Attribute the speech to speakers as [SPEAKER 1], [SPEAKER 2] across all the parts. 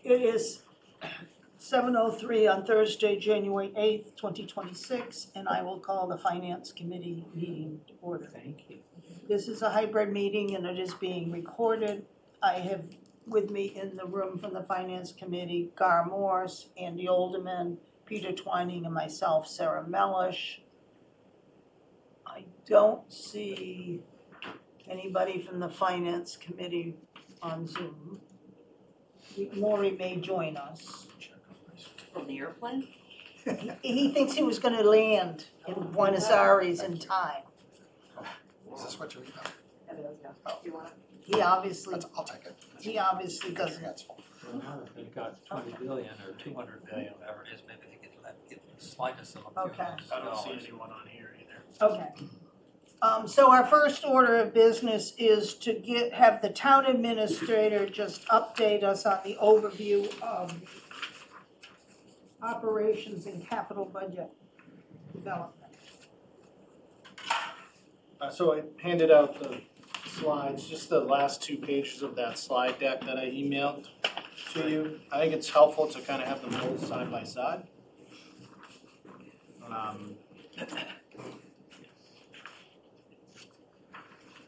[SPEAKER 1] It is 7:03 on Thursday, January 8th, 2026, and I will call the Finance Committee meeting to order.
[SPEAKER 2] Thank you.
[SPEAKER 1] This is a hybrid meeting and it is being recorded. I have with me in the room from the Finance Committee, Gar Morse, Andy Olderman, Peter Twining, and myself, Sarah Mellish. I don't see anybody from the Finance Committee on Zoom. Maury may join us.
[SPEAKER 3] From the airplane?
[SPEAKER 1] He thinks he was gonna land in Buenos Aires in time.
[SPEAKER 4] Is this what you emailed?
[SPEAKER 3] It is, yeah. You want it?
[SPEAKER 1] He obviously,
[SPEAKER 4] I'll take it.
[SPEAKER 1] he obviously doesn't.
[SPEAKER 4] That's fine.
[SPEAKER 2] Well, now that they've got 20 billion or 200 billion, whatever it is, maybe they could get the slightest of a few
[SPEAKER 1] Okay.
[SPEAKER 2] million
[SPEAKER 5] I don't see
[SPEAKER 2] dollars.
[SPEAKER 5] anyone on here either.
[SPEAKER 1] Okay. So our first order of business is to have the town administrator just update us on the overview of operations and capital budget development.
[SPEAKER 5] So I handed out the slides, just the last 2 pages of that slide deck that I emailed to you. I think it's helpful to kind of have them both side by side.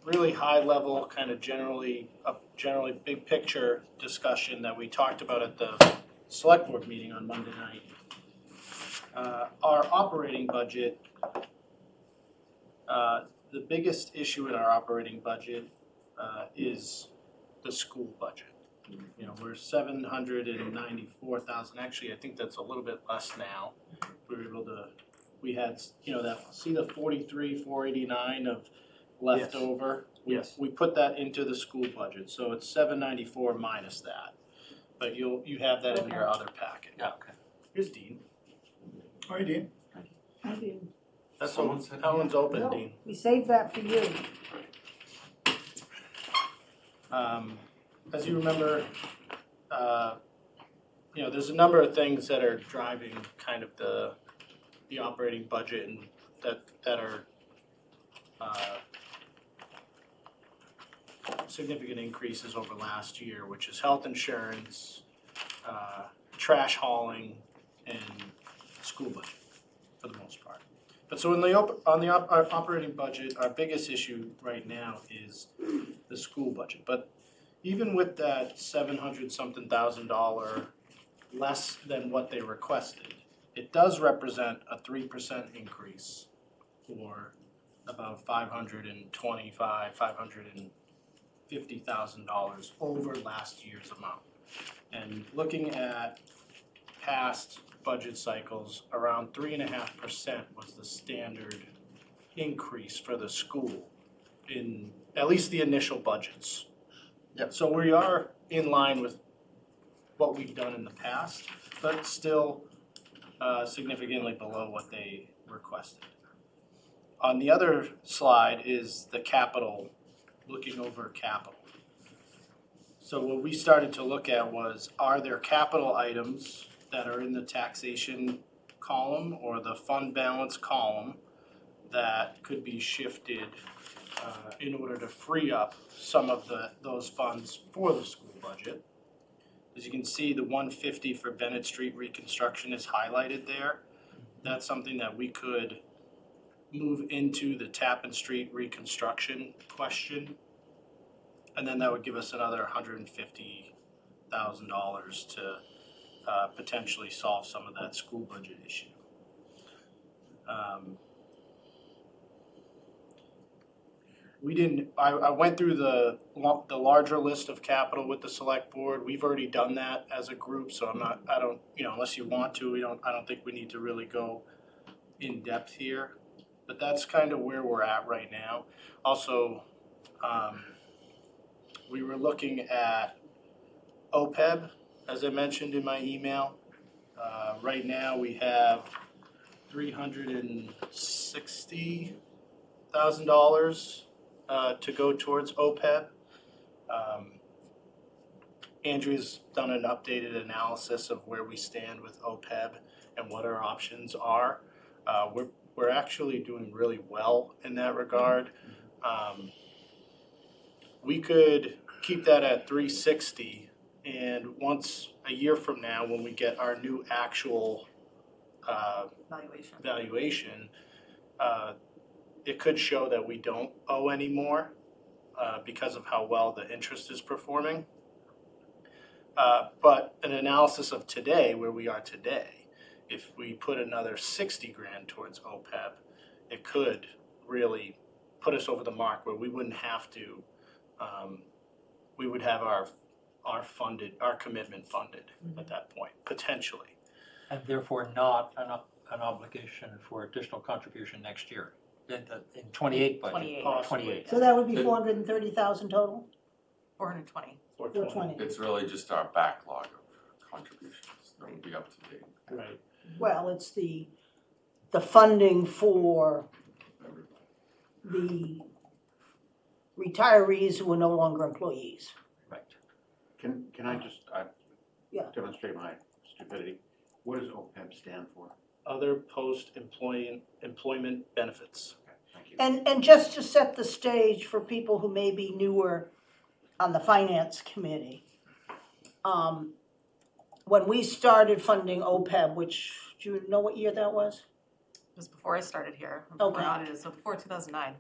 [SPEAKER 5] Really high level, kind of generally big picture discussion that we talked about at the select board meeting on Monday night. Our operating budget, the biggest issue in our operating budget is the school budget. You know, we're 794,000, actually, I think that's a little bit less now. We had, you know, see the 489 of leftover?
[SPEAKER 2] Yes.
[SPEAKER 5] We put that into the school budget, so it's 794 minus that. But you have that in your other packet.
[SPEAKER 2] Yeah, okay.
[SPEAKER 5] Here's Dean.
[SPEAKER 4] All right, Dean.
[SPEAKER 1] I didn't-
[SPEAKER 5] That's
[SPEAKER 2] Someone said-
[SPEAKER 5] Helen's open,
[SPEAKER 1] No,
[SPEAKER 5] Dean.
[SPEAKER 1] we saved that for you.
[SPEAKER 5] As you remember, you know, there's a number of things that are driving kind of the operating budget and that are significant increases over last year, which is health insurance, trash hauling, and school budget for the most part. But so on the our operating budget, our biggest issue right now is the school budget. But even with that $700-something thousand less than what they requested, it does represent a 3% increase, or about $550,000 over last year's amount. And looking at past budget cycles, around 3.5% was the standard increase for the school in at least the initial budgets.
[SPEAKER 4] Yep.
[SPEAKER 5] So we are in line with what we've done in the past, but still significantly below what they requested. On the other slide is the capital, looking over capital. So what we started to look at was, are there capital items that are in the taxation column or the fund balance column that could be shifted in order to free up some of those funds for the school budget. As you can see, the 150 for Bennett Street reconstruction is highlighted there. That's something that we could move into the Tappan Street reconstruction question. And then that would give us another $150,000 to potentially solve some of that school budget issue. I went through the larger list of capital with the select board. We've already done that as a group, so unless you want to, I don't think we need to really go in depth here. But that's kind of where we're at right now. Also, we were looking at OPEB, as I mentioned in my email. Right now, we have $360,000 to go towards OPEB. Andrea's done an updated analysis of where we stand with OPEB and what our options are. We're actually doing really well in that regard. We could keep that at 360 And once, a year from now, when we get our new actual
[SPEAKER 3] Valuation.
[SPEAKER 5] valuation, it could show that we don't owe any more because of how well the interest is performing. But an analysis of today, where we are today, if we put another 60 grand towards OPEB, it could really put us over the mark where we wouldn't have to, we would have our commitment funded at that point, potentially.
[SPEAKER 2] And therefore not an obligation for additional contribution next year, in 28 budget.
[SPEAKER 3] 28.
[SPEAKER 5] Possibly.
[SPEAKER 2] 28.
[SPEAKER 1] So that would be 430,000 total?
[SPEAKER 3] 420.
[SPEAKER 1] 420.
[SPEAKER 6] It's really just our backlog of contributions that would be up to date.
[SPEAKER 5] Right.
[SPEAKER 1] Well, it's the funding for the retirees who are no longer employees.
[SPEAKER 2] Right.
[SPEAKER 7] Can I just
[SPEAKER 1] Yeah.
[SPEAKER 7] demonstrate my stupidity? What does OPEB stand for?
[SPEAKER 5] Other employment benefits.
[SPEAKER 7] Okay, thank you.
[SPEAKER 1] And just to set the stage for people who may be newer on the finance committee, when we started funding OPEB, which, do you know what year that was?
[SPEAKER 3] It was before I started here.
[SPEAKER 1] Okay.
[SPEAKER 3] Before I audited, so before 2009.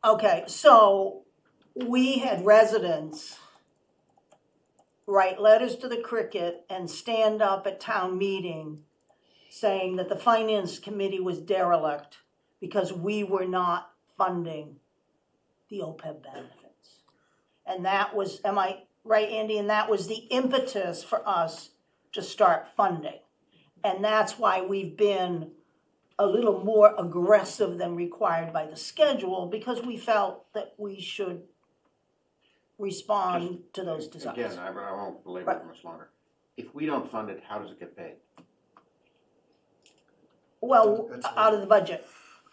[SPEAKER 1] Okay, so we had residents write letters to the Cricket and stand up at town meeting saying that the finance committee was derelict because we were not funding the OPEB benefits. And that was, am I right, Andy? And that was the impetus for us to start funding. And that's why we've been a little more aggressive than required by the schedule, because we felt that we should respond to those desires.
[SPEAKER 7] Again, I won't belabor it much longer. If we don't fund it, how does it get paid?
[SPEAKER 1] Well,
[SPEAKER 4] That's
[SPEAKER 1] out of the budget.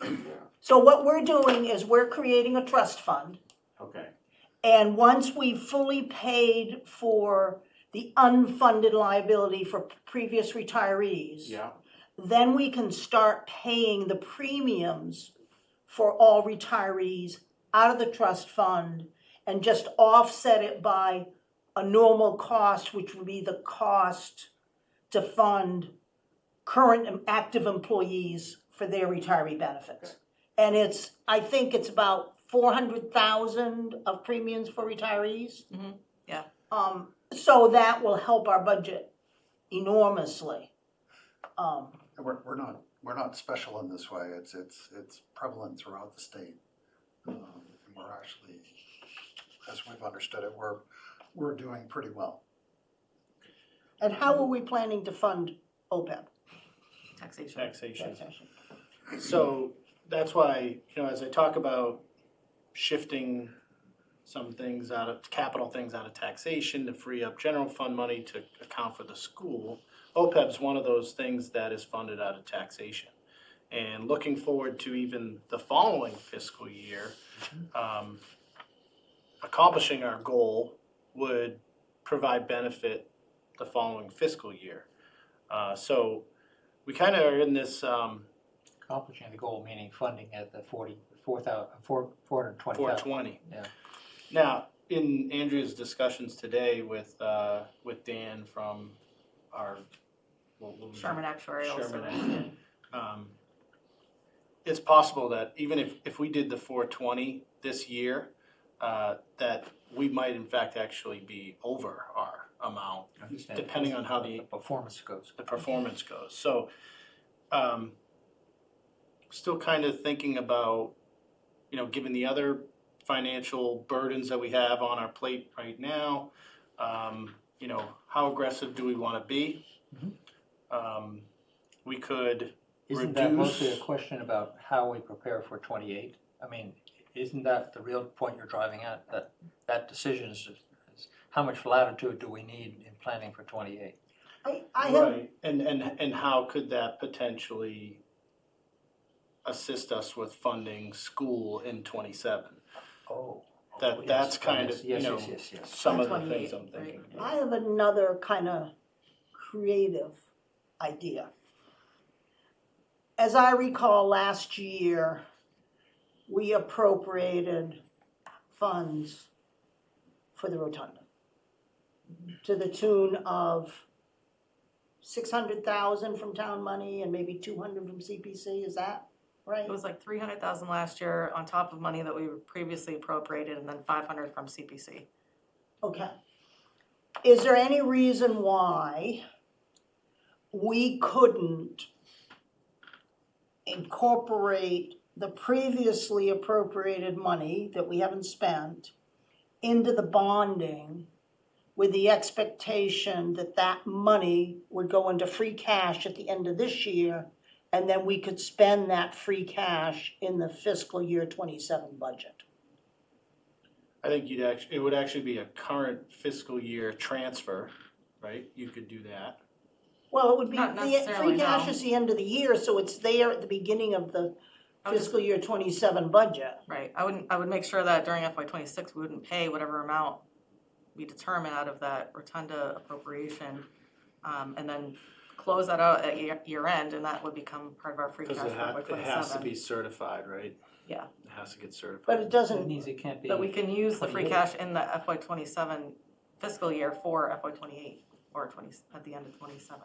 [SPEAKER 7] Yeah.
[SPEAKER 1] So what we're doing is we're creating a trust fund,
[SPEAKER 7] Okay,
[SPEAKER 1] and once we've fully paid for the unfunded liability for previous retirees,
[SPEAKER 7] yeah,
[SPEAKER 1] then we can start paying the premiums for all retirees out of the trust fund and just offset it by a normal cost, which would be the cost to fund current and active employees for their retiree benefits. And it's, I think it's about 400,000 of premiums for retirees.
[SPEAKER 3] Mhm, yeah.
[SPEAKER 1] So that will help our budget enormously.
[SPEAKER 4] We're not special in this way. It's prevalent throughout the state. And we're actually, as we've understood it, we're doing pretty well.
[SPEAKER 1] And how are we planning to fund OPEB?
[SPEAKER 3] Taxation.
[SPEAKER 5] Taxation. So that's why, as I talk about shifting some things out of, capital things out of taxation to free up general fund money to account for the school, OPEB's one of those things that is funded out of taxation. And looking forward to even the following fiscal year, accomplishing our goal would provide benefit the following fiscal year. So we kind of are in this
[SPEAKER 2] Accomplishing the goal, meaning funding at the 420,000.
[SPEAKER 5] 420.
[SPEAKER 2] Yeah.
[SPEAKER 5] Now, in Andrea's discussions today with Dan from our what was it?
[SPEAKER 3] Sherman Actuarial.
[SPEAKER 5] Sherman
[SPEAKER 3] Services.
[SPEAKER 5] It's possible that even if we did the 420 this year, that we might in fact actually be over our amount,
[SPEAKER 2] I understand.
[SPEAKER 5] depending on how the
[SPEAKER 2] performance goes.
[SPEAKER 5] performance goes. So, still kind of thinking about, given the other financial burdens that we have on our plate right now, how aggressive do we want to be? We could
[SPEAKER 2] Isn't that mostly a
[SPEAKER 5] reduce.
[SPEAKER 2] question about how we prepare for 28? I mean, isn't that the real point you're driving at? That decision is how much latitude do we need in planning for 28?
[SPEAKER 1] I have,
[SPEAKER 5] Right, and how could that potentially assist us with funding school in 27?
[SPEAKER 2] Oh.
[SPEAKER 5] That's kind of,
[SPEAKER 2] yes,
[SPEAKER 5] you know,
[SPEAKER 2] yes.
[SPEAKER 5] Some of the
[SPEAKER 3] 28,
[SPEAKER 5] things I'm thinking.
[SPEAKER 3] right.
[SPEAKER 1] I have another kind of creative idea. As I recall, last year, we appropriated funds for the rotunda. to the tune of 600,000 from town money and maybe 200 from CPC, is that right?
[SPEAKER 3] It was like 300,000 last year on top of money that we previously appropriated, and then 500 from CPC.
[SPEAKER 1] Okay. Is there any reason why we couldn't incorporate the previously appropriated money that we haven't spent into the bonding with the expectation that that money would go into free cash at the end of this year, and then we could spend that free cash in the fiscal year 27 budget?
[SPEAKER 5] I think it would actually be a current fiscal year transfer, right? You could do that.
[SPEAKER 1] Well, it would be,
[SPEAKER 3] Not
[SPEAKER 1] the
[SPEAKER 3] necessarily,
[SPEAKER 1] free cash
[SPEAKER 3] no.
[SPEAKER 1] is the end of the year, so it's there at the beginning of the
[SPEAKER 3] I would just-
[SPEAKER 1] fiscal year 27 budget.
[SPEAKER 3] Right, I would make sure that during FY '26, we wouldn't pay whatever amount we determine out of that rotunda appropriation, and then close that out at year end, and that would become part of our free cash
[SPEAKER 5] Because
[SPEAKER 3] for FY
[SPEAKER 5] it has to
[SPEAKER 3] '27.
[SPEAKER 5] be certified, right?
[SPEAKER 3] Yeah.
[SPEAKER 5] It has to get certified.
[SPEAKER 1] But it
[SPEAKER 2] That
[SPEAKER 1] doesn't,
[SPEAKER 2] means it can't be.
[SPEAKER 3] But we can use the free
[SPEAKER 2] 28.
[SPEAKER 3] cash in the FY '27 fiscal year for FY '28, or at the end of '27.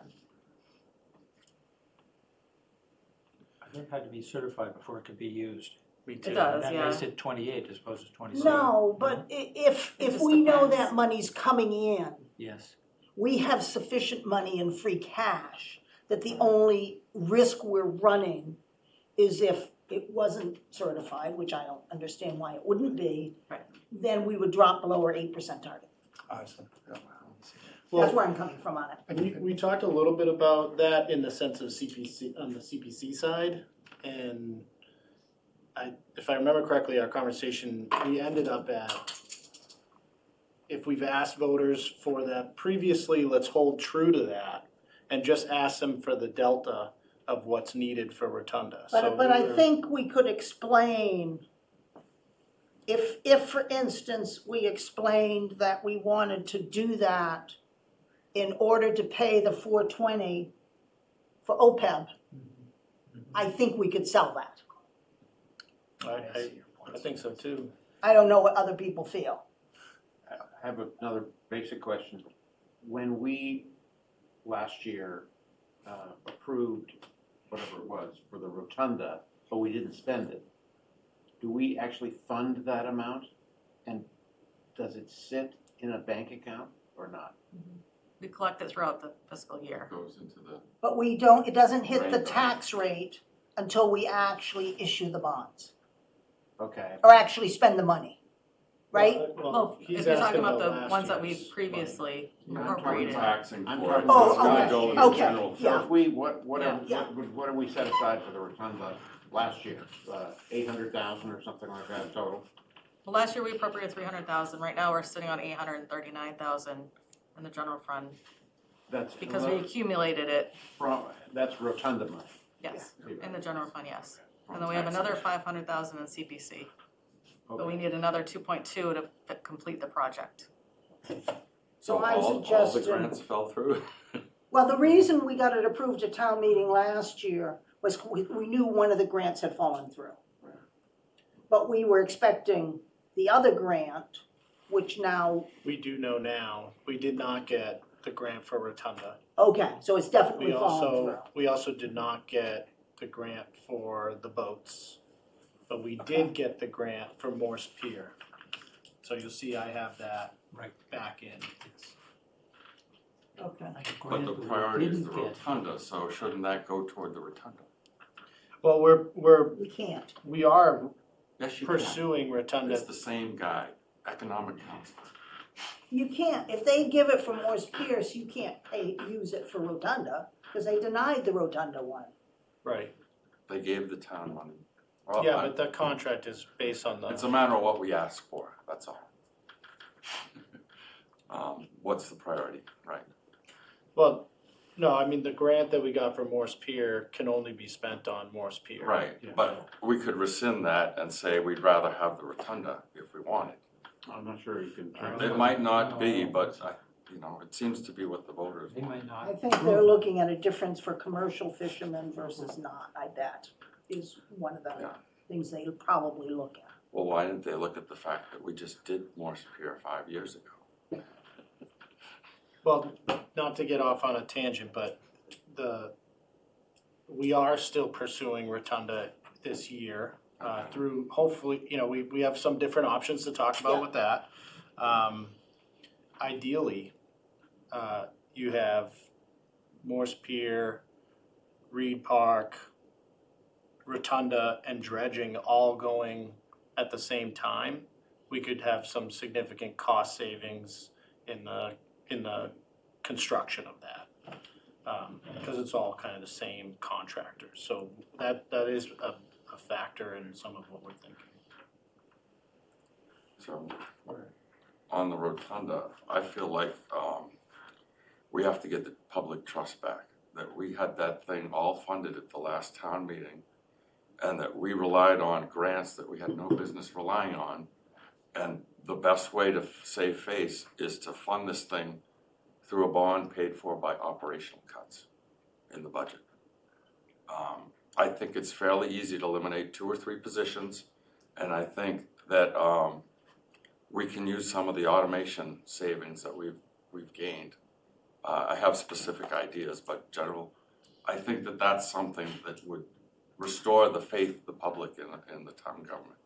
[SPEAKER 2] I think it had to be certified before it could be used.
[SPEAKER 5] Me too.
[SPEAKER 3] does.
[SPEAKER 2] That
[SPEAKER 3] yeah.
[SPEAKER 2] makes it 28 as opposed to 27.
[SPEAKER 1] no, but if
[SPEAKER 3] It just
[SPEAKER 1] we know
[SPEAKER 3] depends.
[SPEAKER 1] that money's coming in,
[SPEAKER 2] Yes.
[SPEAKER 1] we have sufficient money in free cash, that the only risk we're running is if it wasn't certified, which I don't understand why it wouldn't be,
[SPEAKER 3] Right.
[SPEAKER 1] then we would drop below our 8% target.
[SPEAKER 4] I see, yeah.
[SPEAKER 1] That's where I'm coming from on it.
[SPEAKER 5] We talked a little bit about that in the sense of CPC, on the CPC side, and if I remember correctly, our conversation, we ended up at, if we've asked voters for that previously, let's hold true to that, and just ask them for the delta of what's needed for Rotunda. So
[SPEAKER 1] But
[SPEAKER 5] we
[SPEAKER 1] I
[SPEAKER 5] were-
[SPEAKER 1] think we could explain, if for instance, we explained that we wanted to do that in order to pay the 420 for OPEB, I think we could sell that.
[SPEAKER 5] I think so too.
[SPEAKER 1] I don't know what other people feel.
[SPEAKER 7] I have another basic question. When we, last year, approved whatever it was for the rotunda, but we didn't spend it, do we actually fund that amount? And does it sit in a bank account or not?
[SPEAKER 3] We collect it throughout the fiscal year.
[SPEAKER 6] Goes into the,
[SPEAKER 1] But we don't, it doesn't hit the
[SPEAKER 6] Right.
[SPEAKER 1] tax rate until we actually issue the bonds,
[SPEAKER 7] Okay,
[SPEAKER 1] or actually spend the money, right?
[SPEAKER 3] Well,
[SPEAKER 5] he's
[SPEAKER 3] if you're talking
[SPEAKER 5] asking
[SPEAKER 3] about the
[SPEAKER 5] last
[SPEAKER 3] ones that
[SPEAKER 5] year's
[SPEAKER 3] we previously
[SPEAKER 7] Yeah, I'm
[SPEAKER 6] we're
[SPEAKER 3] appropriated.
[SPEAKER 6] taxing
[SPEAKER 7] I'm
[SPEAKER 6] for it,
[SPEAKER 7] talking
[SPEAKER 6] it's
[SPEAKER 1] about-
[SPEAKER 6] gonna
[SPEAKER 1] Oh,
[SPEAKER 6] go in the
[SPEAKER 1] okay,
[SPEAKER 6] general
[SPEAKER 1] okay,
[SPEAKER 7] so
[SPEAKER 6] fund.
[SPEAKER 7] if we, what
[SPEAKER 1] Yeah.
[SPEAKER 7] do we set aside for the rotunda last year? 800,000 or something like that total?
[SPEAKER 3] Well, last year we appropriated 300,000, right now we're sitting on 839,000 in the general fund,
[SPEAKER 7] That's
[SPEAKER 3] because we accumulated it,
[SPEAKER 7] that's rotunda money.
[SPEAKER 3] yes, in the general fund, yes.
[SPEAKER 6] from
[SPEAKER 3] And then we have another
[SPEAKER 6] taxation.
[SPEAKER 3] 500,000 in CPC, but we
[SPEAKER 7] Okay.
[SPEAKER 3] need another 2.2 to complete the project.
[SPEAKER 1] So I
[SPEAKER 6] all the
[SPEAKER 1] suggested-
[SPEAKER 6] grants fell through?
[SPEAKER 1] Well, the reason we got it approved at town meeting last year was we knew one of the grants had fallen through. But we were expecting the other grant, which now,
[SPEAKER 5] We do know now, we did not get the grant for Rotunda.
[SPEAKER 1] okay, so it's definitely
[SPEAKER 5] We
[SPEAKER 1] fallen through.
[SPEAKER 5] we also did not get the grant for the boats, but we did get the grant for Morse Pier. So you'll see I have that
[SPEAKER 2] Right.
[SPEAKER 5] back in.
[SPEAKER 1] Okay.
[SPEAKER 6] But the priority is the rotunda, so shouldn't that go toward the rotunda?
[SPEAKER 5] Well,
[SPEAKER 1] We can't.
[SPEAKER 5] we are
[SPEAKER 6] Yes, you can.
[SPEAKER 5] pursuing Rotunda.
[SPEAKER 6] It's the same guy, economic counselor.
[SPEAKER 1] You can't, if they give it for Morse Pierce, you can't use it for Rotunda, because they denied the Rotunda one.
[SPEAKER 5] Right,
[SPEAKER 6] They gave the town money. Well,
[SPEAKER 5] yeah, but the contract is based on
[SPEAKER 6] It's a
[SPEAKER 5] the,
[SPEAKER 6] matter of what we ask for, that's all. What's the priority, right?
[SPEAKER 5] well, no, I mean, the grant that we got for Morse Pier can only be spent on Morse Pier.
[SPEAKER 6] Right,
[SPEAKER 7] Yeah.
[SPEAKER 6] but we could rescind that and say we'd rather have the rotunda if we wanted.
[SPEAKER 7] I'm not sure you can turn.
[SPEAKER 6] It might not be, but it seems to be what the voters
[SPEAKER 2] They
[SPEAKER 6] want.
[SPEAKER 2] might not.
[SPEAKER 1] I think they're looking at a difference for commercial fishermen versus not, I bet, is one of the
[SPEAKER 6] Yeah.
[SPEAKER 1] things they probably look at.
[SPEAKER 6] Well, why didn't they look at the fact that we just did Morse Pier 5 years ago?
[SPEAKER 5] Well, not to get off on a tangent, but we are still pursuing Rotunda this year, through, hopefully, we have some different options to talk about with that. Ideally, you have Morse Pier, Reed Park, Rotunda, and dredging all going at the same time. We could have some significant cost savings in the construction of that. Because it's all kind of the same contractor, so that is a factor in some of what we're thinking.
[SPEAKER 6] So, on the rotunda, I feel like, we have to get the public trust back, that we had that thing all funded at the last town meeting, and that we relied on grants that we had no business relying on, and the best way to save face is to fund this thing through a bond paid for by operational cuts in the budget. I think it's fairly easy to eliminate 2 or 3 positions, and I think that we can use some of the automation savings that we've gained. I have specific ideas, but general, I think that that's something that would restore the faith of the public in the town government.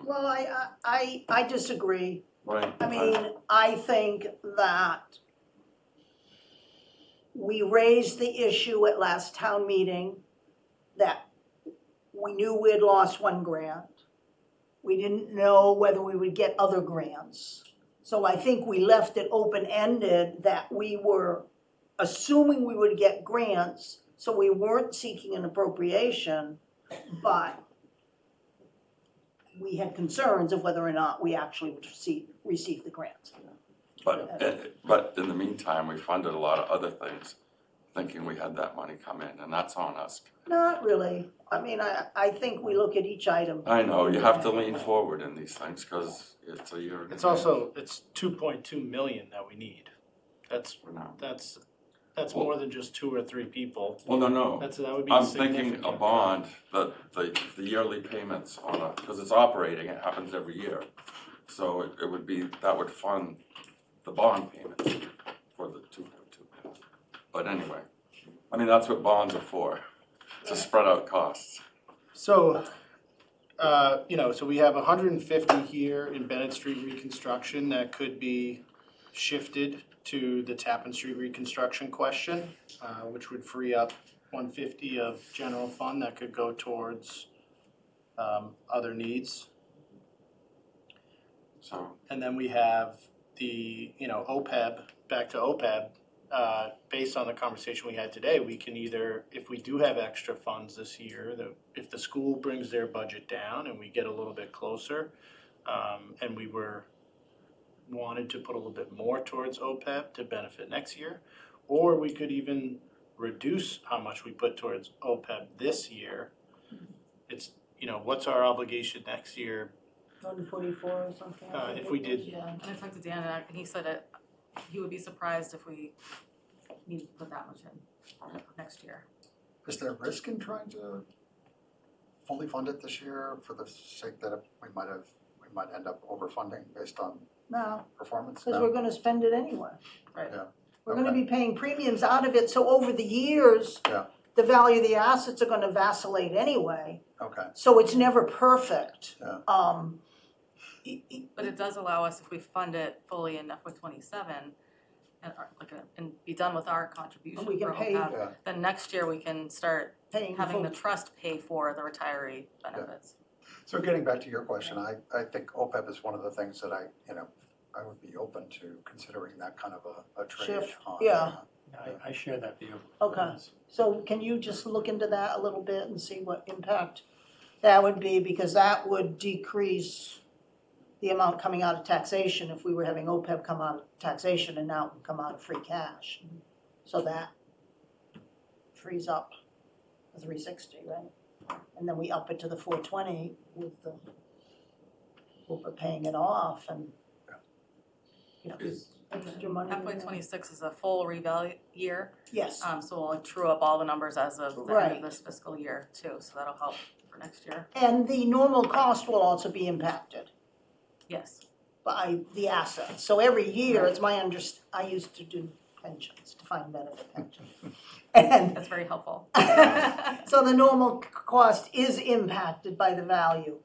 [SPEAKER 1] Well, I disagree.
[SPEAKER 6] Right.
[SPEAKER 1] I mean, I think that we raised the issue at last town meeting that we knew we had lost 1 grant. We didn't know whether we would get other grants. So I think we left it open-ended that we were assuming we would get grants, so we weren't seeking an appropriation, but we had concerns of whether or not we actually would receive the grants.
[SPEAKER 6] But in the meantime, we funded a lot of other things, thinking we had that money come in, and that's on us.
[SPEAKER 1] Not really. I mean, I think we look at each item.
[SPEAKER 6] I know, you have to lean forward in these things, because it's a year.
[SPEAKER 5] It's also, it's 2.2 million that we need. That's
[SPEAKER 6] For now.
[SPEAKER 5] more than just 2 or 3 people.
[SPEAKER 6] Well, no,
[SPEAKER 5] That would be
[SPEAKER 6] I'm
[SPEAKER 5] significant.
[SPEAKER 6] thinking a bond, the yearly payments on because it's operating, it happens every year. So it would be, that would fund the bond payments for the 2.2 million. But anyway, I mean, that's what bonds are for, to spread out costs.
[SPEAKER 5] So, so we have 150 here in Bennett Street reconstruction that could be shifted to the Tappan Street reconstruction question, which would free up 150 of general fund that could go towards other needs.
[SPEAKER 6] So,
[SPEAKER 5] And then we have the, OPEB, back to OPEB, based on the conversation we had today, we can either, if we do have extra funds this year, if the school brings their budget down and we get a little bit closer, and we wanted to put a little bit more towards OPEB to benefit next year, or we could even reduce how much we put towards OPEB this year. It's, what's our obligation next year?
[SPEAKER 1] 144 or something.
[SPEAKER 5] If we did-
[SPEAKER 1] Yeah.
[SPEAKER 3] And I talked to Dan, and he said that he would be surprised if we need to put that much in next year.
[SPEAKER 4] Is there risk in trying to fully fund it this year for the sake that we might end up overfunding based on
[SPEAKER 1] No,
[SPEAKER 4] performance?
[SPEAKER 1] because
[SPEAKER 4] No?
[SPEAKER 1] we're gonna spend it anyway.
[SPEAKER 3] Right.
[SPEAKER 4] Yeah.
[SPEAKER 1] We're gonna
[SPEAKER 4] Okay.
[SPEAKER 1] be paying premiums out of it, so over the years,
[SPEAKER 4] Yeah.
[SPEAKER 1] the value of the assets are gonna vacillate anyway,
[SPEAKER 4] Okay,
[SPEAKER 1] so it's never perfect.
[SPEAKER 4] Yeah.
[SPEAKER 3] But it does allow us, if we fund it fully in FY '27, and be done with our contribution
[SPEAKER 1] We can
[SPEAKER 3] for
[SPEAKER 1] pay-
[SPEAKER 3] OPEB,
[SPEAKER 4] yeah.
[SPEAKER 3] then next year we can start
[SPEAKER 1] Paying
[SPEAKER 3] having the
[SPEAKER 1] full,
[SPEAKER 3] trust pay for the retiree benefits.
[SPEAKER 4] So getting back to your question, I think OPEB is one of the things that I would be open to considering that kind of a trade
[SPEAKER 1] Shift,
[SPEAKER 4] on.
[SPEAKER 1] yeah.
[SPEAKER 2] I share that view.
[SPEAKER 1] Okay. so can you just look into that a little bit and see what impact that would be, because that would decrease the amount coming out of taxation if we were having OPEB come out of taxation and now it would come out of free cash. So that frees up the 360, right? And then we up it to the 420 with the, we're paying it off and, extra money. in
[SPEAKER 3] FY
[SPEAKER 1] there.
[SPEAKER 3] '26 is a full reval year,
[SPEAKER 1] Yes,
[SPEAKER 3] so we'll true up all the numbers as of the end
[SPEAKER 1] Right.
[SPEAKER 3] of this fiscal year too, so that'll help for next year.
[SPEAKER 1] and the normal cost will also be impacted.
[SPEAKER 3] Yes,
[SPEAKER 1] by the assets. So every year, it's my I used to do pensions, defined benefit pensions. And
[SPEAKER 3] That's very helpful.
[SPEAKER 1] so the normal cost is impacted by the value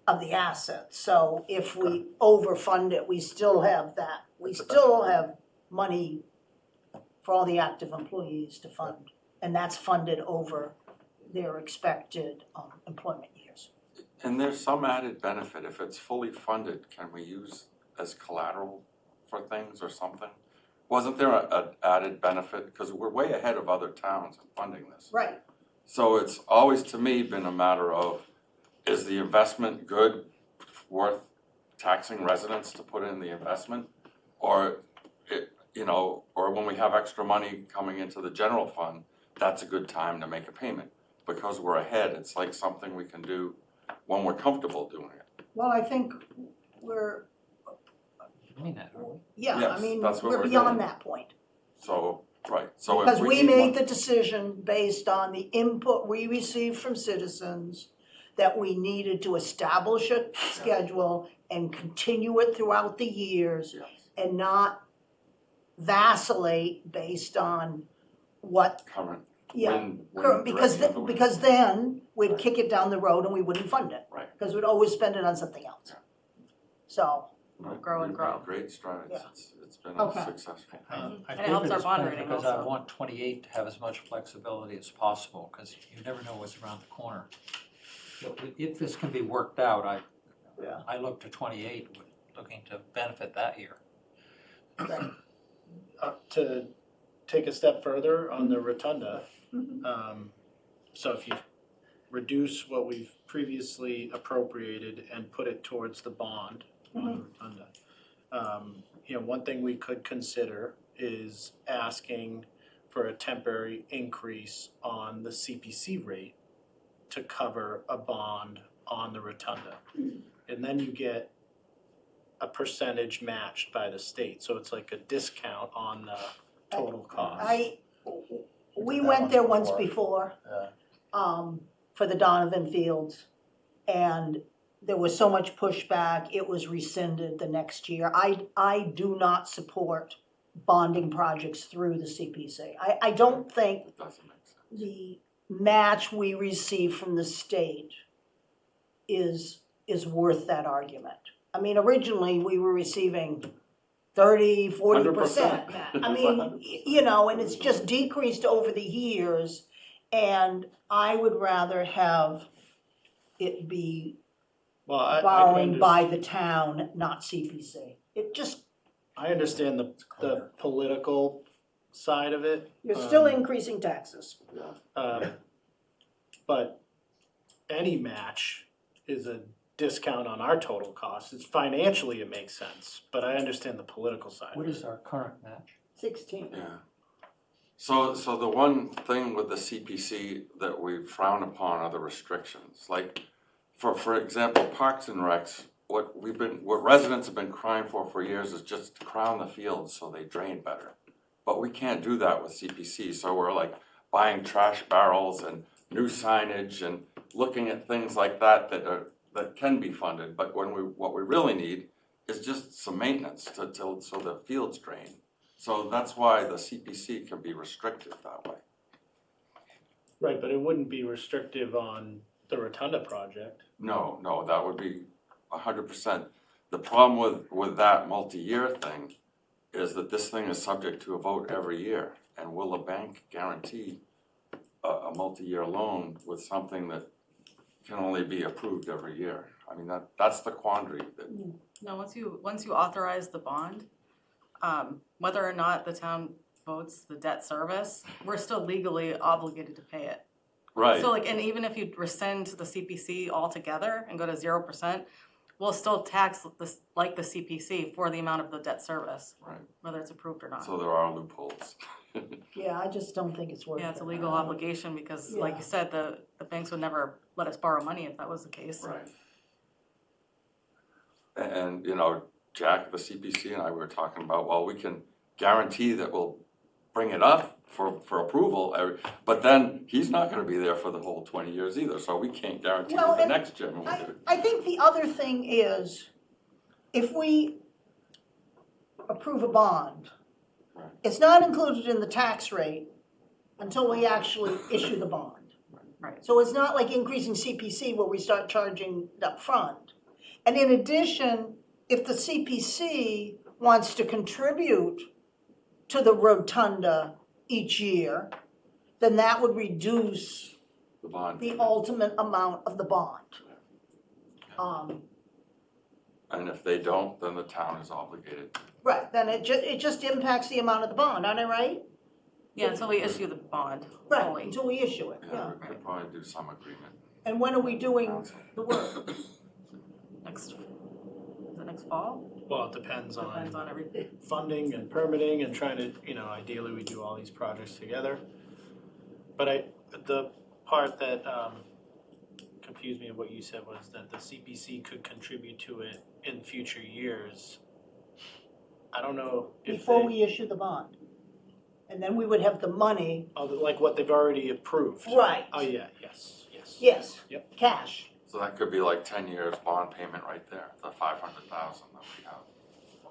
[SPEAKER 1] of the asset. So if we overfund it, we still have that. We still have money for all the active employees to fund. And that's funded over their expected employment years.
[SPEAKER 6] And there's some added benefit, if it's fully funded, can we use as collateral for things or something? Wasn't there a added benefit, because we're way ahead of other towns in funding this.
[SPEAKER 1] Right.
[SPEAKER 6] So it's always, to me, been a matter of, is the investment good, worth taxing residents to put in the investment? Or, or when we have extra money coming into the general fund, that's a good time to make a payment. Because we're ahead, it's like something we can do when we're comfortable doing it.
[SPEAKER 1] Well, I think we're,
[SPEAKER 2] I mean that, aren't we?
[SPEAKER 1] yeah, I
[SPEAKER 6] Yes,
[SPEAKER 1] mean,
[SPEAKER 6] that's what
[SPEAKER 1] we're
[SPEAKER 6] we're
[SPEAKER 1] beyond
[SPEAKER 6] doing.
[SPEAKER 1] that point.
[SPEAKER 6] So, right, so if
[SPEAKER 1] Because
[SPEAKER 6] we
[SPEAKER 1] we
[SPEAKER 6] need
[SPEAKER 1] made
[SPEAKER 6] one-
[SPEAKER 1] the decision based on the input we received from citizens that we needed to establish a schedule and continue it throughout the years
[SPEAKER 6] Yes.
[SPEAKER 1] and not vacillate based on what,
[SPEAKER 6] Current,
[SPEAKER 1] yeah.
[SPEAKER 6] when
[SPEAKER 1] Because,
[SPEAKER 6] direction of the wind.
[SPEAKER 1] because then we'd
[SPEAKER 6] Right.
[SPEAKER 1] kick it down the road and we wouldn't fund it.
[SPEAKER 6] Right.
[SPEAKER 1] Because we'd always spend it on something else.
[SPEAKER 6] Yeah.
[SPEAKER 1] So,
[SPEAKER 6] Right,
[SPEAKER 3] Grow and
[SPEAKER 6] we've
[SPEAKER 3] grow.
[SPEAKER 6] made great strides,
[SPEAKER 1] Yeah.
[SPEAKER 6] it's been
[SPEAKER 1] Okay.
[SPEAKER 6] successful.
[SPEAKER 2] I
[SPEAKER 3] And it
[SPEAKER 2] gave
[SPEAKER 3] helps
[SPEAKER 2] it
[SPEAKER 3] our
[SPEAKER 2] this
[SPEAKER 3] bond
[SPEAKER 2] point
[SPEAKER 3] rating
[SPEAKER 2] because I
[SPEAKER 3] also.
[SPEAKER 2] want 28 to have as much flexibility as possible, because you never know what's around the corner. If this can be worked out,
[SPEAKER 1] Yeah.
[SPEAKER 2] I look to 28, looking to benefit that year.
[SPEAKER 5] To take a step further on the rotunda,
[SPEAKER 1] Mhm.
[SPEAKER 5] so if you reduce what we've previously appropriated and put it towards the bond on the rotunda, one thing we could consider is asking for a temporary increase on the CPC rate to cover a bond on the rotunda. And then you get a percentage matched by the state, so it's like a discount on the total cost.
[SPEAKER 1] We
[SPEAKER 4] that
[SPEAKER 1] went
[SPEAKER 4] once
[SPEAKER 1] there once
[SPEAKER 4] before.
[SPEAKER 1] before, for the Donovan Fields. And there was so much pushback, it was rescinded the next year. I do not support bonding projects through the CPC. I don't think
[SPEAKER 6] It doesn't make sense.
[SPEAKER 1] the match we receive from the state is worth that argument. I mean, originally, we were receiving 30, 40%.
[SPEAKER 6] 100%.
[SPEAKER 1] I mean, and it's just decreased over the years. And I would rather have it be
[SPEAKER 5] Well, I can
[SPEAKER 1] borrowing by the town, not CPC. It just,
[SPEAKER 5] I understand the political side of it.
[SPEAKER 1] you're still
[SPEAKER 5] Um,
[SPEAKER 1] increasing taxes.
[SPEAKER 5] But any match is a discount on our total cost. It's financially, it makes sense, but I understand the political side.
[SPEAKER 2] What is our current match?
[SPEAKER 1] 16.
[SPEAKER 6] Yeah. So the one thing with the CPC that we frown upon are the restrictions. Like, for example, Parks and Recs, what residents have been crying for years is just to crown the fields so they drain better. But we can't do that with CPC, so we're like buying trash barrels and new signage and looking at things like that that can be funded. But what we really need is just some maintenance so the fields drain. So that's why the CPC can be restricted that way.
[SPEAKER 5] Right, but it wouldn't be restrictive on the Rotunda project.
[SPEAKER 6] No, that would be 100%. The problem with that multi-year thing is that this thing is subject to a vote every year. And will a bank guarantee a multi-year loan with something that can only be approved every year? I mean, that's the quandary that,
[SPEAKER 3] No, once you authorize the bond, whether or not the town votes the debt service, we're still legally obligated to pay it.
[SPEAKER 6] right,
[SPEAKER 3] So and even if you rescind the CPC altogether and go to 0%, we'll still tax this, like the CPC for the amount of the debt service,
[SPEAKER 6] right.
[SPEAKER 3] whether it's approved or not.
[SPEAKER 6] So there are loopholes.
[SPEAKER 1] Yeah, I just don't think it's worth it.
[SPEAKER 3] Yeah, it's a legal obligation because, like
[SPEAKER 1] Yeah.
[SPEAKER 3] you said, the banks would never let us borrow money if that was the case.
[SPEAKER 6] Right. And, Jack, the CPC and I were talking about, well, we can guarantee that we'll bring it up for approval, but then he's not gonna be there for the whole 20 years either, so we can't guarantee
[SPEAKER 1] Well,
[SPEAKER 6] that the
[SPEAKER 1] and
[SPEAKER 6] next gym will do it.
[SPEAKER 1] I think the other thing is, if we approve a bond,
[SPEAKER 6] Right.
[SPEAKER 1] it's not included in the tax rate until we actually issue the bond.
[SPEAKER 3] Right.
[SPEAKER 1] So it's not like increasing CPC where we start charging it up front. And in addition, if the CPC wants to contribute to the rotunda each year, then that would reduce
[SPEAKER 6] The bond.
[SPEAKER 1] the ultimate amount of the bond.
[SPEAKER 6] And if they don't, then the town is obligated.
[SPEAKER 1] Right, then it just impacts the amount of the bond, aren't I right?
[SPEAKER 3] Yeah, until we issue the bond
[SPEAKER 1] Right,
[SPEAKER 3] fully.
[SPEAKER 1] until we issue it,
[SPEAKER 6] Yeah,
[SPEAKER 1] yeah.
[SPEAKER 6] we could probably do some agreement.
[SPEAKER 1] And when are we doing the work?
[SPEAKER 3] Next, is it next fall?
[SPEAKER 5] Well, it depends
[SPEAKER 3] Depends
[SPEAKER 5] on
[SPEAKER 3] on everything.
[SPEAKER 5] funding and permitting and trying to, ideally we do all these projects together. But the part that confused me of what you said was that the CPC could contribute to it in future years. I don't know if
[SPEAKER 1] Before
[SPEAKER 5] they,
[SPEAKER 1] we issue the bond. And then we would have the money,
[SPEAKER 5] like what they've already approved.
[SPEAKER 1] right,
[SPEAKER 5] Oh, yeah, yes.
[SPEAKER 1] yes,
[SPEAKER 5] Yep.
[SPEAKER 1] cash.
[SPEAKER 6] So that could be like 10 years bond payment right there, the 500,000 that we have.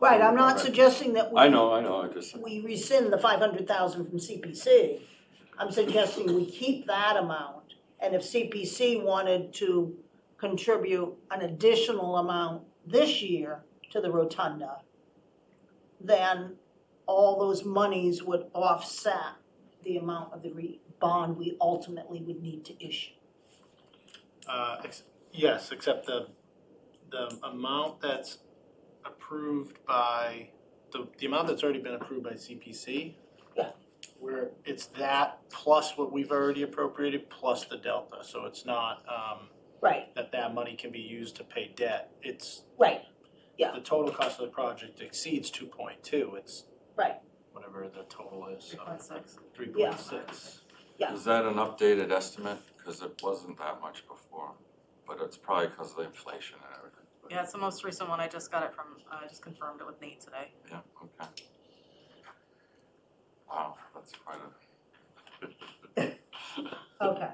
[SPEAKER 1] Right, I'm not
[SPEAKER 6] Right.
[SPEAKER 1] suggesting that
[SPEAKER 6] I know, I just,
[SPEAKER 1] we rescind the 500,000 from CPC. I'm suggesting we keep that amount, and if CPC wanted to contribute an additional amount this year to the rotunda, then all those monies would offset the amount of the bond we ultimately would need to issue.
[SPEAKER 5] Yes, except the amount that's approved by, the amount that's already been approved by CPC.
[SPEAKER 1] Yeah.
[SPEAKER 5] Where it's that plus what we've already appropriated plus the delta, so it's not,
[SPEAKER 1] Right,
[SPEAKER 5] that money can be used to pay debt. It's,
[SPEAKER 1] right, Yeah.
[SPEAKER 5] the total cost of the project exceeds 2.2, it's
[SPEAKER 1] right,
[SPEAKER 5] whatever the total is, so
[SPEAKER 3] 3.6.
[SPEAKER 5] 3.6.
[SPEAKER 1] Yeah.
[SPEAKER 6] is that an updated estimate? Because it wasn't that much before, but it's probably because of the inflation and everything. But
[SPEAKER 3] Yeah, it's the most recent one. I just got it from, I just confirmed it with Nate today.
[SPEAKER 6] Yeah, okay. Wow, that's quite a.
[SPEAKER 1] okay.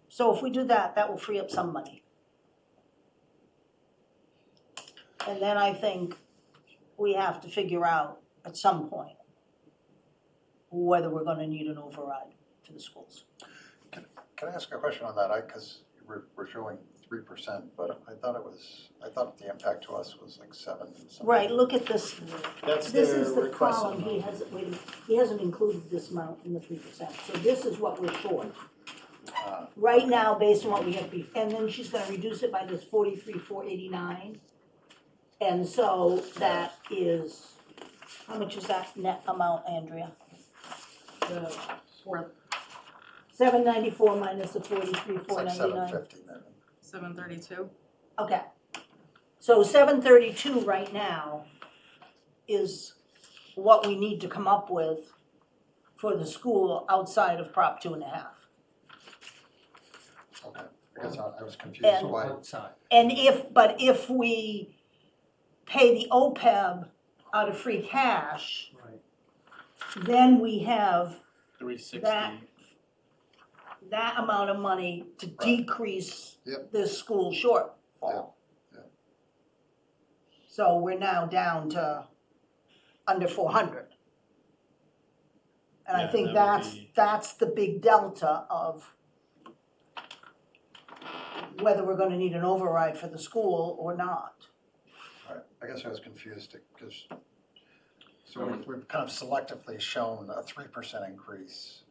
[SPEAKER 1] So if we do that, that will free up some money. And then I think we have to figure out at some point whether we're gonna need an override for the schools.
[SPEAKER 4] Can I ask a question on that? Because we're showing 3%, but I thought the impact to us was like 7 something.
[SPEAKER 1] Right, look at this,
[SPEAKER 5] That's
[SPEAKER 1] this
[SPEAKER 5] their
[SPEAKER 1] is the
[SPEAKER 5] requested
[SPEAKER 1] column,
[SPEAKER 5] amount.
[SPEAKER 1] he hasn't included this amount in the 3%, so this is what we're short.
[SPEAKER 4] Ah,
[SPEAKER 1] Right now, based on what we have, and then she's gonna reduce it by this 43,489. And so that is, how much is that net amount, Andrea?
[SPEAKER 3] We're
[SPEAKER 1] 794 minus the
[SPEAKER 4] It's like
[SPEAKER 1] 43,499.
[SPEAKER 4] 750 maybe.
[SPEAKER 3] 732.
[SPEAKER 1] Okay. So 732 right now is what we need to come up with for the school outside of Prop 2.5.
[SPEAKER 4] Okay, because I was confused
[SPEAKER 1] And-
[SPEAKER 4] why.
[SPEAKER 2] Outside.
[SPEAKER 1] And if we pay the OPEB out of free cash,
[SPEAKER 2] Right.
[SPEAKER 1] then we have
[SPEAKER 5] 360.
[SPEAKER 1] that amount of money to decrease
[SPEAKER 4] Yep.
[SPEAKER 1] this school shortfall.
[SPEAKER 4] Yeah, yeah.
[SPEAKER 1] So we're now down to under 400. And I
[SPEAKER 5] Yeah,
[SPEAKER 1] think
[SPEAKER 5] that would be-
[SPEAKER 1] that's the big delta of whether we're gonna need an override for the school or not.
[SPEAKER 4] Right, I guess I was confused because, so we've kind of selectively shown a 3% increase,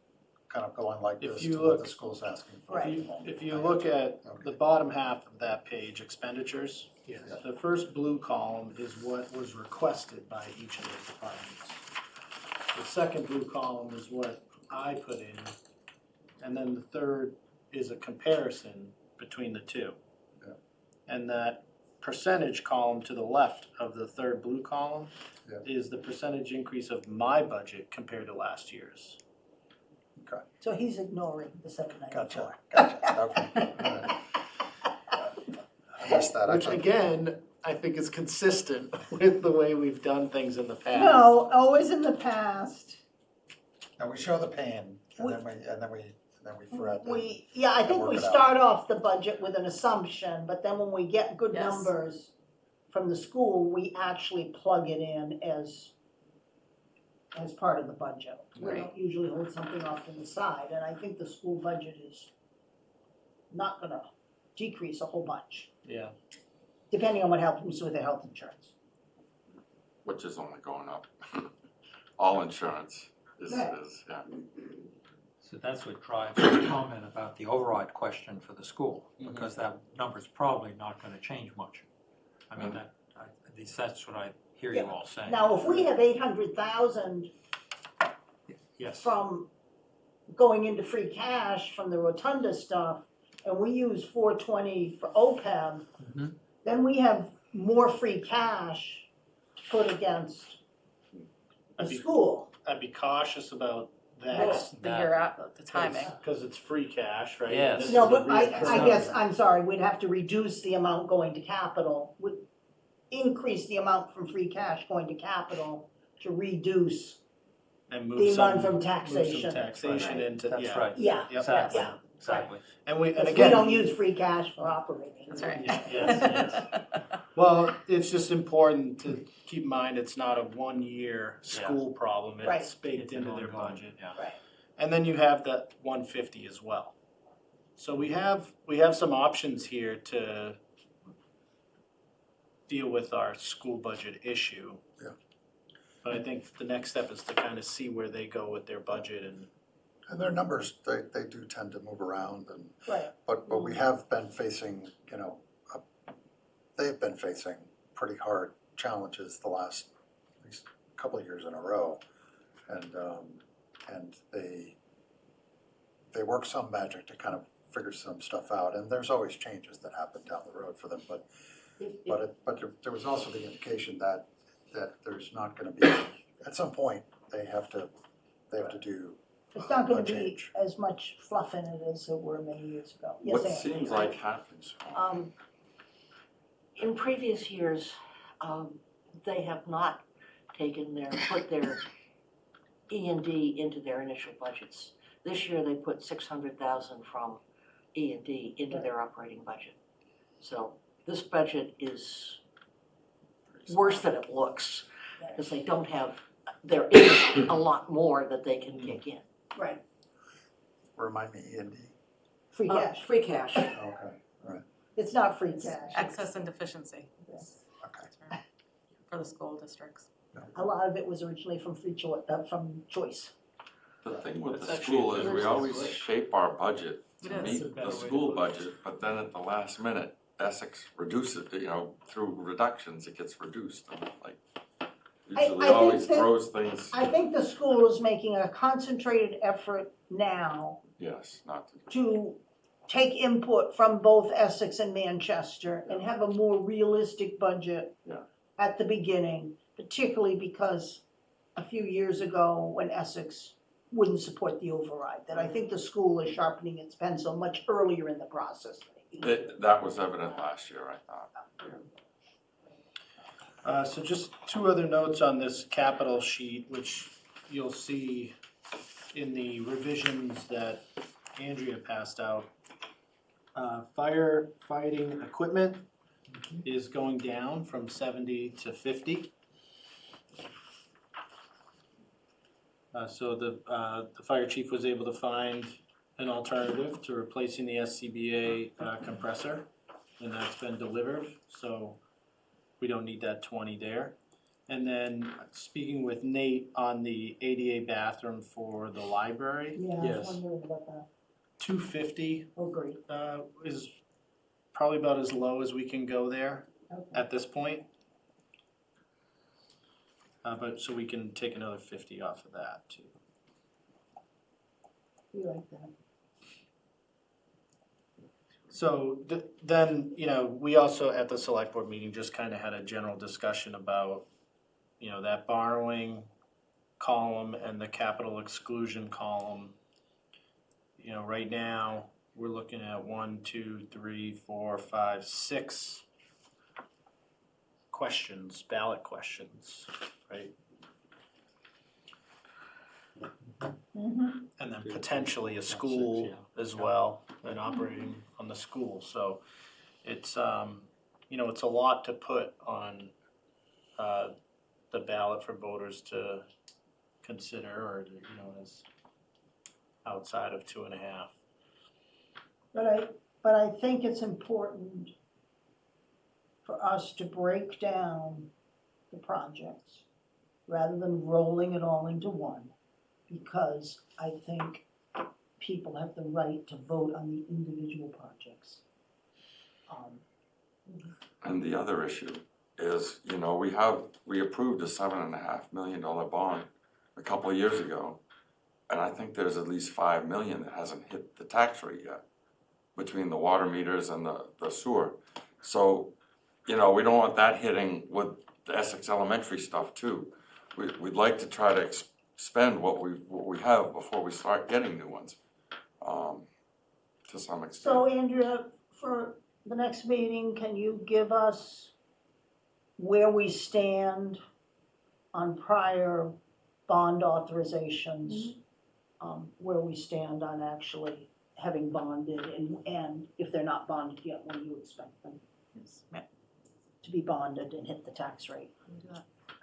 [SPEAKER 4] kind of going like
[SPEAKER 5] If
[SPEAKER 4] this
[SPEAKER 5] you
[SPEAKER 4] to what the
[SPEAKER 5] look-
[SPEAKER 4] school's asking for.
[SPEAKER 1] Right.
[SPEAKER 5] If you look at the bottom half of that page, expenditures,
[SPEAKER 2] Yes.
[SPEAKER 5] the first blue column is what was requested by each of those departments. The second blue column is what I put in, and then the third is a comparison between the two.
[SPEAKER 4] Yeah.
[SPEAKER 5] And that percentage column to the left of the third blue column
[SPEAKER 4] Yeah.
[SPEAKER 5] is the percentage increase of my budget compared to last year's.
[SPEAKER 1] So he's ignoring the 794.
[SPEAKER 4] Gotcha, okay. All right. I missed that. I
[SPEAKER 5] Which
[SPEAKER 4] thought-
[SPEAKER 5] again, I think is consistent with the way we've done things in the past.
[SPEAKER 1] No, always in the past,
[SPEAKER 4] And we show the pain, and
[SPEAKER 1] We-
[SPEAKER 4] then then we forgot that.
[SPEAKER 1] I think
[SPEAKER 4] work
[SPEAKER 1] we
[SPEAKER 4] it out.
[SPEAKER 1] start off the budget with an assumption, but then when we get good
[SPEAKER 3] Yes.
[SPEAKER 1] numbers from the school, we actually plug it in as part of the budget. We
[SPEAKER 3] Right.
[SPEAKER 1] don't usually hold something off to the side, and I think the school budget is not gonna decrease a whole bunch,
[SPEAKER 5] Yeah.
[SPEAKER 1] depending on what happens with their health insurance.
[SPEAKER 6] which is only going up. All insurance
[SPEAKER 1] Right.
[SPEAKER 6] is, yeah.
[SPEAKER 2] So that's what drives the comment about the override question for the school, because that number's probably not gonna change much. I mean, at least that's what I hear you
[SPEAKER 1] Yeah.
[SPEAKER 2] all saying.
[SPEAKER 1] Now, if we have 800,000
[SPEAKER 2] Yes,
[SPEAKER 1] from going into free cash from the Rotunda stuff, and we use 420 for OPEB,
[SPEAKER 2] Mhm.
[SPEAKER 1] then we have more free cash to put against the
[SPEAKER 5] I'd be-
[SPEAKER 1] school.
[SPEAKER 5] I'd be cautious about
[SPEAKER 3] Next,
[SPEAKER 5] that.
[SPEAKER 3] the year out, the timing.
[SPEAKER 5] Because it's free cash, right?
[SPEAKER 2] Yes.
[SPEAKER 5] This
[SPEAKER 1] No,
[SPEAKER 5] is a
[SPEAKER 1] but I
[SPEAKER 5] reoccurring-
[SPEAKER 1] guess, I'm sorry, we'd have to reduce the amount going to capital, would increase the amount from free cash going to capital to reduce
[SPEAKER 5] And move
[SPEAKER 1] the
[SPEAKER 5] some,
[SPEAKER 1] amount from
[SPEAKER 5] move some
[SPEAKER 1] taxation.
[SPEAKER 5] taxation into,
[SPEAKER 2] that's
[SPEAKER 5] yeah.
[SPEAKER 2] right,
[SPEAKER 1] Yeah,
[SPEAKER 5] Yep.
[SPEAKER 2] exactly,
[SPEAKER 1] Yeah.
[SPEAKER 2] exactly.
[SPEAKER 5] And we, and
[SPEAKER 1] because we
[SPEAKER 5] again.
[SPEAKER 1] don't use free cash for operating.
[SPEAKER 3] That's right.
[SPEAKER 5] Yes, Well, it's just important to keep in mind, it's not a one-year school problem,
[SPEAKER 1] Right.
[SPEAKER 5] it's baked
[SPEAKER 2] It's an
[SPEAKER 5] into their
[SPEAKER 2] ongoing,
[SPEAKER 5] budget.
[SPEAKER 2] yeah.
[SPEAKER 1] Right.
[SPEAKER 5] And then you have that 150 as well. So we have some options here to deal with our school budget issue.
[SPEAKER 4] Yeah.
[SPEAKER 5] But I think the next step is to kind of see where they go with their budget and,
[SPEAKER 4] And their numbers, they do tend to move around and,
[SPEAKER 1] Right.
[SPEAKER 4] but we have been facing, they've been facing pretty hard challenges the last, at least couple of years in a row. And they work some magic to kind of figure some stuff out, and there's always changes that happen down the road for them, but there was also the indication that there's not gonna be, at some point, they have to do
[SPEAKER 1] It's not gonna
[SPEAKER 4] a
[SPEAKER 1] be
[SPEAKER 4] change.
[SPEAKER 1] as much fluff in it as there were many years ago. Yes,
[SPEAKER 6] What
[SPEAKER 1] Ann?
[SPEAKER 6] seems like happens,
[SPEAKER 8] In previous years, they have not put their E and D into their initial budgets. This year, they put 600,000 from E and D into their operating budget. So this budget is worse than it looks, because they don't have, there isn't a lot more that they can kick in.
[SPEAKER 1] Right,
[SPEAKER 4] Remind me, E and D?
[SPEAKER 1] free cash.
[SPEAKER 8] Free cash.
[SPEAKER 4] Okay,
[SPEAKER 1] It's not free cash.
[SPEAKER 3] Excess and deficiency
[SPEAKER 4] okay.
[SPEAKER 3] for the school districts.
[SPEAKER 1] A lot of it was originally from from choice.
[SPEAKER 6] The thing with
[SPEAKER 5] That's
[SPEAKER 6] the
[SPEAKER 5] actually
[SPEAKER 6] school
[SPEAKER 5] a
[SPEAKER 6] is
[SPEAKER 5] good
[SPEAKER 6] we
[SPEAKER 5] way
[SPEAKER 6] always
[SPEAKER 5] to
[SPEAKER 6] shape our budget
[SPEAKER 3] It
[SPEAKER 6] to
[SPEAKER 3] is.
[SPEAKER 6] meet
[SPEAKER 5] It's a better
[SPEAKER 6] the
[SPEAKER 5] way to
[SPEAKER 6] school
[SPEAKER 5] put it.
[SPEAKER 6] budget, but then at the last minute, Essex reduces, through reductions, it gets reduced, and like, usually
[SPEAKER 1] think
[SPEAKER 6] always
[SPEAKER 1] that-
[SPEAKER 6] throws things,
[SPEAKER 1] I think the school is making a concentrated effort now
[SPEAKER 6] yes, not to.
[SPEAKER 1] to take input from both Essex and Manchester and have a more realistic budget
[SPEAKER 6] Yeah.
[SPEAKER 1] at the beginning, particularly because a few years ago, when Essex wouldn't support the override, that I think the school is sharpening its pencil much earlier in the process.
[SPEAKER 6] That was evident last year, I thought.
[SPEAKER 5] so just two other notes on this capital sheet, which you'll see in the revisions that Andrea passed out. Firefighting equipment is going down from 70 to 50. So the fire chief was able to find an alternative to replacing the SCBA compressor, and that's been delivered, so we don't need that 20 there. And then speaking with Nate on the ADA bathroom for the library,
[SPEAKER 1] Yeah, I
[SPEAKER 2] Yes.
[SPEAKER 1] was wondering about that.
[SPEAKER 5] 250
[SPEAKER 1] Oh, great,
[SPEAKER 5] is probably about as low as we can go there
[SPEAKER 1] okay.
[SPEAKER 5] at this point. But so we can take another 50 off of that too.
[SPEAKER 1] You like that.
[SPEAKER 5] So then, we also at the select board meeting just kind of had a general discussion about, that borrowing column and the capital exclusion column. Right now, we're looking at 1, 2, 3, 4, 5, 6 questions, ballot questions, right?
[SPEAKER 1] Mhm.
[SPEAKER 5] and then potentially a school as well, and operating on the school, so it's, you know, it's a lot to put on, the ballot for voters to consider, or, you know, as outside of 2.5.
[SPEAKER 1] But I think it's important for us to break down the projects rather than rolling it all into one, because I think people have the right to vote on the individual projects.
[SPEAKER 6] And the other issue is, you know, we approved a $7.5 million bond a couple of years ago. And I think there's at least 5 million that hasn't hit the tax rate yet, between the water meters and the sewer. So, you know, we don't want that hitting with the Essex Elementary stuff too. We'd like to try to spend what we have before we start getting new ones, to some extent.
[SPEAKER 1] So Andrea, for the next meeting, can you give us where we stand on prior bond authorizations? Where we stand on actually having bonded, and if they're not bonded yet, when do you expect them to be bonded and hit the tax rate?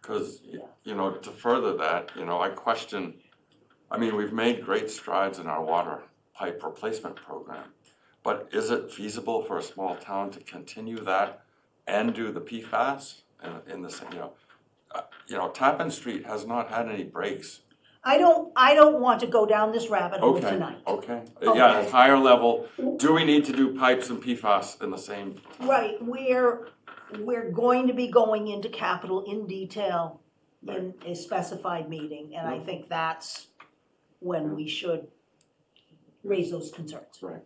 [SPEAKER 6] Because, you know, to further that, you know, I mean, we've made great strides in our water pipe replacement program, but is it feasible for a small town to continue that and do the PFAS in the same, you know, Tappan Street has not had any breaks.
[SPEAKER 1] I don't want to go down this rabbit hole tonight.
[SPEAKER 6] Okay, yeah, it's higher level. Do we need to do pipes and PFAS in the same?
[SPEAKER 1] Right, we're going to be going into capital in detail in a specified meeting, and I think that's when we should raise those concerns.
[SPEAKER 6] Right.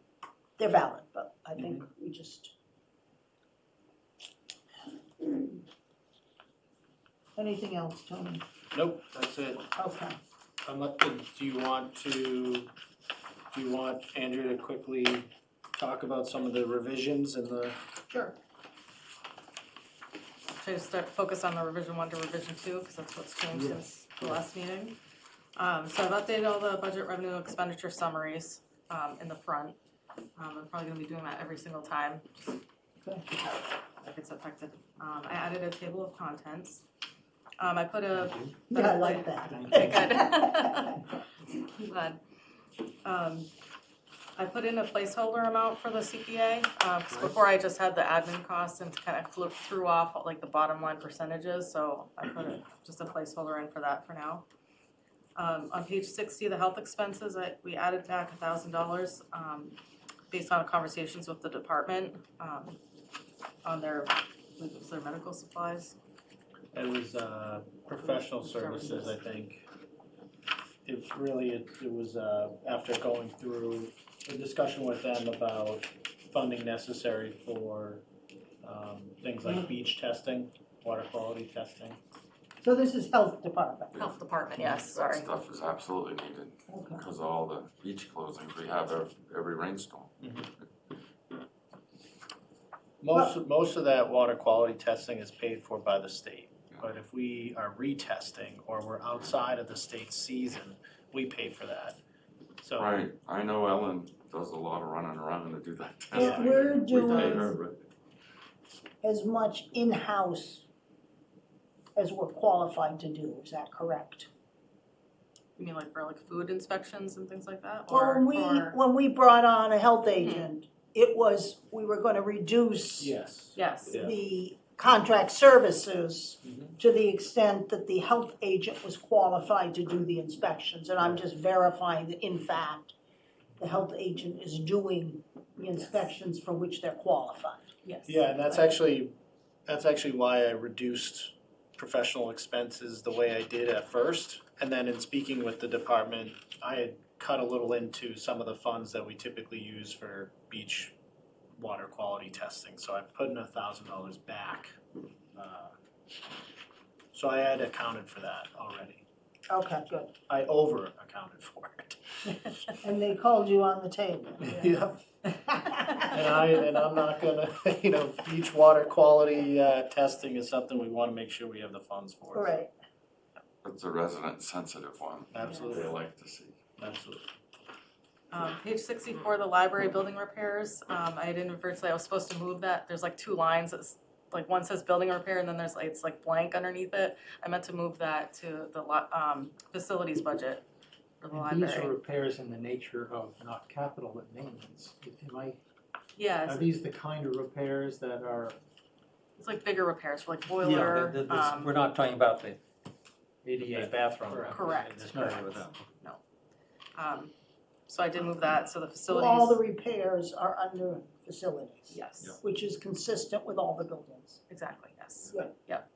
[SPEAKER 1] They're valid, but I think we just. Anything else, Tony?
[SPEAKER 5] Nope, that's it.
[SPEAKER 1] Okay.
[SPEAKER 5] Do you want Andrew to quickly talk about some of the revisions and the?
[SPEAKER 1] Sure.
[SPEAKER 3] Should I start, focus on the revision 1 to revision 2, because that's what's changed since the last meeting? So I've updated all the budget revenue and expenditure summaries, in the front. I'm probably gonna be doing that every single time, just if it's affected. I added a table of contents. I put a.
[SPEAKER 1] Yeah, I like that.
[SPEAKER 3] Okay, good. I'm glad. I put in a placeholder amount for the CPA, because before I just had the admin costs and kind of threw off like the bottom line percentages, so I put just a placeholder in for that for now. On page 60, the health expenses, we added back $1,000, based on conversations with the department, on their medical supplies.
[SPEAKER 5] It was professional services, I think. It was after going through a discussion with them about funding necessary for things like beach testing, water quality testing.
[SPEAKER 1] So this is health department.
[SPEAKER 3] Health department, yes,
[SPEAKER 6] That
[SPEAKER 3] sorry.
[SPEAKER 6] stuff is absolutely needed,
[SPEAKER 1] Okay.
[SPEAKER 6] because of all the beach closings we have every rainstorm.
[SPEAKER 5] Most of that water quality testing is paid for by the state. But if we are retesting or we're outside of the state season, we pay for that. So
[SPEAKER 6] Right, I know Ellen does a lot of running around to do that
[SPEAKER 1] Yeah,
[SPEAKER 6] testing.
[SPEAKER 1] we're
[SPEAKER 6] We pay
[SPEAKER 1] doing
[SPEAKER 6] her, but
[SPEAKER 1] as much in-house as we're qualified to do, is that correct?
[SPEAKER 3] You mean like for like food inspections and things like that?
[SPEAKER 1] Well,
[SPEAKER 3] Or for,
[SPEAKER 1] when we brought on a health agent, we were gonna reduce
[SPEAKER 5] yes.
[SPEAKER 3] yes,
[SPEAKER 5] Yeah.
[SPEAKER 1] the contract services
[SPEAKER 5] Mhm.
[SPEAKER 1] to the extent that the health agent was qualified to do the inspections. And I'm just verifying that in fact, the health agent is doing the inspections for which they're qualified.
[SPEAKER 3] yes.
[SPEAKER 5] Yeah, and that's actually why I reduced professional expenses the way I did at first. And then in speaking with the department, I had cut a little into some of the funds that we typically use for beach water quality testing. So I put in $1,000 back. So I had accounted for that already.
[SPEAKER 1] Okay, good.
[SPEAKER 5] I over accounted for it.
[SPEAKER 1] And they called you on the table.
[SPEAKER 5] Yep. And I'm not gonna, beach water quality testing is something we wanna make sure we have the funds for.
[SPEAKER 1] Right.
[SPEAKER 6] It's a resident sensitive one.
[SPEAKER 5] Absolutely.
[SPEAKER 6] They like to see.
[SPEAKER 5] Absolutely.
[SPEAKER 3] Page 64, the library building repairs, I inadvertently, I was supposed to move that, there's like two lines, it's like one says building repair and then there's like, it's like blank underneath it. I meant to move that to the facilities budget for the
[SPEAKER 2] And these are
[SPEAKER 3] library.
[SPEAKER 2] repairs in the nature of not capital but maintenance. Are
[SPEAKER 3] Yes,
[SPEAKER 2] these the kind of repairs that are?
[SPEAKER 3] it's like bigger repairs for like
[SPEAKER 2] Yeah,
[SPEAKER 3] boiler,
[SPEAKER 2] we're not talking about the ADA bathroom.
[SPEAKER 3] Correct.
[SPEAKER 2] There's nothing with that.
[SPEAKER 3] so I did move that, so the
[SPEAKER 1] Well,
[SPEAKER 3] facilities.
[SPEAKER 1] all the repairs are under facilities.
[SPEAKER 3] Yes,
[SPEAKER 1] Which is consistent with all the buildings.
[SPEAKER 3] exactly, yes.
[SPEAKER 1] Good.
[SPEAKER 3] Yep.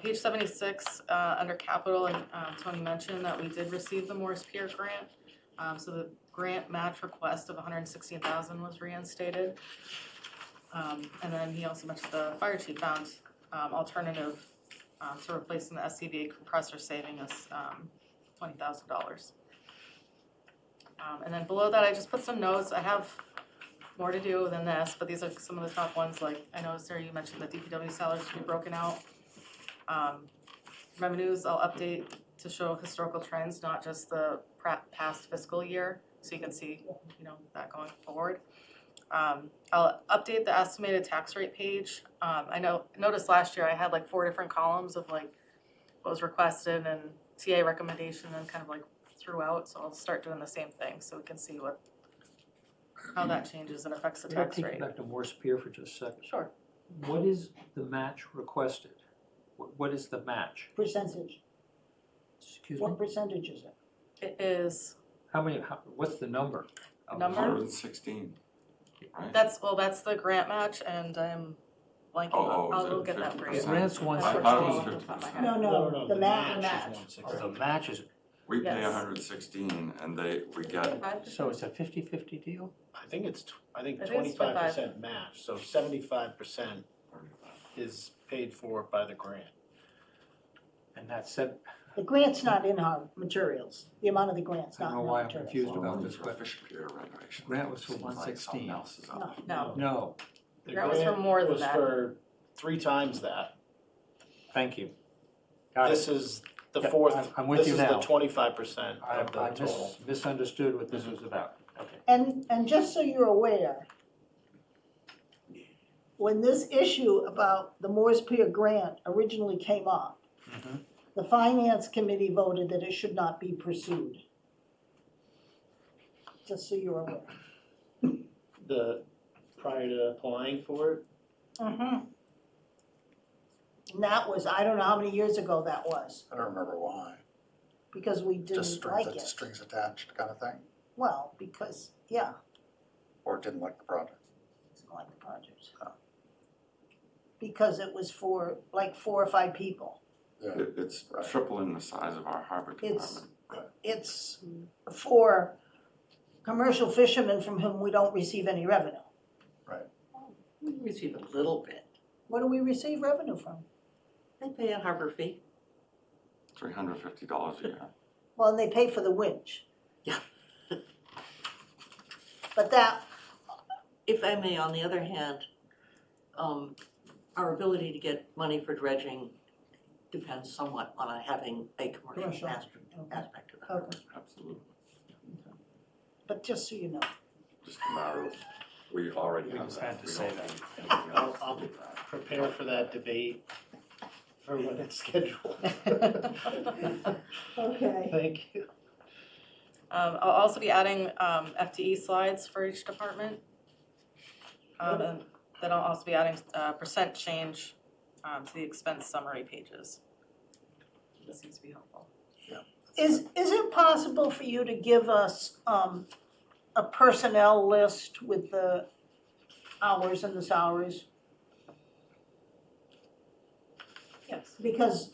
[SPEAKER 3] Page 76, under capital, and Tony mentioned that we did receive the Morris Pier grant. So the grant match request of $116,000 was reinstated. And then he also mentioned the fire chief found alternative to replacing the SCBA compressor, saving us $20,000. And then below that, I just put some notes. I have more to do than this, but these are some of the top ones. Like I noticed there you mentioned the DPW salaries should be broken out. Revenues I'll update to show historical trends, not just the past fiscal year, so you can see, you know, that going forward. I'll update the estimated tax rate page. I noticed last year I had like 4 different columns of like what was requested and TA recommendation and kind of like throughout, so I'll start doing the same thing so we can see how that changes and affects the
[SPEAKER 2] Can I
[SPEAKER 3] tax
[SPEAKER 2] take you
[SPEAKER 3] rate.
[SPEAKER 2] back to Morse Pier for just a second?
[SPEAKER 3] Sure.
[SPEAKER 2] What is the match requested? What is the match?
[SPEAKER 1] Percentage,
[SPEAKER 2] Excuse me?
[SPEAKER 1] what percentage is it?
[SPEAKER 3] It is,
[SPEAKER 2] What's the number?
[SPEAKER 3] Number?
[SPEAKER 6] 116, right?
[SPEAKER 3] that's the grant match and I'm blanking,
[SPEAKER 6] Oh,
[SPEAKER 3] I'll
[SPEAKER 6] is
[SPEAKER 3] go
[SPEAKER 6] it
[SPEAKER 3] get that for you.
[SPEAKER 6] 50%?
[SPEAKER 2] Grant's
[SPEAKER 3] I
[SPEAKER 6] I thought it was
[SPEAKER 3] off the top of my
[SPEAKER 6] 50%.
[SPEAKER 3] head.
[SPEAKER 1] No, the
[SPEAKER 5] the
[SPEAKER 1] match.
[SPEAKER 5] match is
[SPEAKER 2] Oh,
[SPEAKER 5] 116.
[SPEAKER 2] the match is,
[SPEAKER 6] We pay
[SPEAKER 3] Yes.
[SPEAKER 6] 116 and we get,
[SPEAKER 3] 25%?
[SPEAKER 2] so it's a 50-50 deal?
[SPEAKER 5] I think it's
[SPEAKER 3] I think it's
[SPEAKER 5] 25% match, so 75% is paid for by the grant.
[SPEAKER 2] And that's said,
[SPEAKER 1] The grant's not in our materials, the amount of the grant's
[SPEAKER 2] I
[SPEAKER 1] not
[SPEAKER 2] don't
[SPEAKER 1] in
[SPEAKER 2] know
[SPEAKER 1] our
[SPEAKER 2] why I'm
[SPEAKER 1] materials.
[SPEAKER 2] confused
[SPEAKER 6] well,
[SPEAKER 2] about
[SPEAKER 6] one
[SPEAKER 2] this,
[SPEAKER 6] is for
[SPEAKER 2] but
[SPEAKER 6] fish pier renovation.
[SPEAKER 2] Grant was for
[SPEAKER 6] Seems like
[SPEAKER 2] 116.
[SPEAKER 6] something else is up.
[SPEAKER 3] No,
[SPEAKER 2] no,
[SPEAKER 5] The
[SPEAKER 3] Grant was for more than that.
[SPEAKER 5] was for 3 times that.
[SPEAKER 2] thank you. Got
[SPEAKER 5] This
[SPEAKER 2] it.
[SPEAKER 5] is the
[SPEAKER 2] Yeah,
[SPEAKER 5] fourth,
[SPEAKER 2] I'm with
[SPEAKER 5] this
[SPEAKER 2] you
[SPEAKER 5] is the
[SPEAKER 2] now.
[SPEAKER 5] 25%
[SPEAKER 2] I
[SPEAKER 5] of the total.
[SPEAKER 2] misunderstood what this was about. Okay.
[SPEAKER 1] And just so you're aware, when this issue about the Morse Pier grant originally came up,
[SPEAKER 2] Mhm.
[SPEAKER 1] the finance committee voted that it should not be pursued. Just so you're aware.
[SPEAKER 5] Prior to applying for it,
[SPEAKER 1] And that was, I don't know how many years ago that was,
[SPEAKER 4] I don't remember why.
[SPEAKER 1] because we
[SPEAKER 4] Just
[SPEAKER 1] didn't like
[SPEAKER 4] strings,
[SPEAKER 1] it.
[SPEAKER 4] strings attached kind of thing,
[SPEAKER 1] Well, because, yeah,
[SPEAKER 4] or didn't like the project.
[SPEAKER 1] didn't like the project.
[SPEAKER 4] Oh.
[SPEAKER 1] Because it was for like 4 or 5 people.
[SPEAKER 4] Yeah,
[SPEAKER 6] It's
[SPEAKER 4] Right.
[SPEAKER 6] tripling the size of our harbor
[SPEAKER 1] It's-
[SPEAKER 6] department.
[SPEAKER 1] It's for commercial fishermen from whom we don't receive any revenue.
[SPEAKER 8] We receive a little bit.
[SPEAKER 1] What do we receive revenue from?
[SPEAKER 8] They pay a harbor fee.
[SPEAKER 6] $350 a year.
[SPEAKER 1] Well, and they pay for the winch.
[SPEAKER 8] Yeah.
[SPEAKER 1] But that,
[SPEAKER 8] If I may, on the other hand, our ability to get money for dredging depends somewhat on having a commercial
[SPEAKER 1] Commercial.
[SPEAKER 8] aspect to that.
[SPEAKER 1] okay,
[SPEAKER 6] Absolutely.
[SPEAKER 1] but just so you know.
[SPEAKER 6] Just a matter of, we already
[SPEAKER 2] We
[SPEAKER 6] have
[SPEAKER 2] just
[SPEAKER 6] that.
[SPEAKER 2] had to
[SPEAKER 6] We
[SPEAKER 2] say
[SPEAKER 6] don't
[SPEAKER 2] that.
[SPEAKER 6] need anything else to
[SPEAKER 5] I'll
[SPEAKER 6] do that.
[SPEAKER 5] prepare for that debate for when it's scheduled.
[SPEAKER 1] Okay.
[SPEAKER 5] Thank you.
[SPEAKER 3] I'll also be adding FTE slides for each department. And then I'll also be adding percent change to the expense summary pages. This seems to be helpful.
[SPEAKER 1] Is it possible for you to give us a personnel list with the hours and the salaries?
[SPEAKER 3] Yes.
[SPEAKER 1] Because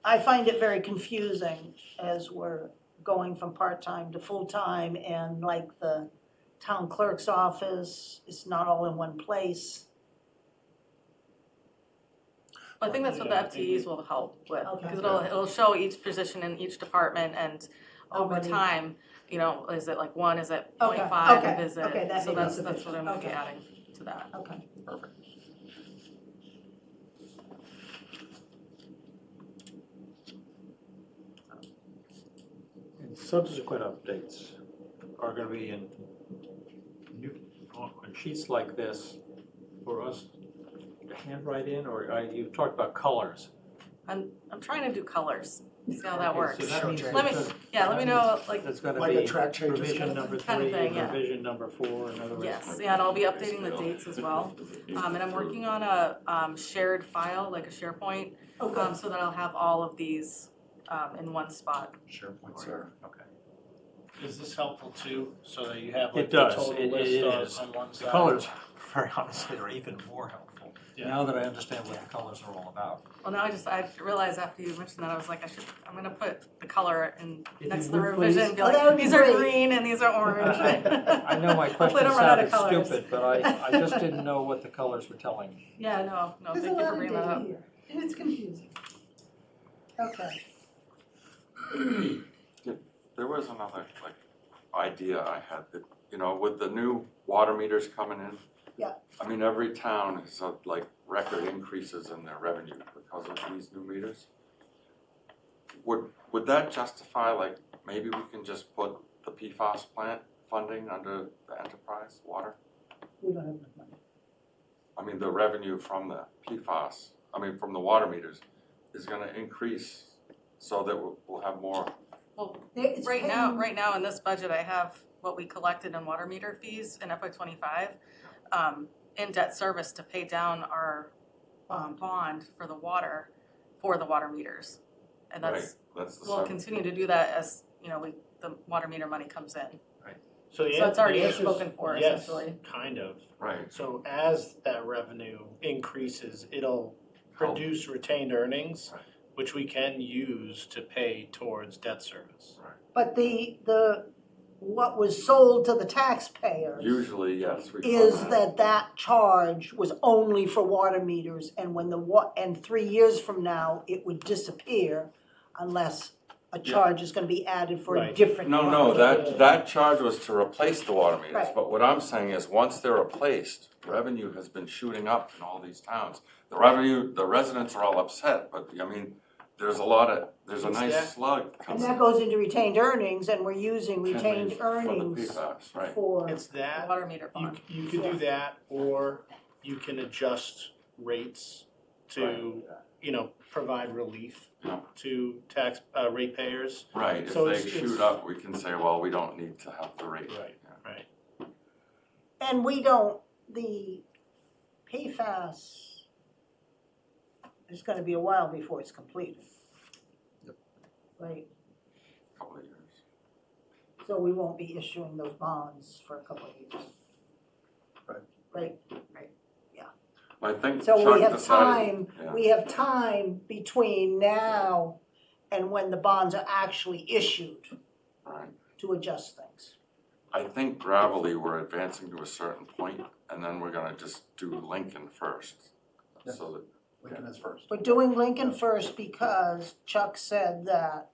[SPEAKER 1] I find it very confusing as we're going from part-time to full-time, and like the town clerk's office is not all in one place.
[SPEAKER 3] I think that's what the
[SPEAKER 5] Yeah, I think
[SPEAKER 3] FTEs will help with,
[SPEAKER 1] Okay.
[SPEAKER 3] because it'll show each position in each department and over
[SPEAKER 1] Already.
[SPEAKER 3] time, you know, is it like 1, is it
[SPEAKER 1] Okay,
[SPEAKER 3] 0.5,
[SPEAKER 1] okay,
[SPEAKER 3] is it?
[SPEAKER 1] okay, that
[SPEAKER 3] So
[SPEAKER 1] may be
[SPEAKER 3] that's what I'm
[SPEAKER 1] sufficient.
[SPEAKER 3] gonna be
[SPEAKER 1] Okay.
[SPEAKER 3] adding to that.
[SPEAKER 1] Okay.
[SPEAKER 4] Perfect.
[SPEAKER 2] subsequent updates are gonna be in on sheets like this for us to handwrite in, or you talked about colors.
[SPEAKER 3] I'm trying to do colors, see how that
[SPEAKER 2] Okay,
[SPEAKER 3] works.
[SPEAKER 2] so that means
[SPEAKER 3] Let me,
[SPEAKER 2] that-
[SPEAKER 3] yeah, let me know, like,
[SPEAKER 2] That's gonna
[SPEAKER 4] Like a
[SPEAKER 2] be
[SPEAKER 4] track changes
[SPEAKER 2] revision
[SPEAKER 4] kind of
[SPEAKER 2] number
[SPEAKER 3] Kind of
[SPEAKER 2] 3,
[SPEAKER 3] thing, yeah.
[SPEAKER 2] revision number 4, in other words.
[SPEAKER 3] yes, yeah, and I'll be updating the dates as well. And I'm working on a shared file, like a SharePoint,
[SPEAKER 1] Okay.
[SPEAKER 3] so that I'll have all of these in one spot.
[SPEAKER 4] SharePoint's there.
[SPEAKER 2] Okay.
[SPEAKER 5] Is this helpful too, so that you have
[SPEAKER 2] It
[SPEAKER 5] like the
[SPEAKER 2] does.
[SPEAKER 5] total
[SPEAKER 2] It
[SPEAKER 5] list
[SPEAKER 2] is.
[SPEAKER 5] on one side?
[SPEAKER 2] The colors, very honestly, are even more helpful,
[SPEAKER 5] Yeah.
[SPEAKER 2] now that I understand what the colors are all about.
[SPEAKER 3] Well, now I realized after you mentioned that, I was like, I'm gonna put the color in
[SPEAKER 2] If
[SPEAKER 3] next
[SPEAKER 2] you
[SPEAKER 3] to the
[SPEAKER 2] would,
[SPEAKER 3] revision,
[SPEAKER 2] please.
[SPEAKER 3] be
[SPEAKER 1] Oh, that
[SPEAKER 3] like,
[SPEAKER 1] would be
[SPEAKER 3] these are
[SPEAKER 1] great.
[SPEAKER 3] green and these are orange.
[SPEAKER 2] I know my
[SPEAKER 3] Hopefully I
[SPEAKER 2] question
[SPEAKER 3] don't run out of
[SPEAKER 2] sounded
[SPEAKER 3] colors.
[SPEAKER 2] stupid, but I just didn't know what the colors were telling me.
[SPEAKER 3] Yeah, no,
[SPEAKER 1] There's a
[SPEAKER 3] thank you
[SPEAKER 1] lot
[SPEAKER 3] for
[SPEAKER 1] of
[SPEAKER 3] bringing that
[SPEAKER 1] data
[SPEAKER 3] up.
[SPEAKER 1] here, and it's confusing. Okay.
[SPEAKER 6] There was another like idea I had that, you know, with the new water meters coming in.
[SPEAKER 1] Yeah.
[SPEAKER 6] I mean, every town has had like record increases in their revenue because of these new meters. Would that justify, like, maybe we can just put the PFAS plant funding under the enterprise water?
[SPEAKER 1] We don't have enough money.
[SPEAKER 6] I mean, the revenue from the PFAS, from the water meters is gonna increase so that we'll have more.
[SPEAKER 3] Well,
[SPEAKER 1] It's
[SPEAKER 3] right
[SPEAKER 1] paying-
[SPEAKER 3] now in this budget, I have what we collected in water meter fees in FY '25 in debt service to pay down our bond for the water meters. And that's,
[SPEAKER 6] That's the
[SPEAKER 3] we'll
[SPEAKER 6] same.
[SPEAKER 3] continue to do that as, the water meter money comes in.
[SPEAKER 5] So the
[SPEAKER 3] So it's already
[SPEAKER 5] the answer is
[SPEAKER 3] spoken for,
[SPEAKER 5] yes,
[SPEAKER 3] essentially.
[SPEAKER 5] kind of.
[SPEAKER 6] Right,
[SPEAKER 5] So as that revenue increases, it'll produce retained earnings,
[SPEAKER 6] Right.
[SPEAKER 5] which we can use to pay towards debt service.
[SPEAKER 1] But what was sold to the taxpayers
[SPEAKER 6] usually, yes, we fund
[SPEAKER 1] is that charge was only for water meters, and when and 3 years from now, it would disappear unless a charge is gonna be added for a
[SPEAKER 5] Right.
[SPEAKER 1] different.
[SPEAKER 6] No,
[SPEAKER 1] project.
[SPEAKER 6] that charge was to replace the water meters,
[SPEAKER 1] Right.
[SPEAKER 6] but what I'm saying is, once they're replaced, revenue has been shooting up in all these towns. The residents are all upset, but there's a
[SPEAKER 5] Is
[SPEAKER 6] nice
[SPEAKER 5] that-
[SPEAKER 6] slug
[SPEAKER 1] And
[SPEAKER 6] coming.
[SPEAKER 1] that goes into retained earnings, and we're using retained
[SPEAKER 6] For the
[SPEAKER 1] earnings
[SPEAKER 6] PFAS, right,
[SPEAKER 1] for,
[SPEAKER 5] It's
[SPEAKER 3] The
[SPEAKER 5] that,
[SPEAKER 3] water meter bond.
[SPEAKER 5] you could do that, or you can adjust rates to, provide relief
[SPEAKER 6] Yeah.
[SPEAKER 5] to tax, ratepayers.
[SPEAKER 6] right, if
[SPEAKER 5] So
[SPEAKER 6] they
[SPEAKER 5] it's-
[SPEAKER 6] shoot up, we can say, well, we don't need to have the rate.
[SPEAKER 5] Right.
[SPEAKER 6] Yeah.
[SPEAKER 1] and the PFAS, it's gonna be a while before it's completed.
[SPEAKER 4] Yep.
[SPEAKER 1] Right,
[SPEAKER 6] Couple of years.
[SPEAKER 1] so we won't be issuing those bonds for a couple of years.
[SPEAKER 4] Right.
[SPEAKER 1] Right,
[SPEAKER 6] I think
[SPEAKER 1] so we
[SPEAKER 6] Chuck
[SPEAKER 1] have
[SPEAKER 6] decided,
[SPEAKER 1] time, we have time between now and when the bonds are actually issued
[SPEAKER 6] right,
[SPEAKER 1] to adjust things.
[SPEAKER 6] I think gravelly, we're advancing to a certain point, and then we're gonna just do Lincoln first.
[SPEAKER 4] Yeah.
[SPEAKER 6] So that,
[SPEAKER 4] Lincoln is first.
[SPEAKER 1] We're doing Lincoln first because Chuck said that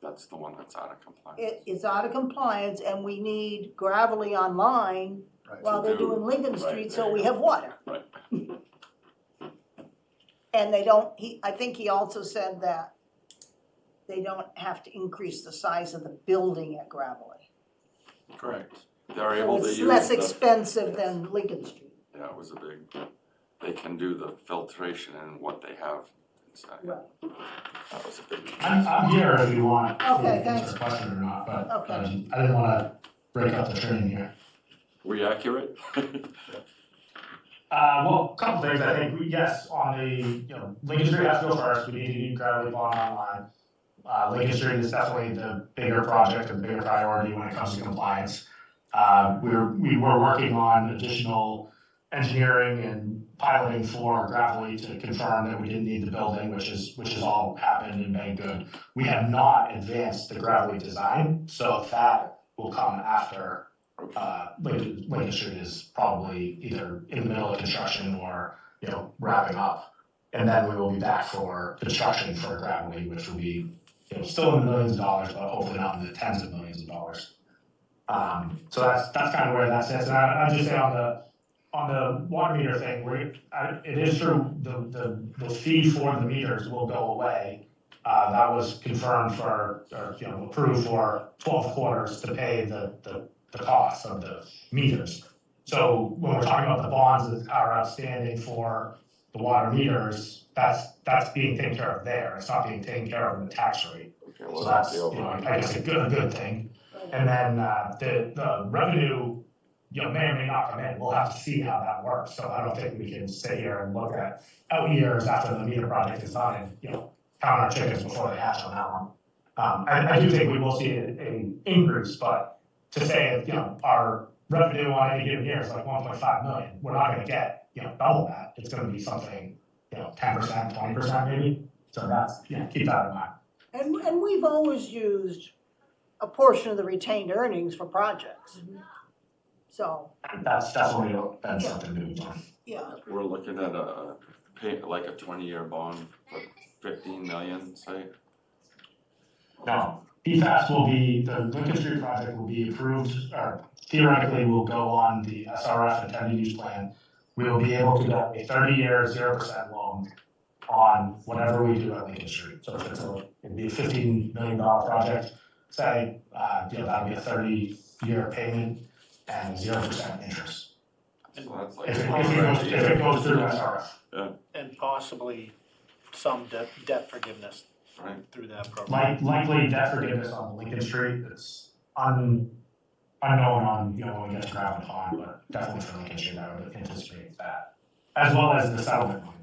[SPEAKER 6] that's the one that's out of compliance.
[SPEAKER 1] it is out of compliance and we need Gravelly online
[SPEAKER 4] Right.
[SPEAKER 1] while they're
[SPEAKER 6] do-
[SPEAKER 1] doing Lincoln
[SPEAKER 6] right,
[SPEAKER 1] Street,
[SPEAKER 6] there
[SPEAKER 1] so
[SPEAKER 6] you
[SPEAKER 1] we
[SPEAKER 6] go.
[SPEAKER 1] have water.
[SPEAKER 6] Right.
[SPEAKER 1] And they don't, I think he also said that they don't have to increase the size of the building at Gravelly.
[SPEAKER 6] Correct. They're
[SPEAKER 1] So
[SPEAKER 6] able to
[SPEAKER 1] it's
[SPEAKER 6] use
[SPEAKER 1] less
[SPEAKER 6] the,
[SPEAKER 1] expensive than Lincoln Street.
[SPEAKER 6] yeah, it was a big, they can do the filtration and what they have inside.
[SPEAKER 1] Right.
[SPEAKER 6] That was a big.
[SPEAKER 9] I'm here if you want.
[SPEAKER 1] Okay,
[SPEAKER 9] to
[SPEAKER 1] thanks.
[SPEAKER 9] answer a question or not, but
[SPEAKER 1] Okay.
[SPEAKER 9] I didn't wanna break up the train here.
[SPEAKER 6] Were you accurate?
[SPEAKER 9] Well, a couple things, I think, yes, on the, Lincoln Street has to go first, we need to get gravelly bond online. Lincoln Street is definitely the bigger project, and bigger priority when it comes to compliance. We were working on additional engineering and piloting for gravelly to confirm that we didn't need the building, which is all happened and been good. We have not advanced the gravelly design, so that will come after Lincoln Street is probably either in the middle of construction or, wrapping up. And then we will be back for construction for Gravelly, which will be, still in the millions of dollars, but hopefully not in the tens of millions of dollars. So that's kind of where that sits. And I'd just say on the water meter thing, it is true, the fee for the meters will go away. that was confirmed for, or, approved for 12 quarters to pay the costs of the meters. So when we're talking about the bonds that are outstanding for the water meters, that's being taken care of there. It's not being taken care of in the tax rate.
[SPEAKER 6] Okay,
[SPEAKER 9] So
[SPEAKER 6] well,
[SPEAKER 9] that's,
[SPEAKER 6] that's the
[SPEAKER 9] I guess a good thing. And then, the revenue, may or may not come in. We'll have to see how that works. So I don't think we can sit here and look at out years after the meter project is done and, count our chickens before they hatch on that one. I do think we will see an increase, but to say, our revenue on any given year is like 1.5 million, we're not gonna get, double that. It's gonna be something, 10%, 20% maybe. So that's, keep that in mind.
[SPEAKER 1] And we've always used a portion of the retained earnings for projects. So,
[SPEAKER 9] That's definitely been something to be done.
[SPEAKER 1] yeah,
[SPEAKER 6] We're looking at like a 20-year bond for 15 million, say.
[SPEAKER 9] No, PFAS will be, the Lincoln Street project will be approved, or theoretically will go on the SRF intended use plan. We will be able to get a 30-year, 0% loan on whatever we do at Lincoln Street. So if it'd be a $15 million project, say, that'll be a 30-year payment and 0% interest.
[SPEAKER 6] So that's like
[SPEAKER 9] If it goes through SRF.
[SPEAKER 5] And possibly some debt forgiveness
[SPEAKER 6] right.
[SPEAKER 5] through that program.
[SPEAKER 9] Likely debt forgiveness on Lincoln Street, it's unknown on, when we get to Graven Pond, but definitely for Lincoln Street, I would anticipate that. As well as the settlement money.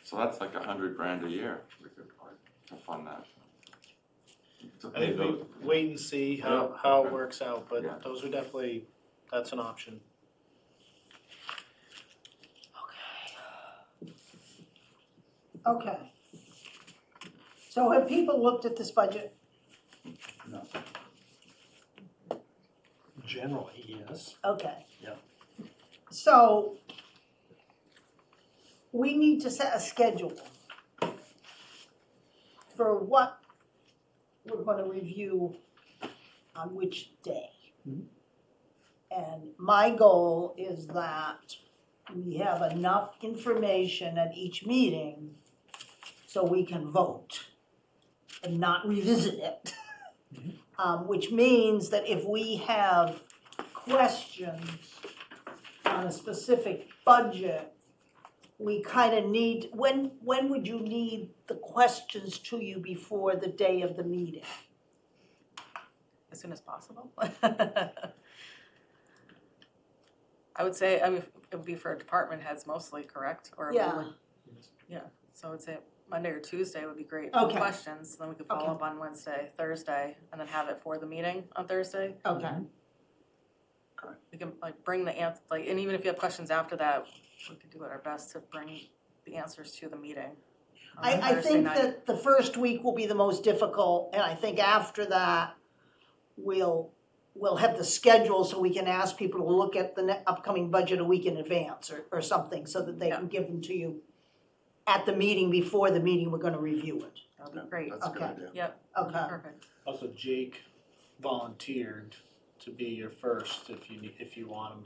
[SPEAKER 6] So that's like $100,000 a year we could like to fund that. To
[SPEAKER 5] I
[SPEAKER 6] pay
[SPEAKER 5] think
[SPEAKER 6] those.
[SPEAKER 5] we wait and see how
[SPEAKER 6] Yeah.
[SPEAKER 5] it works out,
[SPEAKER 6] Yeah.
[SPEAKER 5] but those are definitely, that's an option.
[SPEAKER 1] okay. So have people looked at this budget?
[SPEAKER 2] Generally, yes.
[SPEAKER 1] Okay.
[SPEAKER 2] Yeah.
[SPEAKER 1] So we need to set a schedule for what we're gonna review on which day. And my goal is that we have enough information at each meeting so we can vote and not revisit it. Which means that if we have questions on a specific budget, we kind of need, when would you need the questions to you before the day of the meeting?
[SPEAKER 3] As soon as possible. I would say, it would be for department heads mostly, correct? Or we
[SPEAKER 1] Yeah.
[SPEAKER 3] would- Yeah, so I would say Monday or Tuesday would be great for
[SPEAKER 1] Okay.
[SPEAKER 3] questions, then we could follow
[SPEAKER 1] Okay.
[SPEAKER 3] up on Wednesday, Thursday, and then have it for the meeting on Thursday.
[SPEAKER 1] Okay.
[SPEAKER 3] We can bring the and even if you have questions after that, we could do our best to bring the answers to the meeting. On
[SPEAKER 1] I
[SPEAKER 3] Thursday
[SPEAKER 1] think
[SPEAKER 3] night.
[SPEAKER 1] that the first week will be the most difficult, and I think after that, we'll have the schedule so we can ask people to look at the upcoming budget a week in advance or something, so that they can give them to you at the meeting before the meeting, we're gonna review it.
[SPEAKER 3] That'd be great.
[SPEAKER 4] That's a good
[SPEAKER 1] Okay.
[SPEAKER 4] idea.
[SPEAKER 3] Yep,
[SPEAKER 1] Okay,
[SPEAKER 3] perfect.
[SPEAKER 5] Also, Jake volunteered to be your first if you want him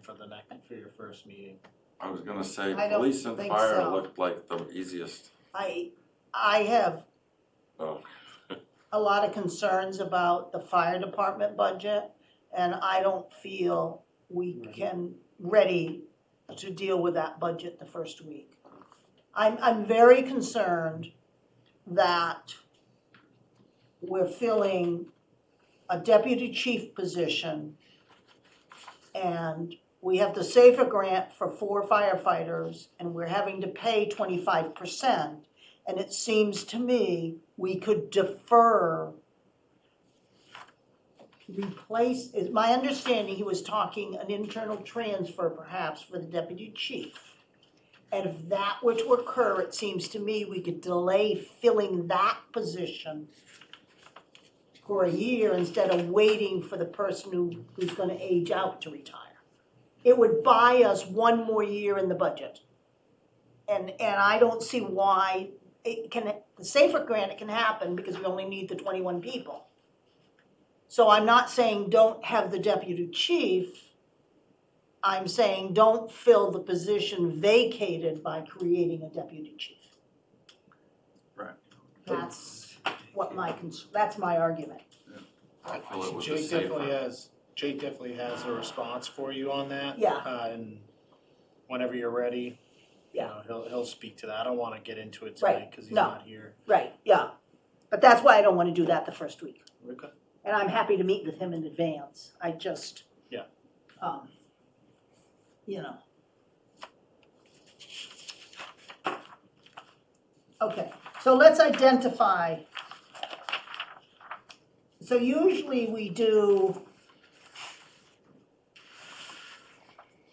[SPEAKER 5] for your first meeting.
[SPEAKER 6] I was gonna say,
[SPEAKER 1] I don't
[SPEAKER 6] police and
[SPEAKER 1] think
[SPEAKER 6] fire
[SPEAKER 1] so.
[SPEAKER 6] looked like the easiest.
[SPEAKER 1] I have
[SPEAKER 6] Oh,
[SPEAKER 1] a lot of concerns about the fire department budget, and I don't feel we can ready to deal with that budget the first week. I'm very concerned that we're filling a deputy chief position, and we have the SAFER grant for 4 firefighters, and we're having to pay 25%. And it seems to me we could defer, is my understanding, he was talking an internal transfer perhaps for the deputy chief. And if that were to occur, it seems to me we could delay filling that position for a year instead of waiting for the person who's gonna age out to retire. It would buy us 1 more year in the budget. And I don't see why the SAFER grant, it can happen because we only need the 21 people. So I'm not saying don't have the deputy chief. I'm saying don't fill the position vacated by creating a deputy chief.
[SPEAKER 4] Right.
[SPEAKER 1] That's, what that's my argument.
[SPEAKER 6] I feel it was a
[SPEAKER 5] Jake
[SPEAKER 6] safer.
[SPEAKER 5] definitely has a response for you on that.
[SPEAKER 1] Yeah.
[SPEAKER 5] And whenever you're ready, you
[SPEAKER 1] Yeah.
[SPEAKER 5] know, he'll speak to that. I don't wanna get into it
[SPEAKER 1] Right.
[SPEAKER 5] tonight, cause he's
[SPEAKER 1] No.
[SPEAKER 5] not here.
[SPEAKER 1] Right, yeah. But that's why I don't wanna do that the first week.
[SPEAKER 5] Okay.
[SPEAKER 1] And I'm happy to meet with him in advance. I just.
[SPEAKER 5] Yeah.
[SPEAKER 1] You know. Okay, so let's identify. So usually we do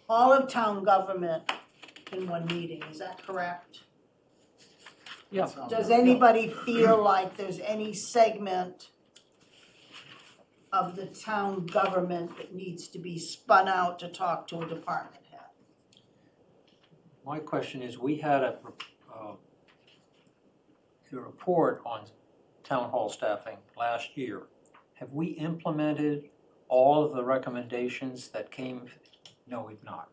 [SPEAKER 1] all of town government in one meeting, is that correct?
[SPEAKER 2] Yeah.
[SPEAKER 1] Does anybody feel like there's any segment of the town government that needs to be spun out to talk to a department head?
[SPEAKER 2] My question is, we had a report on town hall staffing last year. Have we implemented all of the recommendations that came? No, we've not.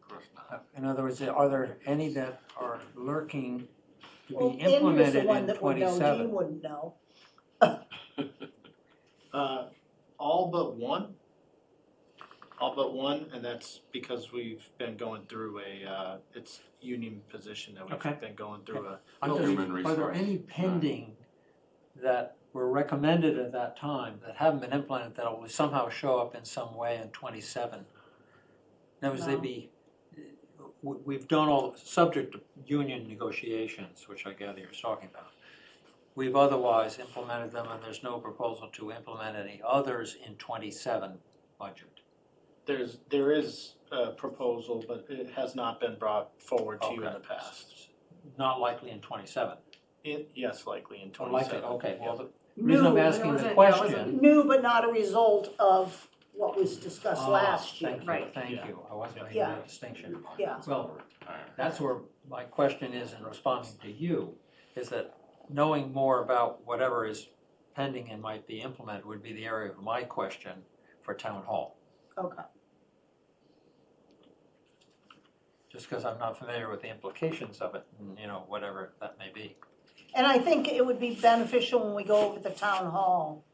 [SPEAKER 6] Of course not.
[SPEAKER 2] In other words, are there any that are lurking to
[SPEAKER 1] Well,
[SPEAKER 2] be
[SPEAKER 1] Andrew's the
[SPEAKER 2] implemented
[SPEAKER 1] one
[SPEAKER 2] in
[SPEAKER 1] that would know, Dean
[SPEAKER 2] 27?
[SPEAKER 1] wouldn't know.
[SPEAKER 5] All but one. All but one, and that's because we've been going through it's union position that
[SPEAKER 2] Okay.
[SPEAKER 5] we've been going through a.
[SPEAKER 2] I'm just-
[SPEAKER 6] Human
[SPEAKER 2] Are there
[SPEAKER 6] resource.
[SPEAKER 2] any pending that were recommended at that time that haven't been implemented that will somehow show up in some way in 27? In other words,
[SPEAKER 1] No.
[SPEAKER 2] they'd be, we've done all, subject to union negotiations, which I gather you're talking about. We've otherwise implemented them, and there's no proposal to implement any others in 27 budget.
[SPEAKER 5] There is a proposal, but it has not been brought forward to you in
[SPEAKER 2] Okay.
[SPEAKER 5] the past.
[SPEAKER 2] Not likely in 27.
[SPEAKER 5] Yes, likely in
[SPEAKER 2] Or likely,
[SPEAKER 5] 27.
[SPEAKER 2] okay, well, the
[SPEAKER 1] New,
[SPEAKER 2] reason I'm
[SPEAKER 1] but
[SPEAKER 2] asking the
[SPEAKER 3] wasn't-
[SPEAKER 2] question.
[SPEAKER 1] new, but not a result of what was discussed
[SPEAKER 2] Ah,
[SPEAKER 1] last year.
[SPEAKER 2] Thank you,
[SPEAKER 3] Right.
[SPEAKER 2] thank
[SPEAKER 5] Yeah.
[SPEAKER 2] you, I wasn't making
[SPEAKER 1] Yeah.
[SPEAKER 2] that distinction.
[SPEAKER 1] Yeah.
[SPEAKER 2] Well, that's where my question is in responding to you, is that knowing more about whatever is pending and might be implemented would be the area of my question for town hall.
[SPEAKER 1] Okay,
[SPEAKER 2] Just because I'm not familiar with the implications of it, and, you know, whatever that may be.
[SPEAKER 1] and I think it would be beneficial when we go over the town hall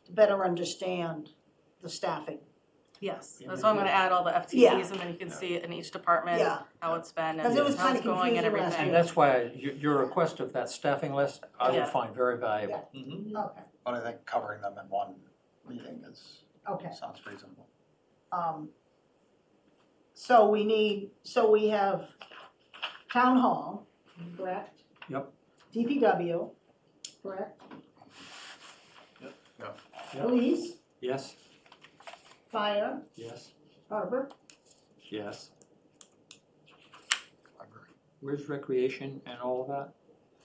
[SPEAKER 1] to better understand the staffing.
[SPEAKER 3] Yes,
[SPEAKER 2] Yeah,
[SPEAKER 3] that's why I'm gonna add all the
[SPEAKER 1] Yeah.
[SPEAKER 3] FTEs and then you can see it in each department,
[SPEAKER 1] Yeah,
[SPEAKER 3] how it's been and
[SPEAKER 1] 'Cause it was
[SPEAKER 3] how it's
[SPEAKER 1] kinda
[SPEAKER 3] going and
[SPEAKER 1] confusing last
[SPEAKER 3] everything.
[SPEAKER 2] And that's why your request of that staffing list, I would
[SPEAKER 3] Yeah.
[SPEAKER 2] find very valuable.
[SPEAKER 5] Mhm.
[SPEAKER 1] okay,
[SPEAKER 4] But I think covering them in one meeting
[SPEAKER 1] okay.
[SPEAKER 4] sounds reasonable.
[SPEAKER 1] So we have town hall, correct?
[SPEAKER 2] Yep.
[SPEAKER 1] DPW, correct?
[SPEAKER 5] Yep.
[SPEAKER 2] Yep.
[SPEAKER 1] Police,
[SPEAKER 2] Yes,
[SPEAKER 1] fire,
[SPEAKER 2] yes,
[SPEAKER 1] harbor,
[SPEAKER 2] yes. Where's recreation and all of that?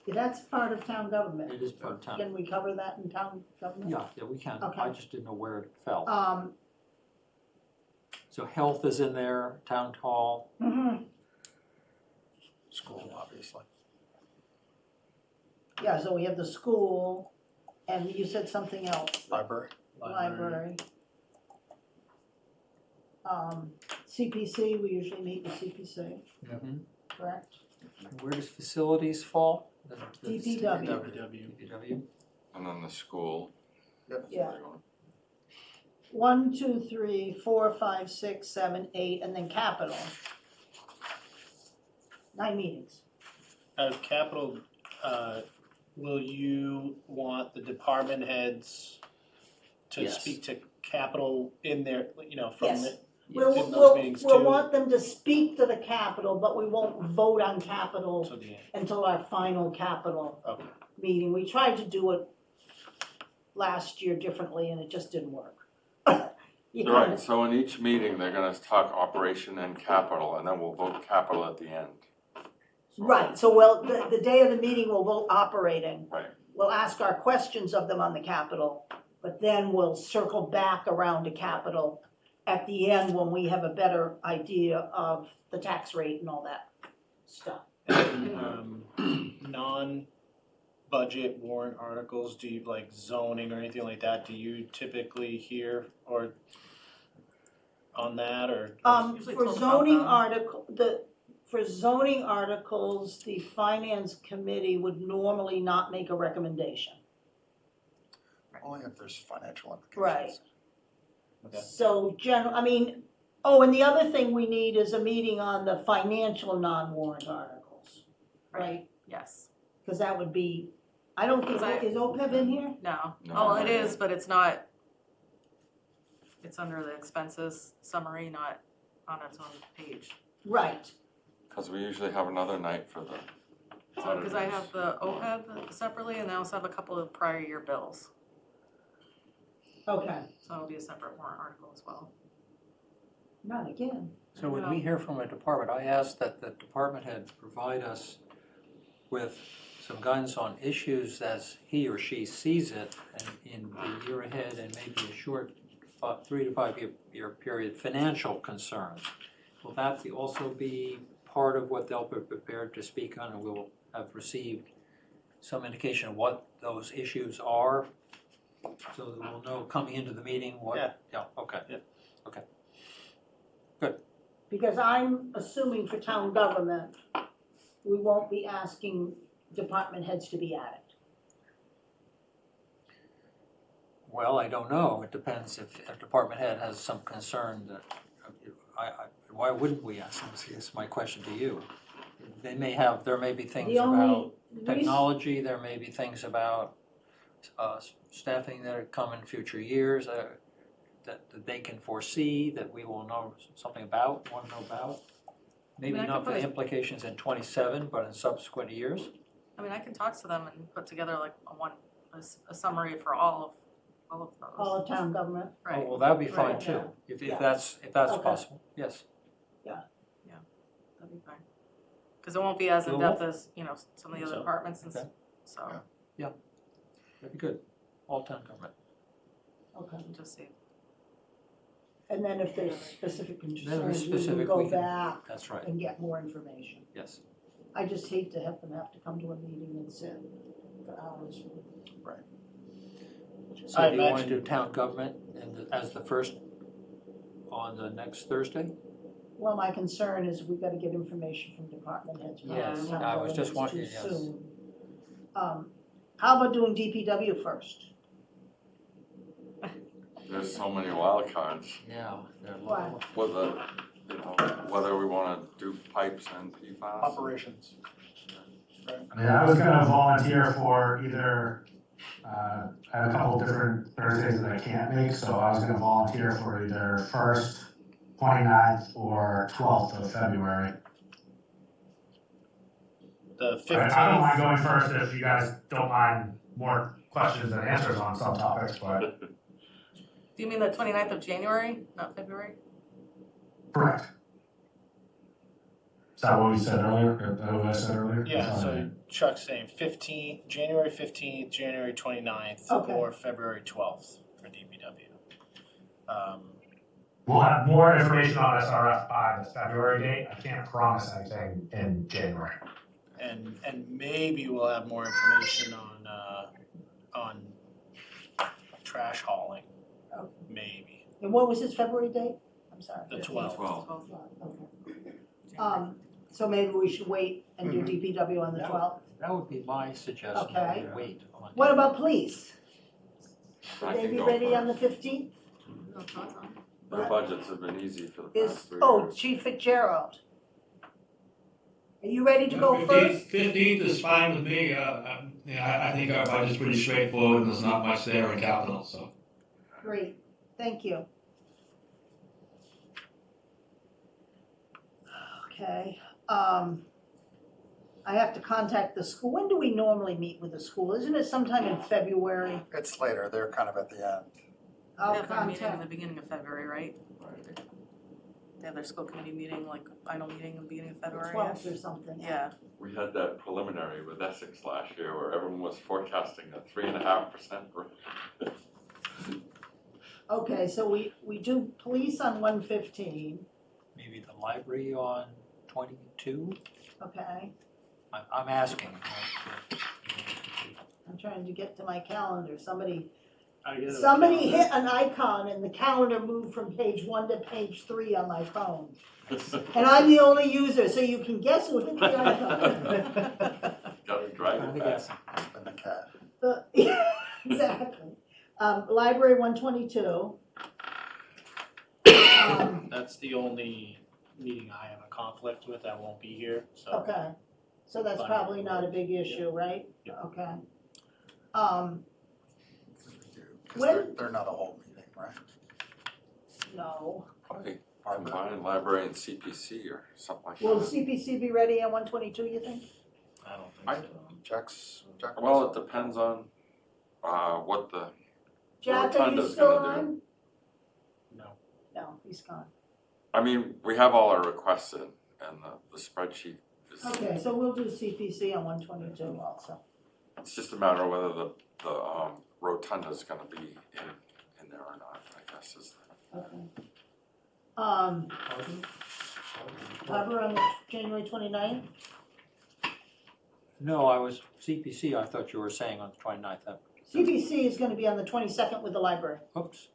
[SPEAKER 1] yeah, that's part of town government.
[SPEAKER 2] It is part of town.
[SPEAKER 1] Can we cover that in town government?
[SPEAKER 2] Yeah, we can.
[SPEAKER 1] Okay.
[SPEAKER 2] I just didn't know where it fell. So health is in there, town hall,
[SPEAKER 1] Mhm.
[SPEAKER 4] School, obviously.
[SPEAKER 1] Yeah, so we have the school, and you said something else,
[SPEAKER 4] Library.
[SPEAKER 1] library. CPC, we usually meet with CPC, correct?
[SPEAKER 2] Where does facilities fall?
[SPEAKER 1] DPW.
[SPEAKER 5] WW.
[SPEAKER 2] DPW.
[SPEAKER 6] And then the school.
[SPEAKER 4] Yep.
[SPEAKER 1] Yeah. 1, 2, 3, 4, 5, 6, 7, 8, and then capital. 9 meetings.
[SPEAKER 5] Capital, will you want the department heads to
[SPEAKER 2] Yes.
[SPEAKER 5] speak to capital in their, you know, from
[SPEAKER 1] Yes.
[SPEAKER 5] the,
[SPEAKER 1] We'll,
[SPEAKER 5] in those
[SPEAKER 1] we'll,
[SPEAKER 5] meetings
[SPEAKER 1] we'll
[SPEAKER 5] too.
[SPEAKER 1] want them to speak to the capital, but we won't vote on capital
[SPEAKER 5] to the,
[SPEAKER 1] until our final capital
[SPEAKER 5] okay.
[SPEAKER 1] meeting. We tried to do it last year differently and it just didn't work. You know,
[SPEAKER 6] Right, so in each meeting, they're gonna talk operation and capital, and then we'll vote capital at the end. So-
[SPEAKER 1] Right, so the day of the meeting, we'll vote operating.
[SPEAKER 6] Right.
[SPEAKER 1] We'll ask our questions of them on the capital, but then we'll circle back around to capital at the end when we have a better idea of the tax rate and all that stuff.
[SPEAKER 5] Non-budget warrant articles, do you like zoning or anything like that, do you typically hear or on that or?
[SPEAKER 3] Usually
[SPEAKER 1] For
[SPEAKER 3] told about
[SPEAKER 1] zoning
[SPEAKER 3] them.
[SPEAKER 1] for zoning articles, the finance committee would normally not make a recommendation.
[SPEAKER 4] Only if there's financial implications.
[SPEAKER 1] Right.
[SPEAKER 5] Okay.
[SPEAKER 1] So and the other thing we need is a meeting on the financial non-warrant articles, right?
[SPEAKER 3] Yes,
[SPEAKER 1] Because that would be, I don't think, is OPEB in here?
[SPEAKER 3] no,
[SPEAKER 6] No.
[SPEAKER 3] oh, it is, but it's not, it's under the expenses summary, not on its own page.
[SPEAKER 1] Right,
[SPEAKER 6] Cause we usually have another night for the
[SPEAKER 3] So, because I
[SPEAKER 6] auditors.
[SPEAKER 3] have the OPEB separately, and I also have a couple of prior year bills,
[SPEAKER 1] okay,
[SPEAKER 3] so it'll be a separate warrant article as well.
[SPEAKER 1] not again.
[SPEAKER 2] So when we hear from a department, I ask that the department head provide us with some guidance on issues as he or she sees it and in the year ahead and maybe a short 3 to 5 year period, financial concerns. Will that also be part of what they'll be prepared to speak on, and we'll have received some indication of what those issues are? So that we'll know coming into the meeting what?
[SPEAKER 5] Yeah.
[SPEAKER 2] Okay.
[SPEAKER 5] Yeah.
[SPEAKER 2] Okay.
[SPEAKER 1] Because I'm assuming for town government, we won't be asking department heads to be at it.
[SPEAKER 2] Well, I don't know. It depends if a department head has some concern that, why wouldn't we ask them? Is my question to you. There may be things
[SPEAKER 1] The only
[SPEAKER 2] about
[SPEAKER 1] reason,
[SPEAKER 2] technology, there may be things about staffing that come in future years that they can foresee, that we will know something about, want to know about. Maybe
[SPEAKER 3] I mean, I
[SPEAKER 2] not for
[SPEAKER 3] could
[SPEAKER 2] the
[SPEAKER 3] put
[SPEAKER 2] implications in '27, but in subsequent years.
[SPEAKER 3] I mean, I can talk to them and put together like a summary for all of those.
[SPEAKER 1] all of town government,
[SPEAKER 2] Oh,
[SPEAKER 3] Right,
[SPEAKER 2] well, that'd be fine
[SPEAKER 1] Right,
[SPEAKER 2] too,
[SPEAKER 1] yeah.
[SPEAKER 2] if
[SPEAKER 1] Yeah.
[SPEAKER 2] that's
[SPEAKER 1] Okay.
[SPEAKER 2] possible, yes.
[SPEAKER 3] that'd be fine. Because it won't be as in-depth
[SPEAKER 2] Doable?
[SPEAKER 3] as, some of the
[SPEAKER 5] So,
[SPEAKER 3] other departments and
[SPEAKER 2] okay.
[SPEAKER 3] so,
[SPEAKER 2] That'd be good, all town government.
[SPEAKER 1] okay.
[SPEAKER 3] we'll just see.
[SPEAKER 1] And then if there's specific
[SPEAKER 2] there's
[SPEAKER 1] concerns, we
[SPEAKER 2] specific,
[SPEAKER 1] will
[SPEAKER 2] we
[SPEAKER 1] go
[SPEAKER 2] can-
[SPEAKER 1] back
[SPEAKER 2] That's right,
[SPEAKER 1] and get more information.
[SPEAKER 2] yes.
[SPEAKER 1] I just hate to have them have to come to a meeting and sit for hours.
[SPEAKER 2] So
[SPEAKER 5] I
[SPEAKER 2] do you want to
[SPEAKER 5] imagine-
[SPEAKER 2] do town government as the first on the next Thursday?
[SPEAKER 1] Well, my concern is we've got to get information from department heads. probably
[SPEAKER 3] Yes,
[SPEAKER 1] town
[SPEAKER 2] I was just
[SPEAKER 1] government's
[SPEAKER 2] wondering,
[SPEAKER 1] too
[SPEAKER 2] yes.
[SPEAKER 1] soon. How about doing DPW first?
[SPEAKER 6] There's so many wild cards
[SPEAKER 2] Yeah.
[SPEAKER 1] Why?
[SPEAKER 6] with whether we wanna do pipes and PFAS.
[SPEAKER 5] Operations.
[SPEAKER 9] I mean, I was gonna volunteer for either, I have a couple different Thursdays that I can't make, so I was gonna volunteer for either 1st, 29th, or 12th of February.
[SPEAKER 5] The
[SPEAKER 9] I don't mind
[SPEAKER 5] 15th,
[SPEAKER 9] going first if you guys don't mind more questions and answers on some topics, but
[SPEAKER 3] Do you mean the 29th of January, not February?
[SPEAKER 9] correct. Is that what we said earlier? Is that what I said earlier?
[SPEAKER 5] yeah, so Chuck's saying January 15th, January 29th,
[SPEAKER 1] Okay.
[SPEAKER 5] or February 12th for DPW.
[SPEAKER 9] We'll have more information on SRF by the February date. I can't promise anything in January.
[SPEAKER 5] And maybe we'll have more information on trash hauling,
[SPEAKER 1] Okay.
[SPEAKER 5] maybe,
[SPEAKER 1] And what was his February date? I'm sorry.
[SPEAKER 5] the 12th.
[SPEAKER 6] 12.
[SPEAKER 1] Okay. So maybe we should wait and do DPW on the
[SPEAKER 2] Yeah.
[SPEAKER 1] 12th?
[SPEAKER 2] That would be my suggestion, that
[SPEAKER 1] Okay.
[SPEAKER 2] we wait on.
[SPEAKER 1] What about police?
[SPEAKER 6] I
[SPEAKER 1] Would they
[SPEAKER 6] can
[SPEAKER 1] be
[SPEAKER 6] go
[SPEAKER 1] ready on the
[SPEAKER 6] first.
[SPEAKER 1] 15th?
[SPEAKER 3] No thoughts on it?
[SPEAKER 6] Their budgets have been easy for the past
[SPEAKER 1] Is,
[SPEAKER 6] 3
[SPEAKER 1] oh,
[SPEAKER 6] years.
[SPEAKER 1] Chief Fitzgerald. Are you ready to go first?
[SPEAKER 10] 15th is fine with me. I think our budget's pretty straightforward and there's not much there in capital, so.
[SPEAKER 1] Great, thank you. Okay, I have to contact the school. When do we normally meet with the school? Isn't it sometime in February?
[SPEAKER 4] It's later, they're kind of at the end.
[SPEAKER 1] I'll
[SPEAKER 3] They have their meeting in the
[SPEAKER 1] contact,
[SPEAKER 3] beginning of February, right? They have their school committee meeting, like final meeting in the beginning of
[SPEAKER 1] the
[SPEAKER 3] February.
[SPEAKER 1] 12th or something.
[SPEAKER 3] Yeah,
[SPEAKER 6] We had that preliminary with Essex last year where everyone was forecasting a 3.5% rate.
[SPEAKER 1] Okay, so we do police on 115,
[SPEAKER 2] Maybe the library on 22?
[SPEAKER 1] okay?
[SPEAKER 2] I'm asking.
[SPEAKER 1] I'm trying to get to my calendar. Somebody
[SPEAKER 5] I get it.
[SPEAKER 1] hit an icon and the calendar moved from page 1 to page 3 on my phone. And I'm the only user, so you can guess who hit the icon.
[SPEAKER 6] Gotta drag
[SPEAKER 2] I'm
[SPEAKER 6] it back.
[SPEAKER 2] guessing.
[SPEAKER 4] It's been the cat.
[SPEAKER 1] Yeah, exactly. Library 122.
[SPEAKER 5] That's the only meeting I have a conflict with, I won't be here, so.
[SPEAKER 1] Okay, so that's probably not a big issue, right?
[SPEAKER 5] Yeah.
[SPEAKER 1] Okay.
[SPEAKER 4] Because they're not a whole meeting, right?
[SPEAKER 1] No.
[SPEAKER 6] Probably combine library and CPC or something like
[SPEAKER 1] Will
[SPEAKER 6] that.
[SPEAKER 1] CPC be ready at 122, you think?
[SPEAKER 5] I don't think so.
[SPEAKER 4] Jack.
[SPEAKER 6] Well, it depends on, what the,
[SPEAKER 1] Jack, are you
[SPEAKER 6] Rotunda's
[SPEAKER 1] still
[SPEAKER 6] gonna
[SPEAKER 1] on?
[SPEAKER 5] No.
[SPEAKER 1] No, he's gone.
[SPEAKER 6] I mean, we have all our requests in and the spreadsheet is,
[SPEAKER 1] Okay, so we'll do CPC on 122 also.
[SPEAKER 6] it's just a matter of whether the rotunda's gonna be in there or not, I guess is the.
[SPEAKER 1] Okay. Harbor on the January 29th?
[SPEAKER 2] No, I was, CPC, I thought you were saying on the 29th.
[SPEAKER 1] CPC is gonna be on the 22nd with the library,
[SPEAKER 2] Oops,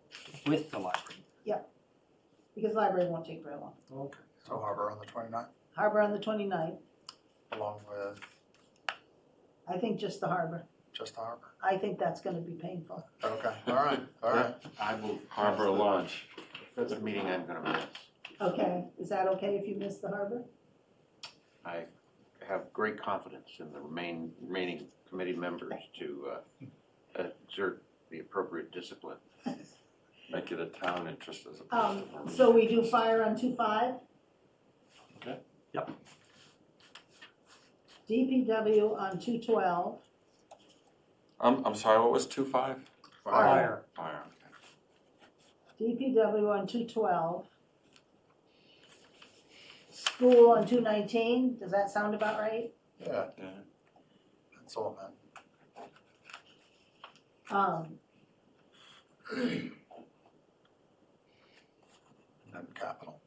[SPEAKER 2] with the library.
[SPEAKER 1] because the library won't take very long.
[SPEAKER 2] Okay.
[SPEAKER 4] So Harbor on the 29th,
[SPEAKER 1] Harbor on the 29th,
[SPEAKER 4] along with
[SPEAKER 1] I think just the harbor.
[SPEAKER 4] just the Harbor.
[SPEAKER 1] I think that's gonna be painful.
[SPEAKER 4] Okay, all right.
[SPEAKER 7] I will.
[SPEAKER 6] Harbor launch.
[SPEAKER 7] That's a meeting I'm gonna miss.
[SPEAKER 1] Okay, is that okay if you miss the harbor?
[SPEAKER 7] I have great confidence in the remaining committee members to exert the appropriate discipline.
[SPEAKER 6] Make it a town interest as opposed to.
[SPEAKER 1] So we do fire on 2-5?
[SPEAKER 5] Okay.
[SPEAKER 2] Yep.
[SPEAKER 1] DPW on 2-12,
[SPEAKER 6] I'm sorry, what was 2.5?
[SPEAKER 2] Fire.
[SPEAKER 6] Fire, okay.
[SPEAKER 1] DPW on 2-12. School on 2-19, does that sound about right?
[SPEAKER 4] Yeah,
[SPEAKER 6] Yeah.
[SPEAKER 4] that's all, man. And capital.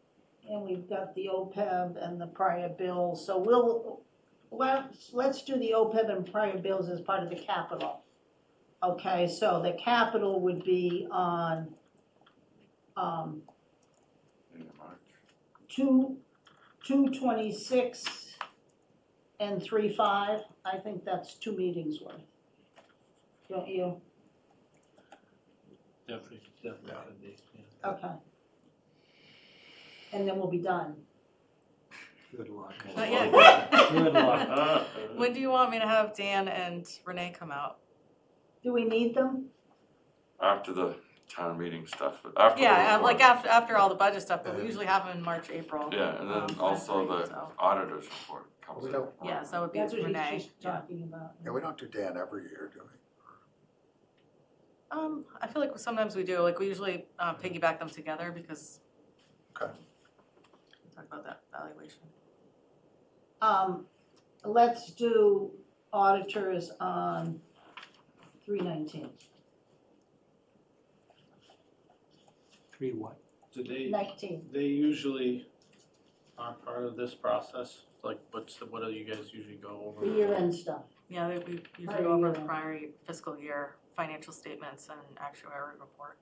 [SPEAKER 1] And we've got the OPEB and the prior bills, so let's do the OPEB and prior bills as part of the capital. Okay, so the capital would be on,
[SPEAKER 6] In March.
[SPEAKER 1] 226 and 3-5, I think that's 2 meetings worth. Don't you?
[SPEAKER 5] Definitely could be, yeah.
[SPEAKER 1] Okay. And then we'll be done.
[SPEAKER 2] Good luck.
[SPEAKER 3] Not yet.
[SPEAKER 2] Good luck.
[SPEAKER 3] When do you want me to have Dan and Renee come out?
[SPEAKER 1] Do we need them?
[SPEAKER 6] After the town meeting stuff, after the
[SPEAKER 3] Yeah,
[SPEAKER 6] report.
[SPEAKER 3] like after all the budget stuff, but we usually have them in March, April.
[SPEAKER 6] Yeah, and then also the
[SPEAKER 3] so.
[SPEAKER 6] auditor's report comes
[SPEAKER 4] We
[SPEAKER 6] in.
[SPEAKER 4] don't-
[SPEAKER 3] Yeah, so that would be
[SPEAKER 1] That's what
[SPEAKER 3] Renee.
[SPEAKER 1] she's talking about.
[SPEAKER 4] Yeah, we don't do Dan every year, do we?
[SPEAKER 3] I feel like sometimes we do, like we usually piggyback them together because.
[SPEAKER 4] Okay.
[SPEAKER 3] We talk about that valuation.
[SPEAKER 1] Let's do auditors on 3/19.
[SPEAKER 2] 3 what?
[SPEAKER 5] Do they,
[SPEAKER 1] 19.
[SPEAKER 5] they usually aren't part of this process? Like, what do you guys usually go over?
[SPEAKER 1] The year-end stuff.
[SPEAKER 3] Yeah, we usually
[SPEAKER 1] Prior
[SPEAKER 3] go over
[SPEAKER 1] year.
[SPEAKER 3] the prior fiscal year financial statements and actuary report.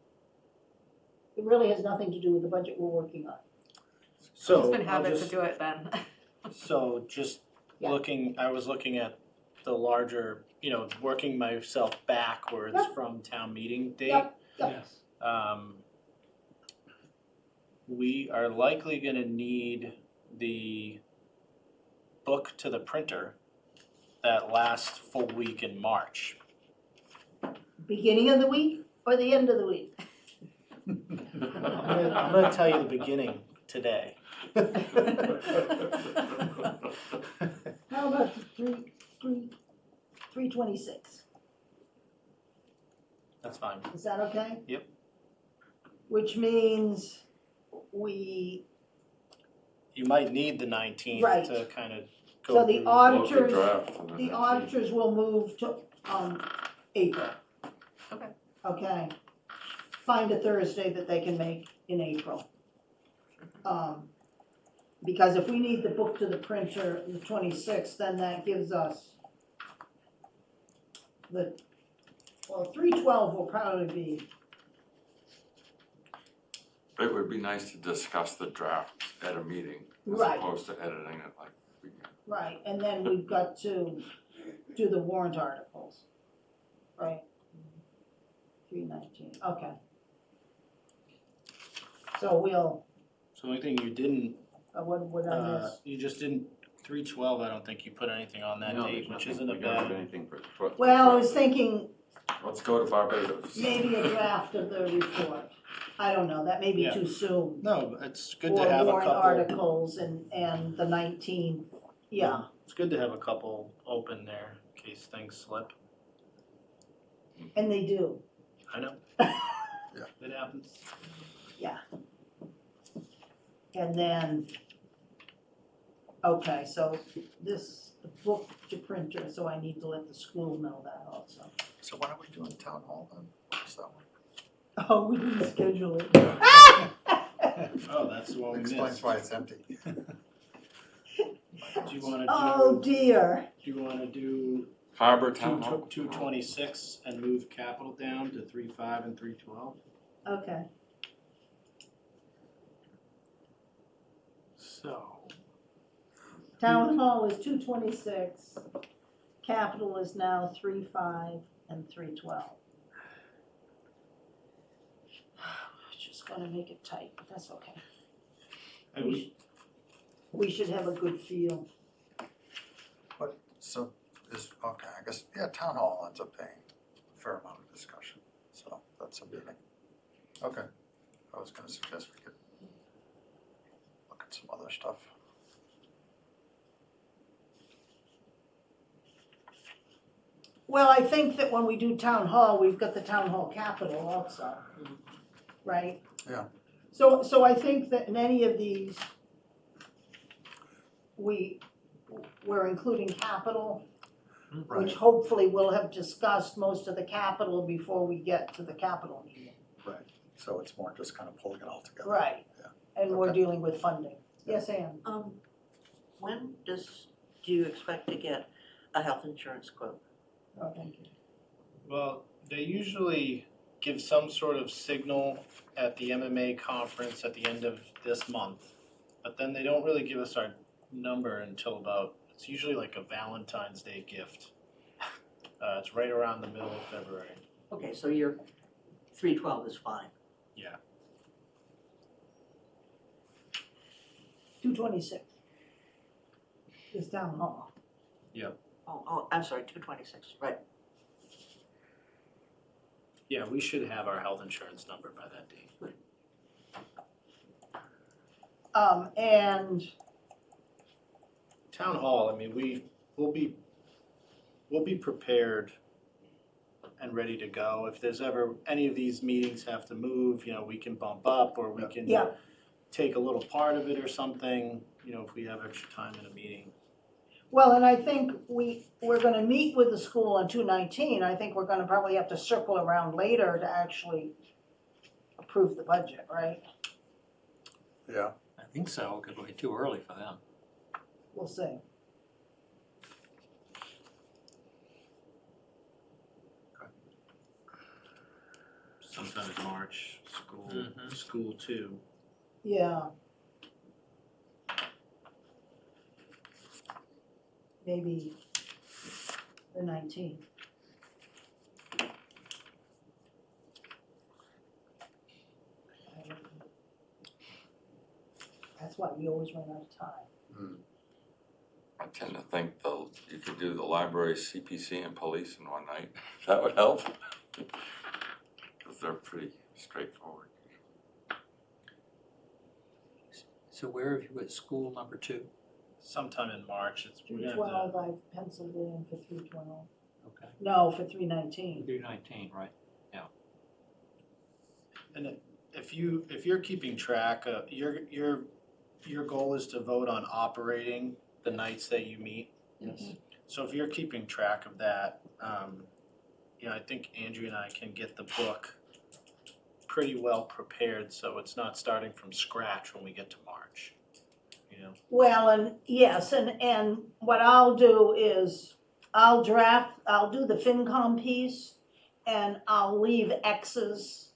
[SPEAKER 1] It really has nothing to do with the budget we're working on.
[SPEAKER 5] So,
[SPEAKER 3] It's been
[SPEAKER 5] I'll
[SPEAKER 3] habit to
[SPEAKER 5] just-
[SPEAKER 3] do it then.
[SPEAKER 5] So just
[SPEAKER 1] Yeah.
[SPEAKER 5] I was looking at the larger, working myself backwards
[SPEAKER 1] Yep.
[SPEAKER 5] from town meeting date.
[SPEAKER 1] Yep.
[SPEAKER 2] Yes.
[SPEAKER 5] We are likely gonna need the book to the printer that last full week in March.
[SPEAKER 1] Beginning of the week or the end of the week?
[SPEAKER 5] I'm gonna tell you the beginning today.
[SPEAKER 1] How about the 3/26?
[SPEAKER 5] That's fine.
[SPEAKER 1] Is that okay?
[SPEAKER 5] Yep.
[SPEAKER 1] Which means we,
[SPEAKER 5] You might need the 19th
[SPEAKER 1] Right.
[SPEAKER 5] to kind of
[SPEAKER 1] so
[SPEAKER 5] go
[SPEAKER 1] the
[SPEAKER 5] through.
[SPEAKER 1] auditors,
[SPEAKER 6] draft on the
[SPEAKER 1] the
[SPEAKER 6] 19th.
[SPEAKER 1] auditors will move to, April.
[SPEAKER 3] Okay.
[SPEAKER 1] Okay. Find a Thursday that they can make in April. Because if we need the book to the printer the 26th, then that gives us 3/12 will probably be,
[SPEAKER 6] It would be nice to discuss the draft at a meeting as
[SPEAKER 1] Right.
[SPEAKER 6] opposed to editing it like we can.
[SPEAKER 1] right, and then we've got to do the warrant articles, right? 319, okay. So we'll,
[SPEAKER 5] So the only thing you didn't,
[SPEAKER 1] what would I miss?
[SPEAKER 5] you just didn't, 312, I don't think you put anything on that
[SPEAKER 7] No,
[SPEAKER 5] date,
[SPEAKER 7] there's
[SPEAKER 5] which
[SPEAKER 7] nothing-
[SPEAKER 5] isn't a
[SPEAKER 7] we don't have
[SPEAKER 5] bad.
[SPEAKER 7] anything for the
[SPEAKER 1] Well, I was thinking
[SPEAKER 6] Let's go to Barbados.
[SPEAKER 1] maybe a draft of the report. I don't know, that may be
[SPEAKER 5] Yeah.
[SPEAKER 1] too soon.
[SPEAKER 5] No, it's good to have a
[SPEAKER 1] Or warrant
[SPEAKER 5] couple,
[SPEAKER 1] articles and the 19th, yeah.
[SPEAKER 5] it's good to have a couple open there in case things slip.
[SPEAKER 1] And they do.
[SPEAKER 5] I know.
[SPEAKER 4] Yeah.
[SPEAKER 5] It happens.
[SPEAKER 1] And then, okay, so this, the book to printer, so I need to let the school know that also.
[SPEAKER 4] So when are we doing town hall then? What's that one?
[SPEAKER 1] Oh, we didn't schedule it.
[SPEAKER 5] Oh, that's the one we
[SPEAKER 4] Explains
[SPEAKER 5] missed.
[SPEAKER 4] why it's empty.
[SPEAKER 5] Do you wanna
[SPEAKER 1] Oh,
[SPEAKER 5] do,
[SPEAKER 1] dear.
[SPEAKER 5] do you wanna do
[SPEAKER 6] Harbor Town Hall.
[SPEAKER 5] 226 and move capital down to 35 and 312?
[SPEAKER 1] Okay.
[SPEAKER 5] So,
[SPEAKER 1] Town hall is 226. Capital is now 35 and 312. Just gonna make it tight, but that's okay.
[SPEAKER 5] and we,
[SPEAKER 1] We should have a good feel.
[SPEAKER 4] So okay, I guess, yeah, town hall ends up paying a fair amount of discussion, so that's a meeting. Okay, I was gonna suggest we could look at some other stuff.
[SPEAKER 1] Well, I think that when we do town hall, we've got the town hall capital also, right?
[SPEAKER 4] Yeah.
[SPEAKER 1] So I think that in any of these, we're including capital,
[SPEAKER 4] Right,
[SPEAKER 1] which hopefully we'll have discussed most of the capital before we get to the capital meeting.
[SPEAKER 4] right, so it's more just kind of pulling it all together.
[SPEAKER 1] Right.
[SPEAKER 4] Yeah.
[SPEAKER 1] And we're
[SPEAKER 4] Okay.
[SPEAKER 1] dealing with funding. Yes, Ann?
[SPEAKER 8] When do you expect to get a health insurance quote?
[SPEAKER 1] Oh, thank you.
[SPEAKER 5] well, they usually give some sort of signal at the MMA conference at the end of this month, but then they don't really give us our number until about, it's usually like a Valentine's Day gift. It's right around the middle of February.
[SPEAKER 8] Okay, so your 312 is fine.
[SPEAKER 1] 226 is town hall.
[SPEAKER 8] Oh, I'm sorry, 226, right.
[SPEAKER 5] Yeah, we should have our health insurance number by that date.
[SPEAKER 1] And
[SPEAKER 5] Town hall, I mean, we'll be prepared and ready to go. If there's ever, any of these meetings have to move, we can bump up or we can
[SPEAKER 1] Yeah.
[SPEAKER 5] take a little part of it or something, if we have extra time in a meeting.
[SPEAKER 1] well, and I think we're gonna meet with the school on 219. I think we're gonna probably have to circle around later to actually approve the budget, right?
[SPEAKER 4] Yeah,
[SPEAKER 2] I think so, because we're too early for them.
[SPEAKER 1] We'll see.
[SPEAKER 5] Sometimes March,
[SPEAKER 2] Mhm.
[SPEAKER 5] school too.
[SPEAKER 1] Yeah. Maybe the 19th. That's why we always run out of time.
[SPEAKER 6] I tend to think you could do the library, CPC, and police in one night. That would help. Because they're pretty straightforward.
[SPEAKER 2] So where have you at school number 2?
[SPEAKER 5] Sometime in March, we're gonna have to-
[SPEAKER 1] 312, I've penciled it in for 312.
[SPEAKER 2] Okay.
[SPEAKER 1] No, for 319.
[SPEAKER 2] 319, right.
[SPEAKER 5] And if you're keeping track, your goal is to vote on operating the nights that you meet.
[SPEAKER 8] Yes.
[SPEAKER 5] So if you're keeping track of that, I think Andrea and I can get the book pretty well prepared, so it's not starting from scratch when we get to March.
[SPEAKER 1] Well, and yes, and what I'll do is I'll do the FinCom piece and I'll leave X's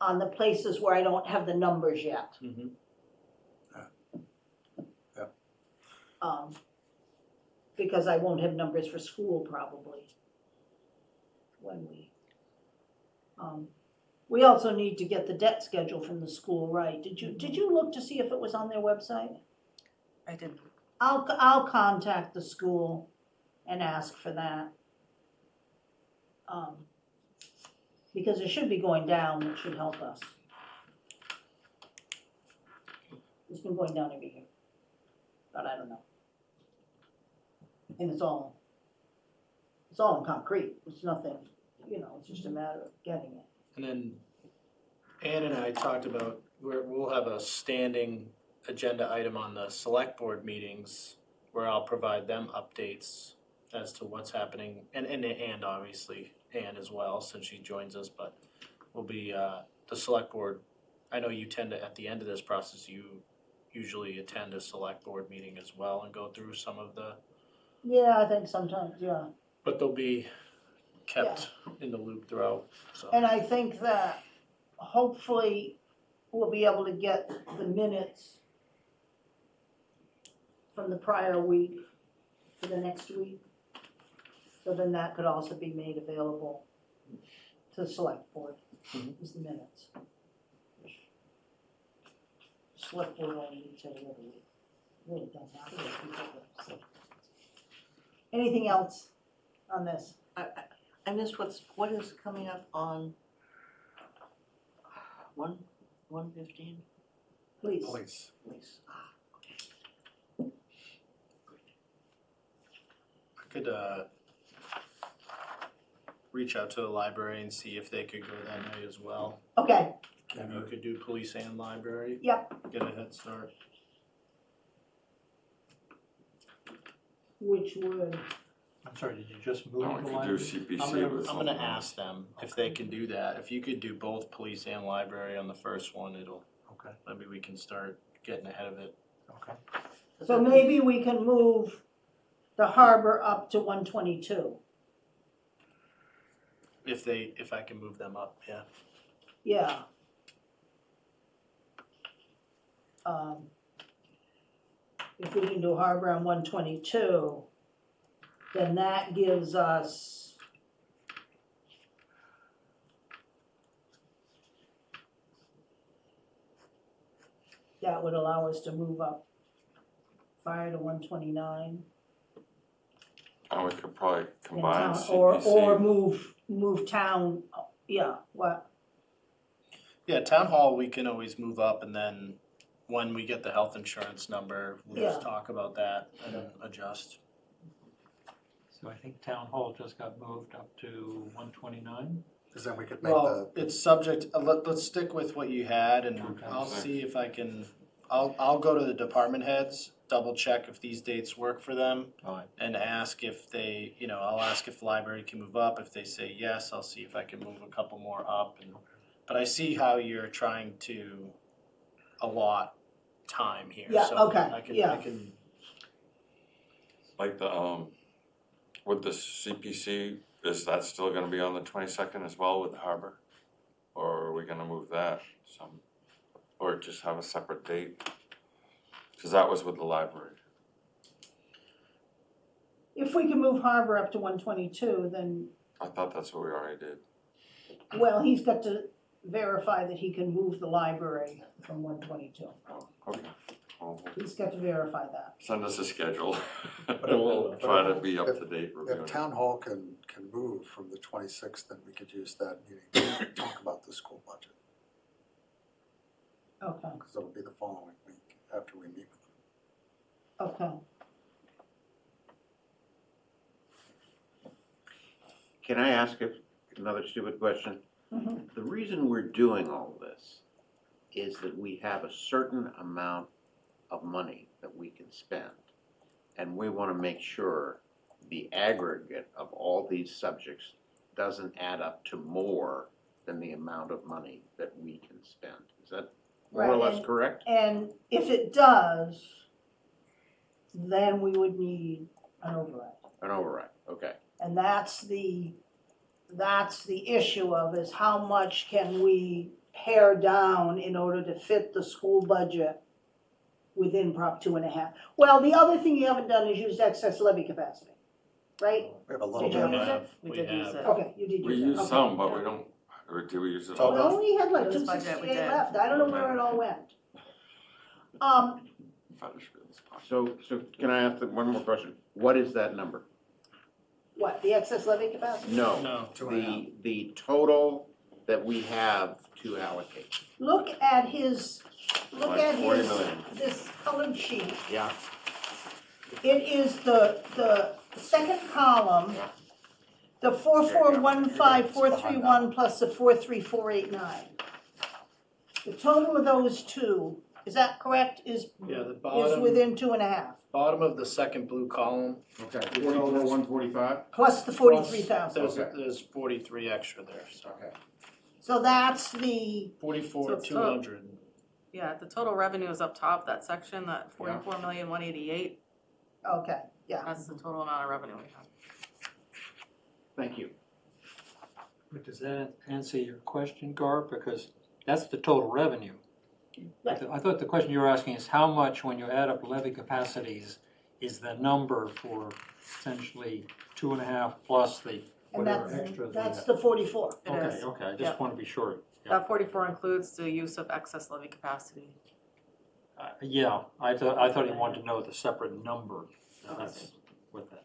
[SPEAKER 1] on the places where I don't have the numbers yet.
[SPEAKER 5] Mhm.
[SPEAKER 1] Because I won't have numbers for school probably when we We also need to get the debt schedule from the school, right? Did you look to see if it was on their website?
[SPEAKER 3] I did,
[SPEAKER 1] I'll contact the school and ask for that. Because it should be going down, which should help us. It's been going down every year, but I don't know. And it's all in concrete, it's nothing, it's just a matter of getting it.
[SPEAKER 5] And then Ann and I talked about, we'll have a standing agenda item on the select board meetings where I'll provide them updates as to what's happening, and obviously Ann as well, since she joins us, but will be, the select board, I know you tend to, at the end of this process, you usually attend a select board meeting as well and go through some of the,
[SPEAKER 1] Yeah, I think sometimes, yeah.
[SPEAKER 5] but they'll be kept in the loop throughout, so.
[SPEAKER 1] And I think that hopefully we'll be able to get the minutes from the prior week for the next week. So then that could also be made available to the select board, is the minutes. Select board only meets every other week. Really don't matter what people do. Anything else on this?
[SPEAKER 8] I missed what is coming up on 1:15?
[SPEAKER 1] Please.
[SPEAKER 4] Police.
[SPEAKER 8] Please.
[SPEAKER 5] I could reach out to the library and see if they could go that night as well.
[SPEAKER 1] Okay,
[SPEAKER 5] Maybe you could do police and library.
[SPEAKER 1] Yep.
[SPEAKER 5] Get a head start.
[SPEAKER 1] which would,
[SPEAKER 2] I'm sorry, did you just move
[SPEAKER 6] No,
[SPEAKER 2] the
[SPEAKER 6] we could
[SPEAKER 2] line?
[SPEAKER 6] do CPC
[SPEAKER 5] I'm
[SPEAKER 6] with
[SPEAKER 5] gonna
[SPEAKER 6] something
[SPEAKER 5] ask them if they can do that. If you could do both police and library on the first one,
[SPEAKER 2] Okay,
[SPEAKER 5] maybe we can start getting ahead of it.
[SPEAKER 2] okay.
[SPEAKER 1] so maybe we can move the harbor up to 122.
[SPEAKER 5] If I can move them up, yeah.
[SPEAKER 1] Yeah. If we can do harbor on 122, then that gives us that would allow us to move up fire to 129.
[SPEAKER 6] And we could probably
[SPEAKER 1] and
[SPEAKER 6] combine
[SPEAKER 1] town- Or
[SPEAKER 6] CPC.
[SPEAKER 1] move town, yeah, what?
[SPEAKER 5] Yeah, town hall, we can always move up, and then when we get the health insurance number, we'll just
[SPEAKER 1] Yeah.
[SPEAKER 5] talk about that and then adjust.
[SPEAKER 2] So I think town hall just got moved up to 129.
[SPEAKER 4] Because then we could make
[SPEAKER 5] Well,
[SPEAKER 4] the,
[SPEAKER 5] it's subject, let's stick with what you had, and
[SPEAKER 2] Okay.
[SPEAKER 5] I'll see if I can, I'll go to the department heads, double check if these dates work for them,
[SPEAKER 2] Fine.
[SPEAKER 5] and ask if they, I'll ask if the library can move up. If they say yes, I'll see if I can move a couple more up, but I see how you're trying to allot time here,
[SPEAKER 1] Yeah,
[SPEAKER 5] so
[SPEAKER 1] okay,
[SPEAKER 5] I
[SPEAKER 1] yeah.
[SPEAKER 5] can,
[SPEAKER 6] Like the, with the CPC, is that still gonna be on the 22nd as well with the harbor? Or are we gonna move that some, or just have a separate date? Cause that was with the library.
[SPEAKER 1] If we can move harbor up to 122, then,
[SPEAKER 6] I thought that's what we already did.
[SPEAKER 1] well, he's got to verify that he can move the library from 122.
[SPEAKER 6] Oh, okay. Well,
[SPEAKER 1] He's got to verify that.
[SPEAKER 6] send us a schedule.
[SPEAKER 4] But
[SPEAKER 6] We'll
[SPEAKER 4] if-
[SPEAKER 6] try to be up to date.
[SPEAKER 4] if
[SPEAKER 6] reviewing it.
[SPEAKER 4] town hall can move from the 26th, then we could use that meeting to talk about the school budget.
[SPEAKER 1] Okay,
[SPEAKER 4] Because it'll be the following week after we meet with them.
[SPEAKER 1] okay.
[SPEAKER 7] Can I ask another stupid question?
[SPEAKER 1] Mhm.
[SPEAKER 7] The reason we're doing all this is that we have a certain amount of money that we can spend. And we want to make sure the aggregate of all these subjects doesn't add up to more than the amount of money that we can spend. Is that more or
[SPEAKER 1] Right,
[SPEAKER 7] less
[SPEAKER 1] and-
[SPEAKER 7] correct?
[SPEAKER 1] And if it does, then we would need an override.
[SPEAKER 7] An override, okay.
[SPEAKER 1] And that's the issue of is how much can we pare down in order to fit the school budget within Prop 2.5. Well, the other thing you haven't done is used excess levy capacity, right?
[SPEAKER 4] We have a
[SPEAKER 1] Did
[SPEAKER 4] little
[SPEAKER 1] you
[SPEAKER 4] bit.
[SPEAKER 1] use it?
[SPEAKER 3] we did use it.
[SPEAKER 1] Okay, you did
[SPEAKER 6] We
[SPEAKER 1] use it.
[SPEAKER 6] use
[SPEAKER 1] Okay.
[SPEAKER 6] some, but we don't Or did we use it
[SPEAKER 1] We
[SPEAKER 6] all?
[SPEAKER 1] only had like
[SPEAKER 3] This
[SPEAKER 1] two
[SPEAKER 3] budget we
[SPEAKER 1] sixty-eight
[SPEAKER 3] did.
[SPEAKER 1] left, I don't know where it all went.
[SPEAKER 6] Fetish bills, possibly.
[SPEAKER 7] So can I ask one more question? What is that number?
[SPEAKER 1] What, the excess levy capacity?
[SPEAKER 7] No,
[SPEAKER 5] No.
[SPEAKER 7] the total that we have to allocate.
[SPEAKER 1] Look at his,
[SPEAKER 6] Like 40 million.
[SPEAKER 1] this colored sheet.
[SPEAKER 7] Yeah.
[SPEAKER 1] It is the second column, the 4415431 plus the 43489. The total of those two, is that correct, is
[SPEAKER 5] Yeah, the
[SPEAKER 1] is within 2.5,
[SPEAKER 5] bottom of the second blue column,
[SPEAKER 7] Okay, 44,145?
[SPEAKER 1] plus the 43,000.
[SPEAKER 5] there's 43 extra there, so
[SPEAKER 7] Okay.
[SPEAKER 1] So that's the,
[SPEAKER 5] 44,200.
[SPEAKER 3] Yeah, the total revenue is up top, that section, that 44,188,000,
[SPEAKER 1] okay, yeah.
[SPEAKER 3] that's the total amount of revenue we have.
[SPEAKER 7] Thank you.
[SPEAKER 2] But does that answer your question, Garb? Because that's the total revenue.
[SPEAKER 1] Right.
[SPEAKER 2] I thought the question you were asking is how much, when you add up levy capacities, is the number for essentially 2.5 plus the
[SPEAKER 1] And
[SPEAKER 2] whatever
[SPEAKER 1] that's,
[SPEAKER 2] extras we
[SPEAKER 1] that's
[SPEAKER 2] have?
[SPEAKER 1] the 44.
[SPEAKER 3] It
[SPEAKER 2] Okay,
[SPEAKER 3] is.
[SPEAKER 2] okay, I
[SPEAKER 3] Yeah.
[SPEAKER 2] just want to be sure. Yeah,
[SPEAKER 3] That 44 includes the use of excess levy capacity.
[SPEAKER 2] Yeah, I thought you wanted to know the separate number. That's what that.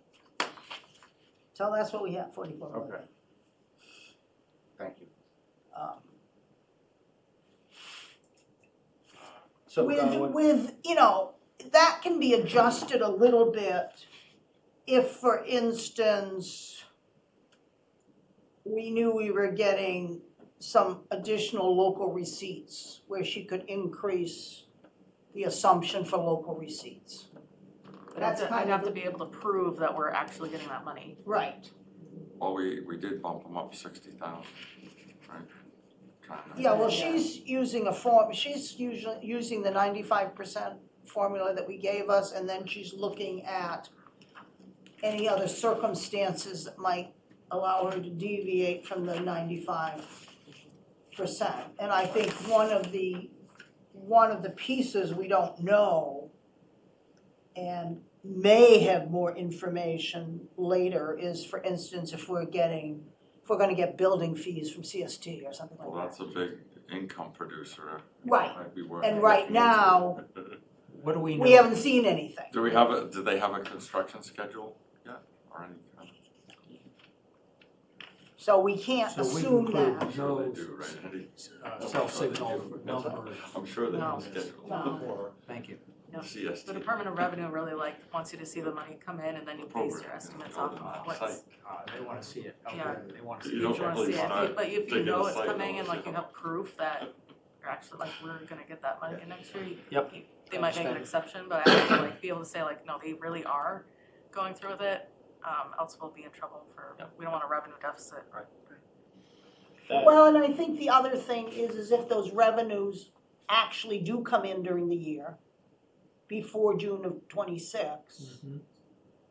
[SPEAKER 1] So that's what we have, 44 million.
[SPEAKER 7] Okay. Thank you.
[SPEAKER 5] So
[SPEAKER 1] With, you know, that can be adjusted a little bit if, for instance, we knew we were getting some additional local receipts where she could increase the assumption for local receipts. That's kind
[SPEAKER 3] I'd
[SPEAKER 1] of
[SPEAKER 3] have to
[SPEAKER 1] the-
[SPEAKER 3] be able to prove that we're actually getting that money.
[SPEAKER 1] Right,
[SPEAKER 6] Well, we did bump them up 60,000, right? Trying to-
[SPEAKER 1] yeah, well, she's using she's usually using the 95% formula that we gave us, and then she's looking at any other circumstances that might allow her to deviate from the 95%. And I think one of the pieces we don't know and may have more information later is, for instance, if we're gonna get building fees from CST or something
[SPEAKER 6] Well,
[SPEAKER 1] like
[SPEAKER 6] that's a big income producer.
[SPEAKER 1] Right,
[SPEAKER 6] Might be worth
[SPEAKER 1] and right
[SPEAKER 6] looking
[SPEAKER 1] now,
[SPEAKER 6] into.
[SPEAKER 2] What do we know?
[SPEAKER 1] we haven't seen anything.
[SPEAKER 6] Do they have a construction schedule yet, or any kind of?
[SPEAKER 1] So we can't
[SPEAKER 2] So we
[SPEAKER 1] assume
[SPEAKER 2] conclude
[SPEAKER 1] that.
[SPEAKER 6] I'm sure they
[SPEAKER 2] no
[SPEAKER 6] do, right? Any-
[SPEAKER 2] self-signal numbers.
[SPEAKER 6] I'm sure they
[SPEAKER 3] No.
[SPEAKER 6] have a schedule.
[SPEAKER 1] No.
[SPEAKER 2] Thank you.
[SPEAKER 3] No.
[SPEAKER 6] CST.
[SPEAKER 3] The Department of Revenue really wants you to see the money come in and then you base your
[SPEAKER 6] Appropriate,
[SPEAKER 3] estimates
[SPEAKER 6] yeah.
[SPEAKER 3] off of what's,
[SPEAKER 6] Site.
[SPEAKER 2] They want to see it.
[SPEAKER 3] Yeah.
[SPEAKER 2] They want to
[SPEAKER 6] You
[SPEAKER 2] see
[SPEAKER 6] don't
[SPEAKER 2] it.
[SPEAKER 3] you wanna
[SPEAKER 6] really
[SPEAKER 3] see it.
[SPEAKER 6] start
[SPEAKER 3] But if you
[SPEAKER 6] thinking
[SPEAKER 3] know
[SPEAKER 6] of
[SPEAKER 3] it's
[SPEAKER 6] site
[SPEAKER 3] coming and
[SPEAKER 6] levels,
[SPEAKER 3] like you have proof that you're actually like, we're gonna get that money in next year,
[SPEAKER 2] Yep.
[SPEAKER 3] they might make an
[SPEAKER 2] Understand.
[SPEAKER 3] exception, but I have to like be able to say like, no, they really are going through with it. Else we'll be in trouble
[SPEAKER 2] Yep.
[SPEAKER 3] we don't want a revenue deficit.
[SPEAKER 1] Well, and I think the other thing is if those revenues actually do come in during the year, before June of '26,
[SPEAKER 2] Mhm.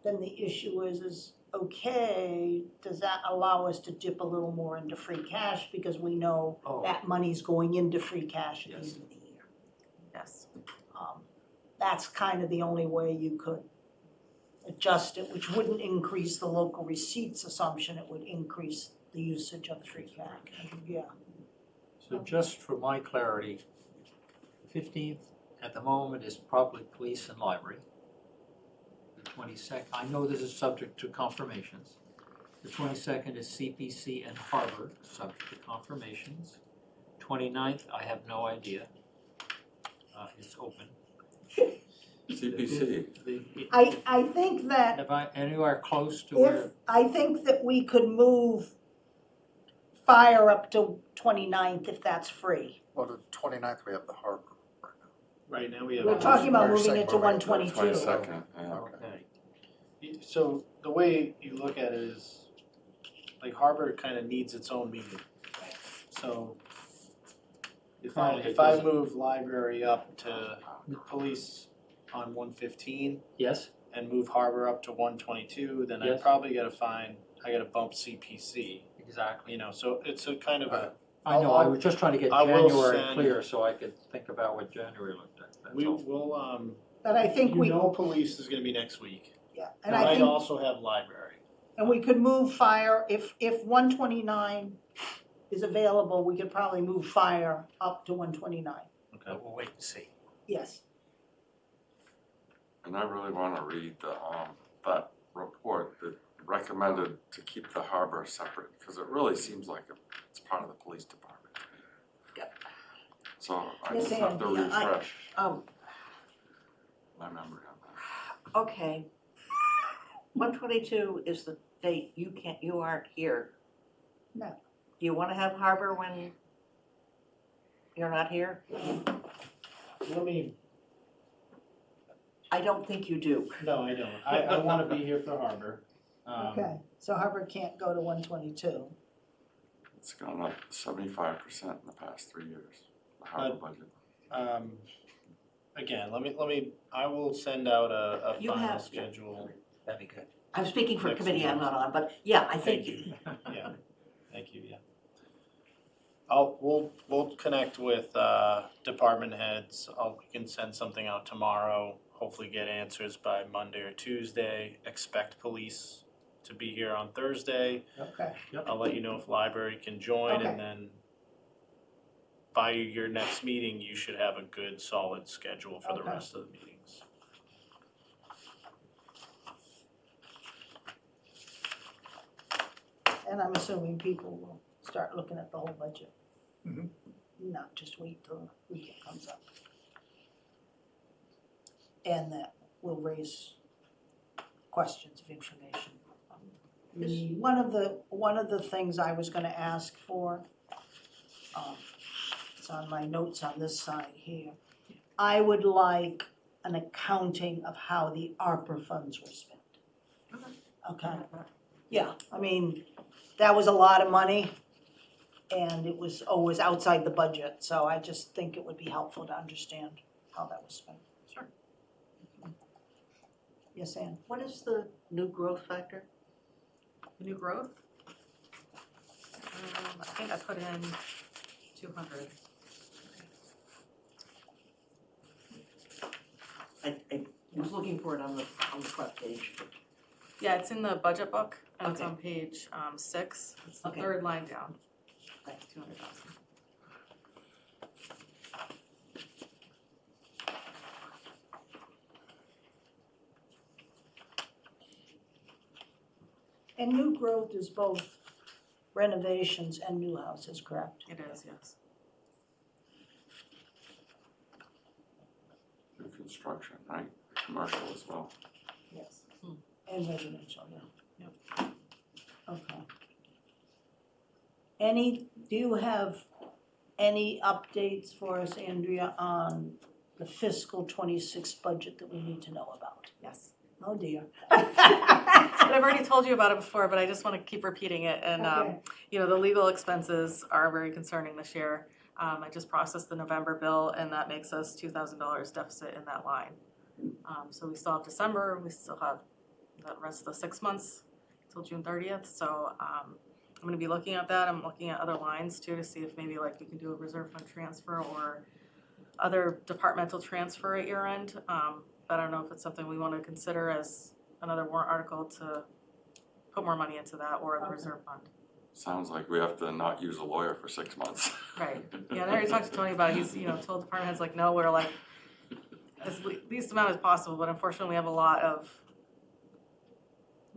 [SPEAKER 1] then the issue is, okay, does that allow us to dip a little more into free cash? Because we know
[SPEAKER 2] Oh.
[SPEAKER 1] that money's going into free cash at the
[SPEAKER 2] Yes.
[SPEAKER 1] end of the year.
[SPEAKER 3] Yes.
[SPEAKER 1] That's kind of the only way you could adjust it, which wouldn't increase the local receipts assumption, it would increase the usage of the free cash, yeah.
[SPEAKER 2] So just for my clarity, 15th at the moment is probably police and library. The 22nd, I know this is subject to confirmations. The 22nd is CPC and Harbor, subject to confirmations. 29th, I have no idea. It's open.
[SPEAKER 6] CPC.
[SPEAKER 1] I think that
[SPEAKER 2] Have I anywhere close to
[SPEAKER 1] if,
[SPEAKER 2] where?
[SPEAKER 1] I think that we could move fire up to 29th if that's free.
[SPEAKER 4] Well, the 29th, we have the harbor right now.
[SPEAKER 5] right now we have.
[SPEAKER 1] We're talking about
[SPEAKER 4] You're
[SPEAKER 1] moving
[SPEAKER 4] saying
[SPEAKER 1] it to
[SPEAKER 4] moving it to
[SPEAKER 1] 122.
[SPEAKER 6] 22nd, yeah.
[SPEAKER 2] Okay.
[SPEAKER 5] So the way you look at it is, like Harbor kind of needs its own meeting. So if I move library up to police on 115
[SPEAKER 2] Yes,
[SPEAKER 5] and move Harbor up to 122, then I
[SPEAKER 2] Yes.
[SPEAKER 5] probably gotta bump CPC,
[SPEAKER 2] exactly.
[SPEAKER 5] you know, so it's a kind of a,
[SPEAKER 2] I know, I was just trying to get
[SPEAKER 5] I will
[SPEAKER 2] January
[SPEAKER 5] send-
[SPEAKER 2] clear so I could think about what January looked like, that's
[SPEAKER 5] we
[SPEAKER 2] all.
[SPEAKER 5] will,
[SPEAKER 1] But I think
[SPEAKER 5] you
[SPEAKER 1] we,
[SPEAKER 5] know police is gonna be next week.
[SPEAKER 1] yeah,
[SPEAKER 5] And
[SPEAKER 1] and I
[SPEAKER 5] I
[SPEAKER 1] think,
[SPEAKER 5] also have library.
[SPEAKER 1] and we could move fire, if 129 is is available, we could probably move fire up to 129.
[SPEAKER 2] But we'll wait and see.
[SPEAKER 1] Yes,
[SPEAKER 6] And I really wanna read that report that recommended to keep the harbor separate, because it really seems like it's part of the police department.
[SPEAKER 8] Yep.
[SPEAKER 6] So I
[SPEAKER 1] Yes,
[SPEAKER 6] just have to
[SPEAKER 1] Andy,
[SPEAKER 6] refresh
[SPEAKER 8] Um,
[SPEAKER 6] my memory on that.
[SPEAKER 8] okay. 122 is the date you aren't here.
[SPEAKER 1] No.
[SPEAKER 8] Do you wanna have harbor when you're not here?
[SPEAKER 5] Let me,
[SPEAKER 8] I don't think you do.
[SPEAKER 5] no, I don't. I wanna be here for Harbor.
[SPEAKER 1] okay, so Harvard can't go to 122.
[SPEAKER 6] It's gone up 75% in the past 3 years, the harbor budget.
[SPEAKER 5] Again, let me, I will send out a
[SPEAKER 8] You
[SPEAKER 5] final
[SPEAKER 8] have-
[SPEAKER 5] schedule.
[SPEAKER 2] That'd be good.
[SPEAKER 8] I'm speaking for a
[SPEAKER 5] Next
[SPEAKER 8] committee I'm
[SPEAKER 5] meeting.
[SPEAKER 8] not on, but yeah, I
[SPEAKER 5] Thank
[SPEAKER 8] think,
[SPEAKER 5] you, yeah, thank you, yeah. We'll connect with, department heads, we can send something out tomorrow, hopefully get answers by Monday or Tuesday. Expect police to be here on Thursday,
[SPEAKER 1] Okay,
[SPEAKER 5] I'll let you know if library can join,
[SPEAKER 1] Okay.
[SPEAKER 5] and then by your next meeting, you should have a good, solid schedule for the
[SPEAKER 1] Okay.
[SPEAKER 5] rest of the meetings.
[SPEAKER 1] and I'm assuming people will start looking at the whole budget.
[SPEAKER 5] Mhm.
[SPEAKER 1] Not just wait till the weekend comes up. And that will raise questions of information. One of the things I was gonna ask for, it's on my notes on this side here. I would like an accounting of how the ARPA funds were spent. Okay, yeah, I mean, that was a lot of money and it was always outside the budget, so I just think it would be helpful to understand how that was spent.
[SPEAKER 3] Sure.
[SPEAKER 1] Yes, Ann?
[SPEAKER 8] what is the new growth factor?
[SPEAKER 3] New growth? I think I put in 200.
[SPEAKER 8] I was looking for it on the front page.
[SPEAKER 3] Yeah, it's in the budget book, and it's
[SPEAKER 8] Okay.
[SPEAKER 3] on page 6. It's the
[SPEAKER 8] Okay.
[SPEAKER 3] third line down.
[SPEAKER 8] Okay.
[SPEAKER 3] 200,000.
[SPEAKER 1] And new growth is both renovations and new houses, correct?
[SPEAKER 3] It is, yes.
[SPEAKER 6] New construction, right? Commercial as well.
[SPEAKER 1] Yes. And residential, yeah. Yep. Okay. Do you have any updates for us, Andrea, on the fiscal 26 budget that we need to know about?
[SPEAKER 3] Yes.
[SPEAKER 1] Oh dear.
[SPEAKER 3] But I've already told you about it before, but I just want to keep repeating it. And,
[SPEAKER 1] Okay.
[SPEAKER 3] the legal expenses are very concerning this year. I just processed the November bill, and that makes us $2,000 deficit in that line. So we still have December, we still have the rest of the 6 months till June 30th. So I'm going to be looking at that. I'm looking at other lines too to see if maybe like we can do a reserve fund transfer or other departmental transfer at year end. But I don't know if it's something we want to consider as another warrant article to put more money into that or the
[SPEAKER 1] Okay.
[SPEAKER 3] reserve fund.
[SPEAKER 6] Sounds like we have to not use a lawyer for 6 months.
[SPEAKER 3] Right, yeah, I already talked to Tony about it, he's, told department heads like, no, we're like, as least amount as possible, but unfortunately we have a lot of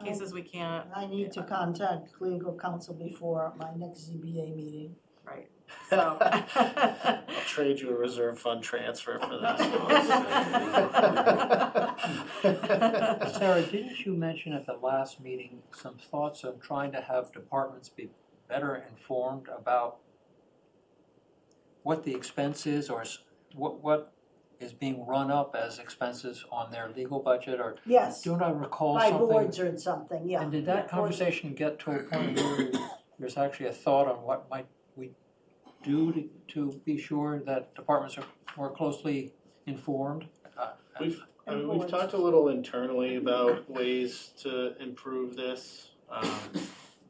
[SPEAKER 3] cases we can't,
[SPEAKER 1] I need to contact legal counsel before my next ZBA meeting.
[SPEAKER 3] right, so.
[SPEAKER 5] I'll trade you a reserve fund transfer for this.
[SPEAKER 2] Sarah, didn't you mention at the last meeting some thoughts of trying to have departments be better informed about what the expense is or what is being run up as expenses on their legal budget, or
[SPEAKER 1] Yes,
[SPEAKER 2] don't I recall
[SPEAKER 1] by
[SPEAKER 2] something?
[SPEAKER 1] boards or something, yeah.
[SPEAKER 2] And did
[SPEAKER 1] Yeah,
[SPEAKER 2] that conversation get to a point where there's actually a thought on what might we do to be sure that departments are more closely informed?
[SPEAKER 5] We've talked a little internally about ways to improve this,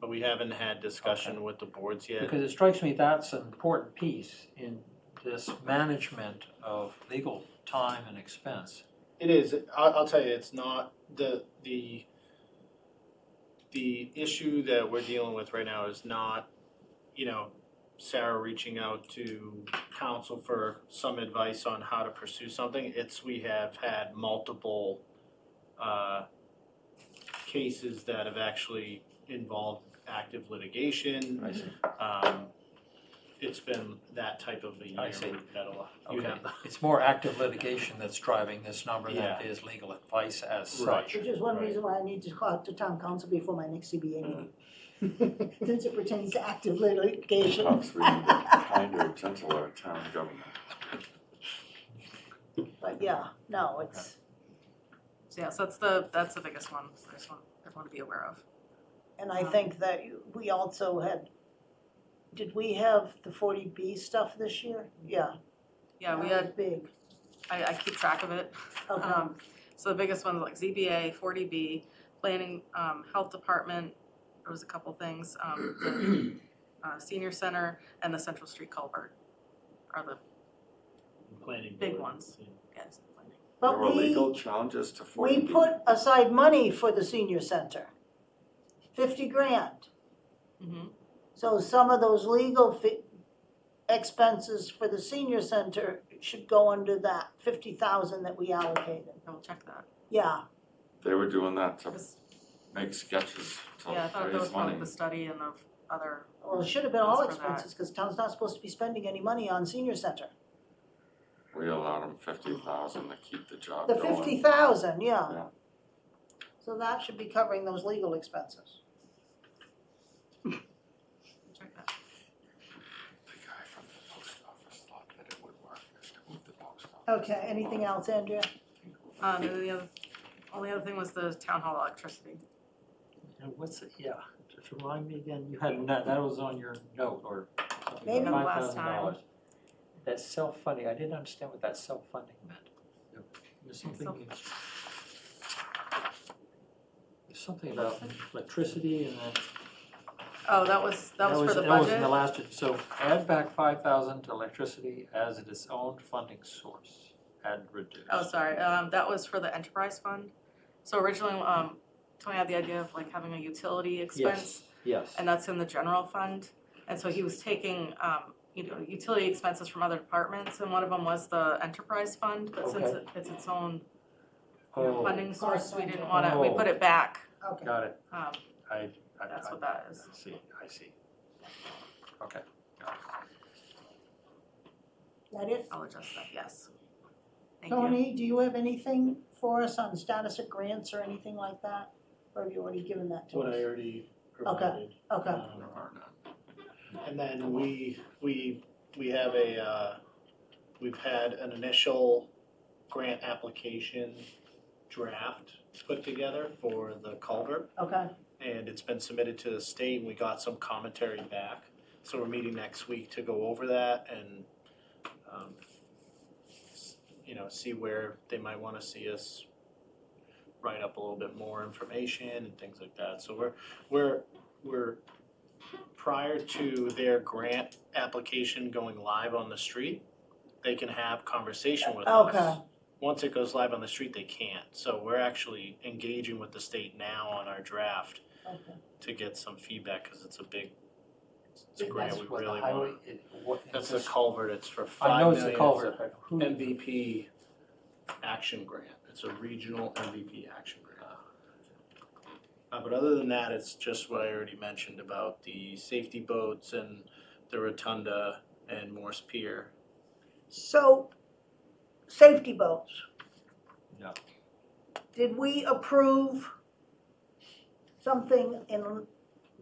[SPEAKER 5] but we haven't had discussion with the boards yet.
[SPEAKER 2] Because it strikes me that's an important piece in this management of legal time and expense.
[SPEAKER 5] It is, I'll tell you, it's not, the issue that we're dealing with right now is not, Sarah reaching out to council for some advice on how to pursue something. We have had multiple cases that have actually involved active litigation.
[SPEAKER 2] I see.
[SPEAKER 5] It's been that type of a year.
[SPEAKER 2] I see.
[SPEAKER 5] That'll,
[SPEAKER 2] Okay, it's more active litigation that's driving this number than
[SPEAKER 5] Yeah.
[SPEAKER 2] it is legal advice as
[SPEAKER 5] Right.
[SPEAKER 2] such.
[SPEAKER 1] Which is one
[SPEAKER 5] Right.
[SPEAKER 1] reason why I need to talk to town council before my next CBA meeting. Since it pertains to active litigation.
[SPEAKER 6] Perhaps we need a kinder, gentler town government.
[SPEAKER 1] But yeah, no, it's,
[SPEAKER 3] So yeah, so that's the biggest one, so I just want everyone to be aware of.
[SPEAKER 1] and I think that we also had, did we have the 40B stuff this year? Yeah.
[SPEAKER 3] Yeah, we
[SPEAKER 1] that
[SPEAKER 3] had,
[SPEAKER 1] was big.
[SPEAKER 3] I keep track of it.
[SPEAKER 1] Okay,
[SPEAKER 3] So the biggest ones like ZBA, 40B, planning, health department, there was a couple things, the senior center and the Central Street culvert are the
[SPEAKER 5] planning
[SPEAKER 3] big
[SPEAKER 5] board.
[SPEAKER 3] ones. Yes.
[SPEAKER 6] There
[SPEAKER 1] but
[SPEAKER 6] were legal
[SPEAKER 1] we
[SPEAKER 6] challenges to 40B.
[SPEAKER 1] put aside money for the senior center. 50 grand.
[SPEAKER 3] Mm-hmm.
[SPEAKER 1] So some of those legal expenses for the senior center should go under that 50,000 that we allocated.
[SPEAKER 3] I will check that.
[SPEAKER 1] Yeah,
[SPEAKER 6] They were doing that to
[SPEAKER 3] Because,
[SPEAKER 6] make sketches
[SPEAKER 3] yeah, I
[SPEAKER 6] to
[SPEAKER 3] thought that was
[SPEAKER 6] raise
[SPEAKER 3] probably
[SPEAKER 6] money.
[SPEAKER 3] the study and the other,
[SPEAKER 1] well, it should have been all
[SPEAKER 3] That's for that.
[SPEAKER 1] expenses, because town's not supposed to be spending any money on senior center.
[SPEAKER 6] We allowed them 50,000 to keep the job
[SPEAKER 1] The
[SPEAKER 6] going.
[SPEAKER 1] 50,000, yeah.
[SPEAKER 6] Yeah.
[SPEAKER 1] So that should be covering those legal expenses.
[SPEAKER 3] check that.
[SPEAKER 6] The guy from the post office thought that it would work to move the post office.
[SPEAKER 1] Okay, anything else, Andrea?
[SPEAKER 3] And then the only other thing was the town hall electricity.
[SPEAKER 2] And what's it, yeah, just remind me again, you had, that was on your note or something,
[SPEAKER 1] Maybe
[SPEAKER 3] last
[SPEAKER 2] $5,000. That self-funding, I didn't understand what that self-funding meant. There's something, there's something about electricity and then.
[SPEAKER 3] Oh, that was for the
[SPEAKER 2] That was in
[SPEAKER 3] budget?
[SPEAKER 2] the last, so add back 5,000 to electricity as its own funding source, add reduce.
[SPEAKER 3] Oh, sorry, that was for the enterprise fund. So originally, Tony had the idea of like having a utility expense,
[SPEAKER 2] Yes,
[SPEAKER 3] and that's in the general fund. And so he was taking, utility expenses from other departments, and one of them was the enterprise fund, but since
[SPEAKER 2] Okay.
[SPEAKER 3] it's its own
[SPEAKER 2] oh,
[SPEAKER 3] funding source, we didn't
[SPEAKER 1] center.
[SPEAKER 3] wanna, we put it back.
[SPEAKER 1] Okay,
[SPEAKER 2] got it,
[SPEAKER 3] Um, That's what that is.
[SPEAKER 2] I see. Okay.
[SPEAKER 1] that it?
[SPEAKER 3] I'll adjust that, yes. Thank you.
[SPEAKER 1] Tony, do you have anything for us on status of grants or anything like that? Or have you already given that to
[SPEAKER 5] What
[SPEAKER 1] us?
[SPEAKER 5] I already provided.
[SPEAKER 1] Okay,
[SPEAKER 6] There are none.
[SPEAKER 5] And then we have we've had an initial grant application draft put together for the culvert.
[SPEAKER 1] okay,
[SPEAKER 5] And it's been submitted to the state and we got some commentary back. So we're meeting next week to go over that and, see where they might wanna see us write up a little bit more information and things like that. So we're prior to their grant application going live on the street, they can have conversation with us.
[SPEAKER 1] Okay.
[SPEAKER 5] Once it goes live on the street, they can't. So we're actually engaging with the state now on our draft
[SPEAKER 1] okay.
[SPEAKER 5] to get some feedback, cause it's a grant
[SPEAKER 2] That's
[SPEAKER 5] we
[SPEAKER 2] what the
[SPEAKER 5] really
[SPEAKER 2] highway,
[SPEAKER 5] want. That's the
[SPEAKER 2] this-
[SPEAKER 5] culvert, it's for
[SPEAKER 2] I know
[SPEAKER 5] $5
[SPEAKER 2] it's the
[SPEAKER 5] million.
[SPEAKER 2] culvert, but who?
[SPEAKER 5] MVP action grant. It's a regional MVP action grant. But other than that, it's just what I already mentioned about the safety boats and the rotunda and Morse Pier.
[SPEAKER 1] So, safety boats.
[SPEAKER 2] No.
[SPEAKER 1] Did we approve something in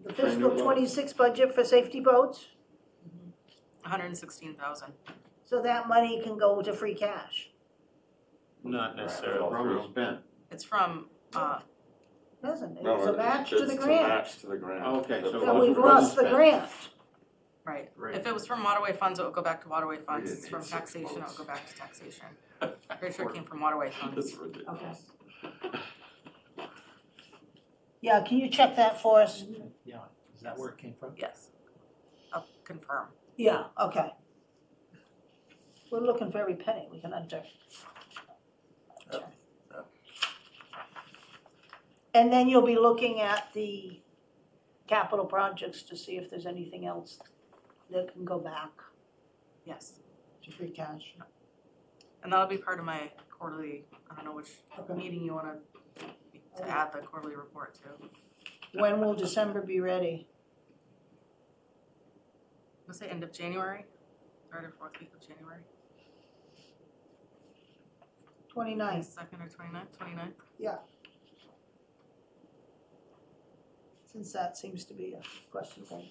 [SPEAKER 1] the fiscal
[SPEAKER 6] boats.
[SPEAKER 1] 26 budget for safety boats?
[SPEAKER 3] 116,000.
[SPEAKER 1] So that money can go to free cash?
[SPEAKER 5] Not necessarily.
[SPEAKER 6] Right.
[SPEAKER 7] Already spent.
[SPEAKER 3] It's from,
[SPEAKER 1] Doesn't it?
[SPEAKER 6] No,
[SPEAKER 1] It's a match to the
[SPEAKER 6] It's a
[SPEAKER 1] grant.
[SPEAKER 6] match to the grant.
[SPEAKER 7] Okay, so
[SPEAKER 6] The
[SPEAKER 7] it
[SPEAKER 1] So
[SPEAKER 6] fund-
[SPEAKER 1] we've
[SPEAKER 7] wasn't
[SPEAKER 1] lost the
[SPEAKER 7] spent.
[SPEAKER 1] grant.
[SPEAKER 3] right,
[SPEAKER 7] Right.
[SPEAKER 3] if it was from waterway funds, it would go back to waterway funds,
[SPEAKER 6] didn't
[SPEAKER 3] it's from
[SPEAKER 6] need six
[SPEAKER 3] taxation, it
[SPEAKER 6] votes.
[SPEAKER 3] would go back to taxation. Pretty sure it came from waterway funds.
[SPEAKER 6] It's ridiculous.
[SPEAKER 1] Yeah, can you check that for us?
[SPEAKER 2] Yeah, is that where it came from?
[SPEAKER 3] Yes, I'll confirm.
[SPEAKER 1] Yeah, okay. We're looking for every penny we can enter. And then you'll be looking at the capital projects to see if there's anything else that can go back
[SPEAKER 3] Yes,
[SPEAKER 1] to free cash?
[SPEAKER 3] and that'll be part of my quarterly, I don't know which
[SPEAKER 1] Okay.
[SPEAKER 3] meeting you wanna, to add the quarterly report to.
[SPEAKER 1] When will December be ready?
[SPEAKER 3] Let's say end of January, third or fourth week of January,
[SPEAKER 1] 29th.
[SPEAKER 3] second or 29th.
[SPEAKER 1] Since that seems to be a question thing.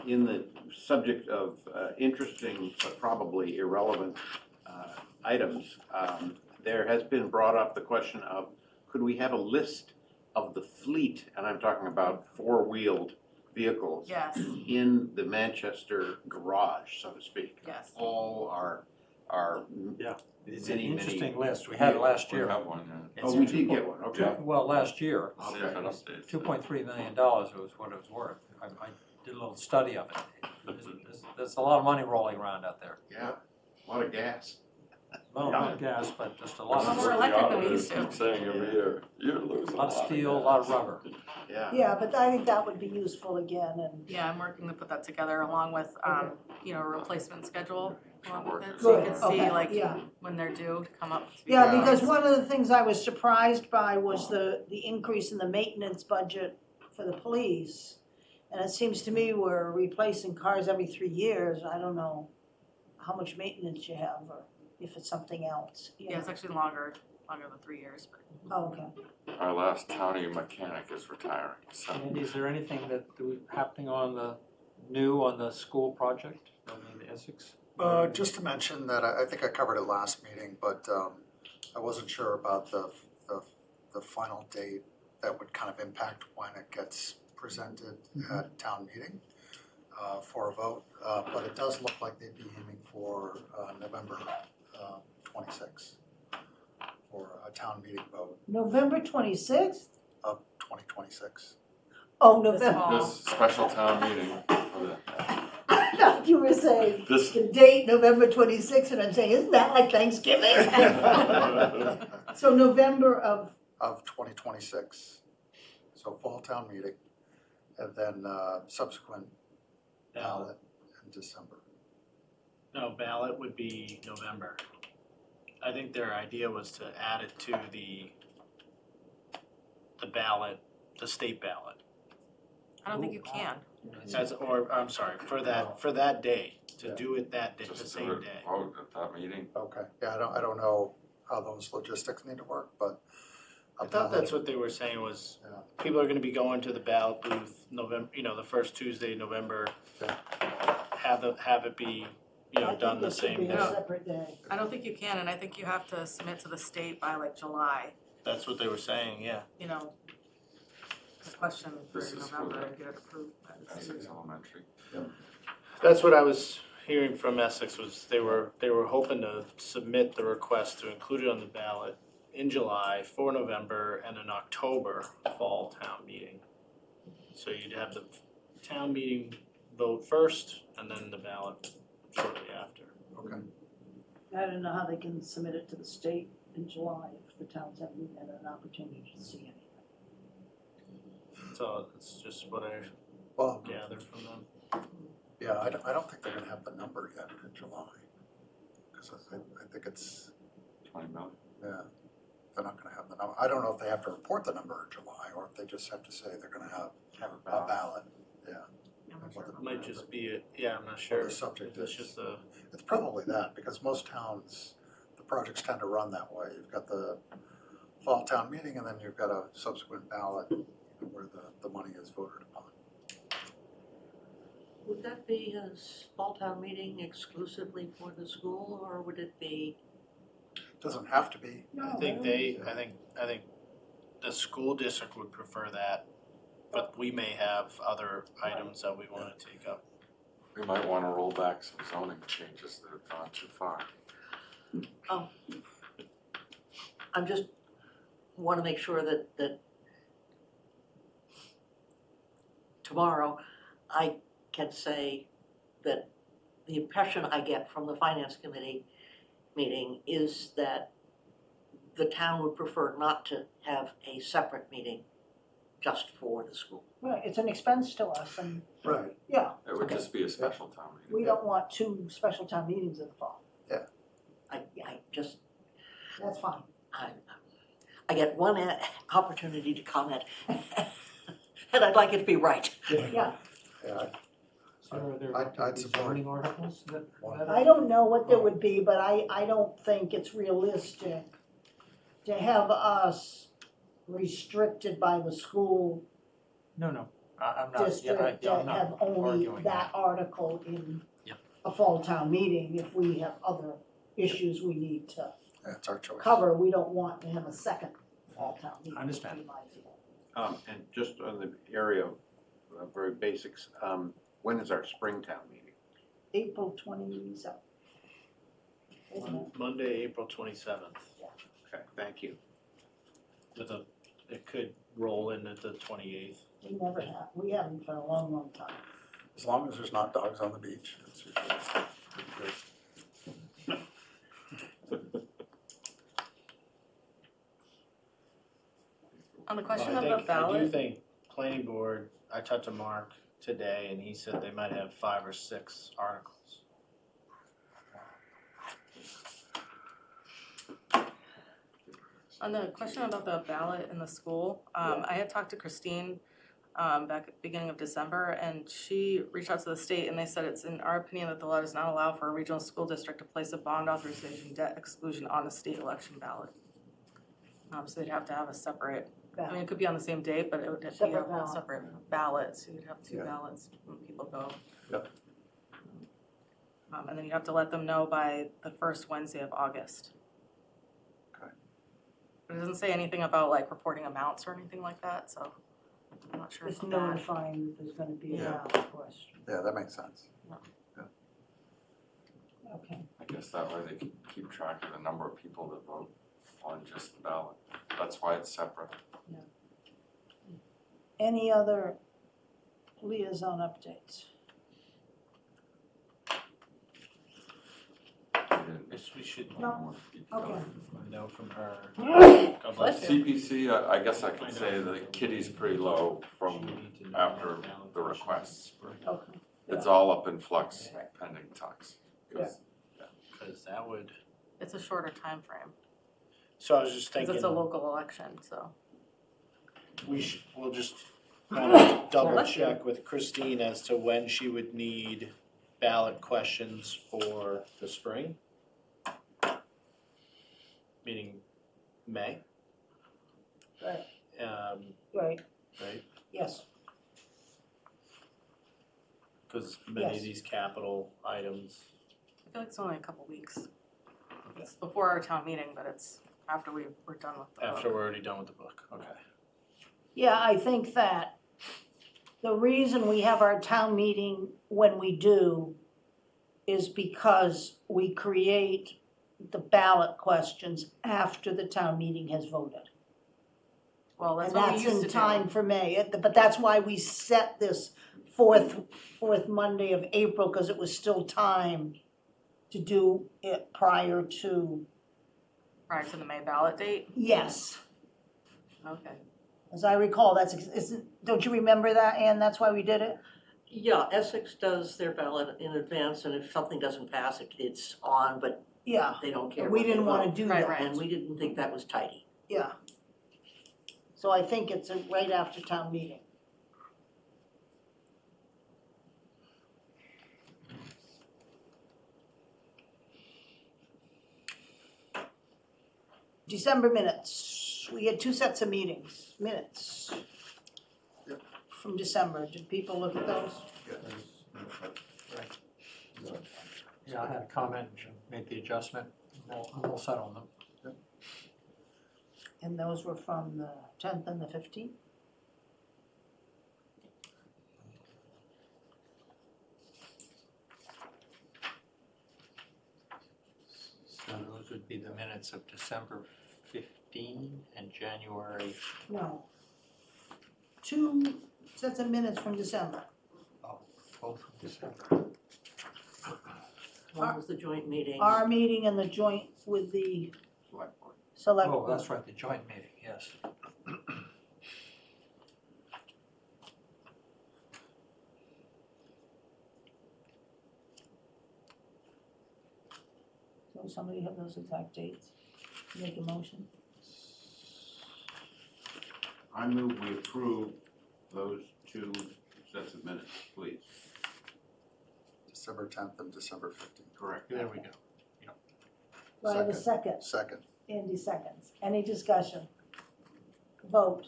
[SPEAKER 7] In the subject of interesting but probably irrelevant items, there has been brought up the question of, could we have a list of the fleet, and I'm talking about four-wheeled vehicles,
[SPEAKER 3] Yes,
[SPEAKER 7] in the Manchester garage, so to speak?
[SPEAKER 3] yes.
[SPEAKER 7] All our
[SPEAKER 2] It's an
[SPEAKER 7] many, many.
[SPEAKER 2] interesting list. We had it last
[SPEAKER 6] We
[SPEAKER 2] year.
[SPEAKER 6] have one, yeah.
[SPEAKER 7] Oh, we did get one, okay.
[SPEAKER 2] Well, last year,
[SPEAKER 6] See if it updates.
[SPEAKER 2] $2.3 million was what it was worth. I did a little study of it. There's a lot of money rolling around out there.
[SPEAKER 7] Yeah, a lot of gas.
[SPEAKER 2] Well, not gas, but just a lot
[SPEAKER 3] Well,
[SPEAKER 2] of,
[SPEAKER 3] more electric than we used to.
[SPEAKER 6] Keep saying every year, you're losing
[SPEAKER 2] a lot of steel, a lot of rubber.
[SPEAKER 7] Yeah.
[SPEAKER 1] Yeah, but I think that would be useful again, and
[SPEAKER 3] Yeah, I'm working to put that together along with, a replacement schedule along with it, so
[SPEAKER 1] Good,
[SPEAKER 3] you can
[SPEAKER 1] okay,
[SPEAKER 3] see like
[SPEAKER 1] yeah.
[SPEAKER 3] when they're due to come up. to be
[SPEAKER 1] Yeah,
[SPEAKER 3] done.
[SPEAKER 1] because one of the things I was surprised by was the increase in the maintenance budget for the police. And it seems to me we're replacing cars every 3 years. I don't know how much maintenance you have or if it's something else.
[SPEAKER 3] Yeah, it's actually longer than 3 years, but.
[SPEAKER 1] Oh, okay.
[SPEAKER 6] Our last county mechanic is retiring, so.
[SPEAKER 2] And is there anything happening on the school project, the Essex?
[SPEAKER 4] Just to mention that I think I covered it last meeting, but I wasn't sure about the final date that would kind of impact when it gets presented at town meeting for a vote. But it does look like they'd be aiming for November 26th for a town meeting vote
[SPEAKER 1] November 26th?
[SPEAKER 4] of 2026.
[SPEAKER 1] Oh,
[SPEAKER 3] This
[SPEAKER 1] November.
[SPEAKER 3] fall.
[SPEAKER 6] This special town meeting for the,
[SPEAKER 1] I thought you were saying
[SPEAKER 6] this,
[SPEAKER 1] the date, November 26th, and I'm saying, isn't that like Thanksgiving? So November of,
[SPEAKER 4] of 2026. So fall town meeting, and then subsequent ballot in December.
[SPEAKER 5] No, ballot would be November. I think their idea was to add it to the ballot, the state ballot.
[SPEAKER 3] I don't think you can.
[SPEAKER 5] I'm sorry, for that day, to do it that day, the
[SPEAKER 6] just
[SPEAKER 5] same
[SPEAKER 6] to
[SPEAKER 5] day.
[SPEAKER 6] vote at that meeting.
[SPEAKER 4] Okay, yeah, I don't know how those logistics need to work, but.
[SPEAKER 5] I thought that's what they were saying was,
[SPEAKER 4] Yeah.
[SPEAKER 5] people are gonna be going to the ballot booth November, the first Tuesday in November. Have it be,
[SPEAKER 1] I
[SPEAKER 5] done
[SPEAKER 1] think
[SPEAKER 5] the
[SPEAKER 1] it should
[SPEAKER 5] same
[SPEAKER 1] be a
[SPEAKER 5] day.
[SPEAKER 1] separate day.
[SPEAKER 3] I don't think you can, and I think you have to submit to the state by like July,
[SPEAKER 5] That's what they were saying, yeah.
[SPEAKER 3] the question for
[SPEAKER 6] This is for
[SPEAKER 3] November
[SPEAKER 6] the
[SPEAKER 3] and get it approved by the state.
[SPEAKER 6] Essex Elementary.
[SPEAKER 5] That's what I was hearing from Essex, was they were hoping to submit the request to include it on the ballot in July for November and an October fall town meeting. So you'd have the town meeting vote first and then the ballot shortly after.
[SPEAKER 4] Okay,
[SPEAKER 1] I don't know how they can submit it to the state in July if the towns haven't had an opportunity to see anything.
[SPEAKER 5] So that's just what I
[SPEAKER 4] well,
[SPEAKER 5] gathered from them.
[SPEAKER 4] yeah, I don't think they're gonna have the number yet in July. Because I think it's,
[SPEAKER 6] 20 million.
[SPEAKER 4] yeah, they're not gonna have the number. I don't know if they have to report the number in July, or if they just have to say they're gonna have a ballot.
[SPEAKER 3] I'm not sure
[SPEAKER 5] It
[SPEAKER 3] about
[SPEAKER 5] might
[SPEAKER 3] that,
[SPEAKER 5] just
[SPEAKER 3] but-
[SPEAKER 5] be, I'm not sure.
[SPEAKER 4] the subject
[SPEAKER 5] It's
[SPEAKER 4] is.
[SPEAKER 5] just a,
[SPEAKER 4] It's probably that, because most towns, the projects tend to run that way. You've got the fall town meeting, and then you've got a subsequent ballot where the money is voted upon.
[SPEAKER 8] Would that be a fall town meeting exclusively for the school, or would it be?
[SPEAKER 4] Doesn't have to be.
[SPEAKER 5] I think the school district would prefer that, but we may have other items that we wanna take up.
[SPEAKER 6] We might wanna roll back some zoning changes that have gone too far.
[SPEAKER 8] I'm just, wanna make sure that tomorrow I can say that the impression I get from the finance committee meeting is that the town would prefer not to have a separate meeting just for the school.
[SPEAKER 1] Right, it's an expense to us, and,
[SPEAKER 4] Right.
[SPEAKER 1] yeah,
[SPEAKER 6] It would just be a special town meeting.
[SPEAKER 1] we don't want 2 special town meetings in the fall.
[SPEAKER 8] I just,
[SPEAKER 1] That's fine.
[SPEAKER 8] I get one opportunity to comment, and I'd like it to be right.
[SPEAKER 1] Yeah,
[SPEAKER 4] Yeah,
[SPEAKER 2] So are there
[SPEAKER 4] I'd
[SPEAKER 2] going to be
[SPEAKER 4] support-
[SPEAKER 2] zoning articles that?
[SPEAKER 1] I don't know what there would be, but I don't think it's realistic to have us restricted by the school
[SPEAKER 2] No, I'm not,
[SPEAKER 1] district
[SPEAKER 2] yeah,
[SPEAKER 1] to
[SPEAKER 2] I'm
[SPEAKER 1] have
[SPEAKER 2] not
[SPEAKER 1] only
[SPEAKER 2] arguing
[SPEAKER 1] that
[SPEAKER 2] that.
[SPEAKER 1] article in
[SPEAKER 2] Yep.
[SPEAKER 1] a fall town meeting. If we have other issues we need to
[SPEAKER 4] that's our choice.
[SPEAKER 1] cover, we don't want to have a second fall town meeting.
[SPEAKER 2] I understand.
[SPEAKER 1] would be my feeling.
[SPEAKER 7] And just on the area of very basics, when is our Springtown meeting?
[SPEAKER 1] April 27th. Isn't it?
[SPEAKER 5] Monday, April 27th,
[SPEAKER 7] Okay, thank you.
[SPEAKER 5] it could roll in at the 28th.
[SPEAKER 1] We haven't for a long, long time.
[SPEAKER 4] As long as there's not dogs on the beach, it's usually pretty good.
[SPEAKER 3] On the question
[SPEAKER 5] I
[SPEAKER 3] of the
[SPEAKER 5] think, I do
[SPEAKER 3] ballot,
[SPEAKER 5] think planning board, I talked to Mark today and he said they might have 5 or 6 articles.
[SPEAKER 3] on the question about the ballot in the school, I had talked to Christine back at the beginning of December, and she reached out to the state, and they said it's in our opinion that the law does not allow for a regional school district to place a bond authorization debt exclusion on the state election ballot. So they'd have to have a separate, I mean, it could be on the same date, but it would have to be
[SPEAKER 1] Separate
[SPEAKER 3] a
[SPEAKER 1] ballot.
[SPEAKER 3] separate ballot, so you'd have 2
[SPEAKER 4] Yeah.
[SPEAKER 3] ballots when people go.
[SPEAKER 4] Yep.
[SPEAKER 3] And then you have to let them know by the first Wednesday of August.
[SPEAKER 4] Okay.
[SPEAKER 3] But it doesn't say anything about like reporting amounts or anything like that, so I'm not sure
[SPEAKER 1] Just
[SPEAKER 3] if that.
[SPEAKER 1] notifying that there's gonna be a
[SPEAKER 3] Yeah.
[SPEAKER 1] ballot question.
[SPEAKER 4] Yeah, that makes sense.
[SPEAKER 1] Okay.
[SPEAKER 6] I guess that way they can keep track of the number of people that vote on just the ballot. That's why it's separate.
[SPEAKER 1] Any other liaison updates?
[SPEAKER 5] We should
[SPEAKER 1] No. Okay.
[SPEAKER 5] find out from her. God
[SPEAKER 3] Bless you.
[SPEAKER 6] CPC, I guess I could say the kitty's pretty low from after the requests.
[SPEAKER 1] Okay.
[SPEAKER 6] It's all up in flux pending talks. 'Cause
[SPEAKER 5] Because that would,
[SPEAKER 3] It's a shorter time frame
[SPEAKER 5] so I was just
[SPEAKER 3] because
[SPEAKER 5] thinking,
[SPEAKER 3] it's a local election, so.
[SPEAKER 5] we'll just kind of double
[SPEAKER 3] Bless you.
[SPEAKER 5] check with Christine as to when she would need ballot questions for the spring. Meaning May,
[SPEAKER 1] Right,
[SPEAKER 5] right?
[SPEAKER 1] yes.
[SPEAKER 5] Because many
[SPEAKER 1] Yes.
[SPEAKER 5] of these capital items,
[SPEAKER 3] I feel like it's only a couple weeks. It's before our town meeting, but it's after we're done with the.
[SPEAKER 5] after we're already done with the book, okay.
[SPEAKER 1] Yeah, I think that the reason we have our town meeting when we do is because we create the ballot questions after the town meeting has voted.
[SPEAKER 3] Well, that's
[SPEAKER 1] And
[SPEAKER 3] what we
[SPEAKER 1] that's
[SPEAKER 3] used
[SPEAKER 1] in
[SPEAKER 3] to do.
[SPEAKER 1] time for May, but that's why we set this fourth Monday of April, because it was still time to do it prior to,
[SPEAKER 3] Prior to the May ballot date,
[SPEAKER 1] yes.
[SPEAKER 3] okay.
[SPEAKER 1] As I recall, don't you remember that, Ann? That's why we did it?
[SPEAKER 8] Yeah, Essex does their ballot in advance, and if something doesn't pass, it's on, but
[SPEAKER 1] Yeah,
[SPEAKER 8] they don't care
[SPEAKER 1] we
[SPEAKER 8] what they
[SPEAKER 1] didn't wanna
[SPEAKER 8] vote.
[SPEAKER 1] do
[SPEAKER 3] Right,
[SPEAKER 1] that.
[SPEAKER 3] right.
[SPEAKER 8] And we didn't think that was tidy.
[SPEAKER 1] Yeah. So I think it's right after town meeting. December minutes, we had 2 sets of minutes.
[SPEAKER 4] Yep.
[SPEAKER 1] From December, did people look at those?
[SPEAKER 2] Yeah, I had a comment, made the adjustment, we'll settle them.
[SPEAKER 1] And those were from the 10th and the 15th?
[SPEAKER 2] So those would be the minutes of December 15 and January,
[SPEAKER 1] No. 2 sets of minutes from December.
[SPEAKER 2] both of December.
[SPEAKER 8] One was the joint meeting.
[SPEAKER 1] Our meeting and the joint with the
[SPEAKER 7] Select board.
[SPEAKER 1] select
[SPEAKER 2] Oh,
[SPEAKER 1] board.
[SPEAKER 2] that's right, the joint meeting, yes.
[SPEAKER 1] So somebody have those exact dates? Make a motion.
[SPEAKER 7] I move we approve those two sets of minutes, please.
[SPEAKER 4] December 10th and December 15th.
[SPEAKER 7] Correct.
[SPEAKER 5] There we go.
[SPEAKER 1] Do I have a second?
[SPEAKER 4] Second.
[SPEAKER 1] Andy seconds. Any discussion? Vote.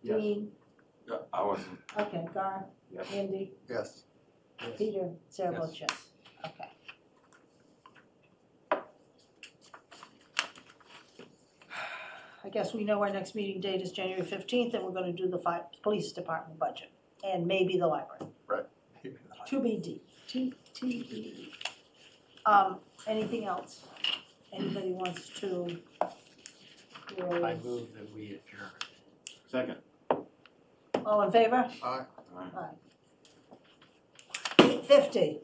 [SPEAKER 7] Yes.
[SPEAKER 1] Dean,
[SPEAKER 6] Yeah, I wasn't,
[SPEAKER 1] okay, Gar,
[SPEAKER 7] Yes.
[SPEAKER 1] Andy,
[SPEAKER 4] Yes.
[SPEAKER 1] Peter, Sarah
[SPEAKER 7] Yes.
[SPEAKER 1] votes yes. Okay. I guess we know our next meeting date is January 15th, and we're gonna do the police department budget, and maybe the library. To be D, TBD. Anything else? Anybody wants to?
[SPEAKER 2] I move that we adjourn.
[SPEAKER 7] Second.
[SPEAKER 1] All in favor?
[SPEAKER 4] Aye.
[SPEAKER 1] Aye. 8:50.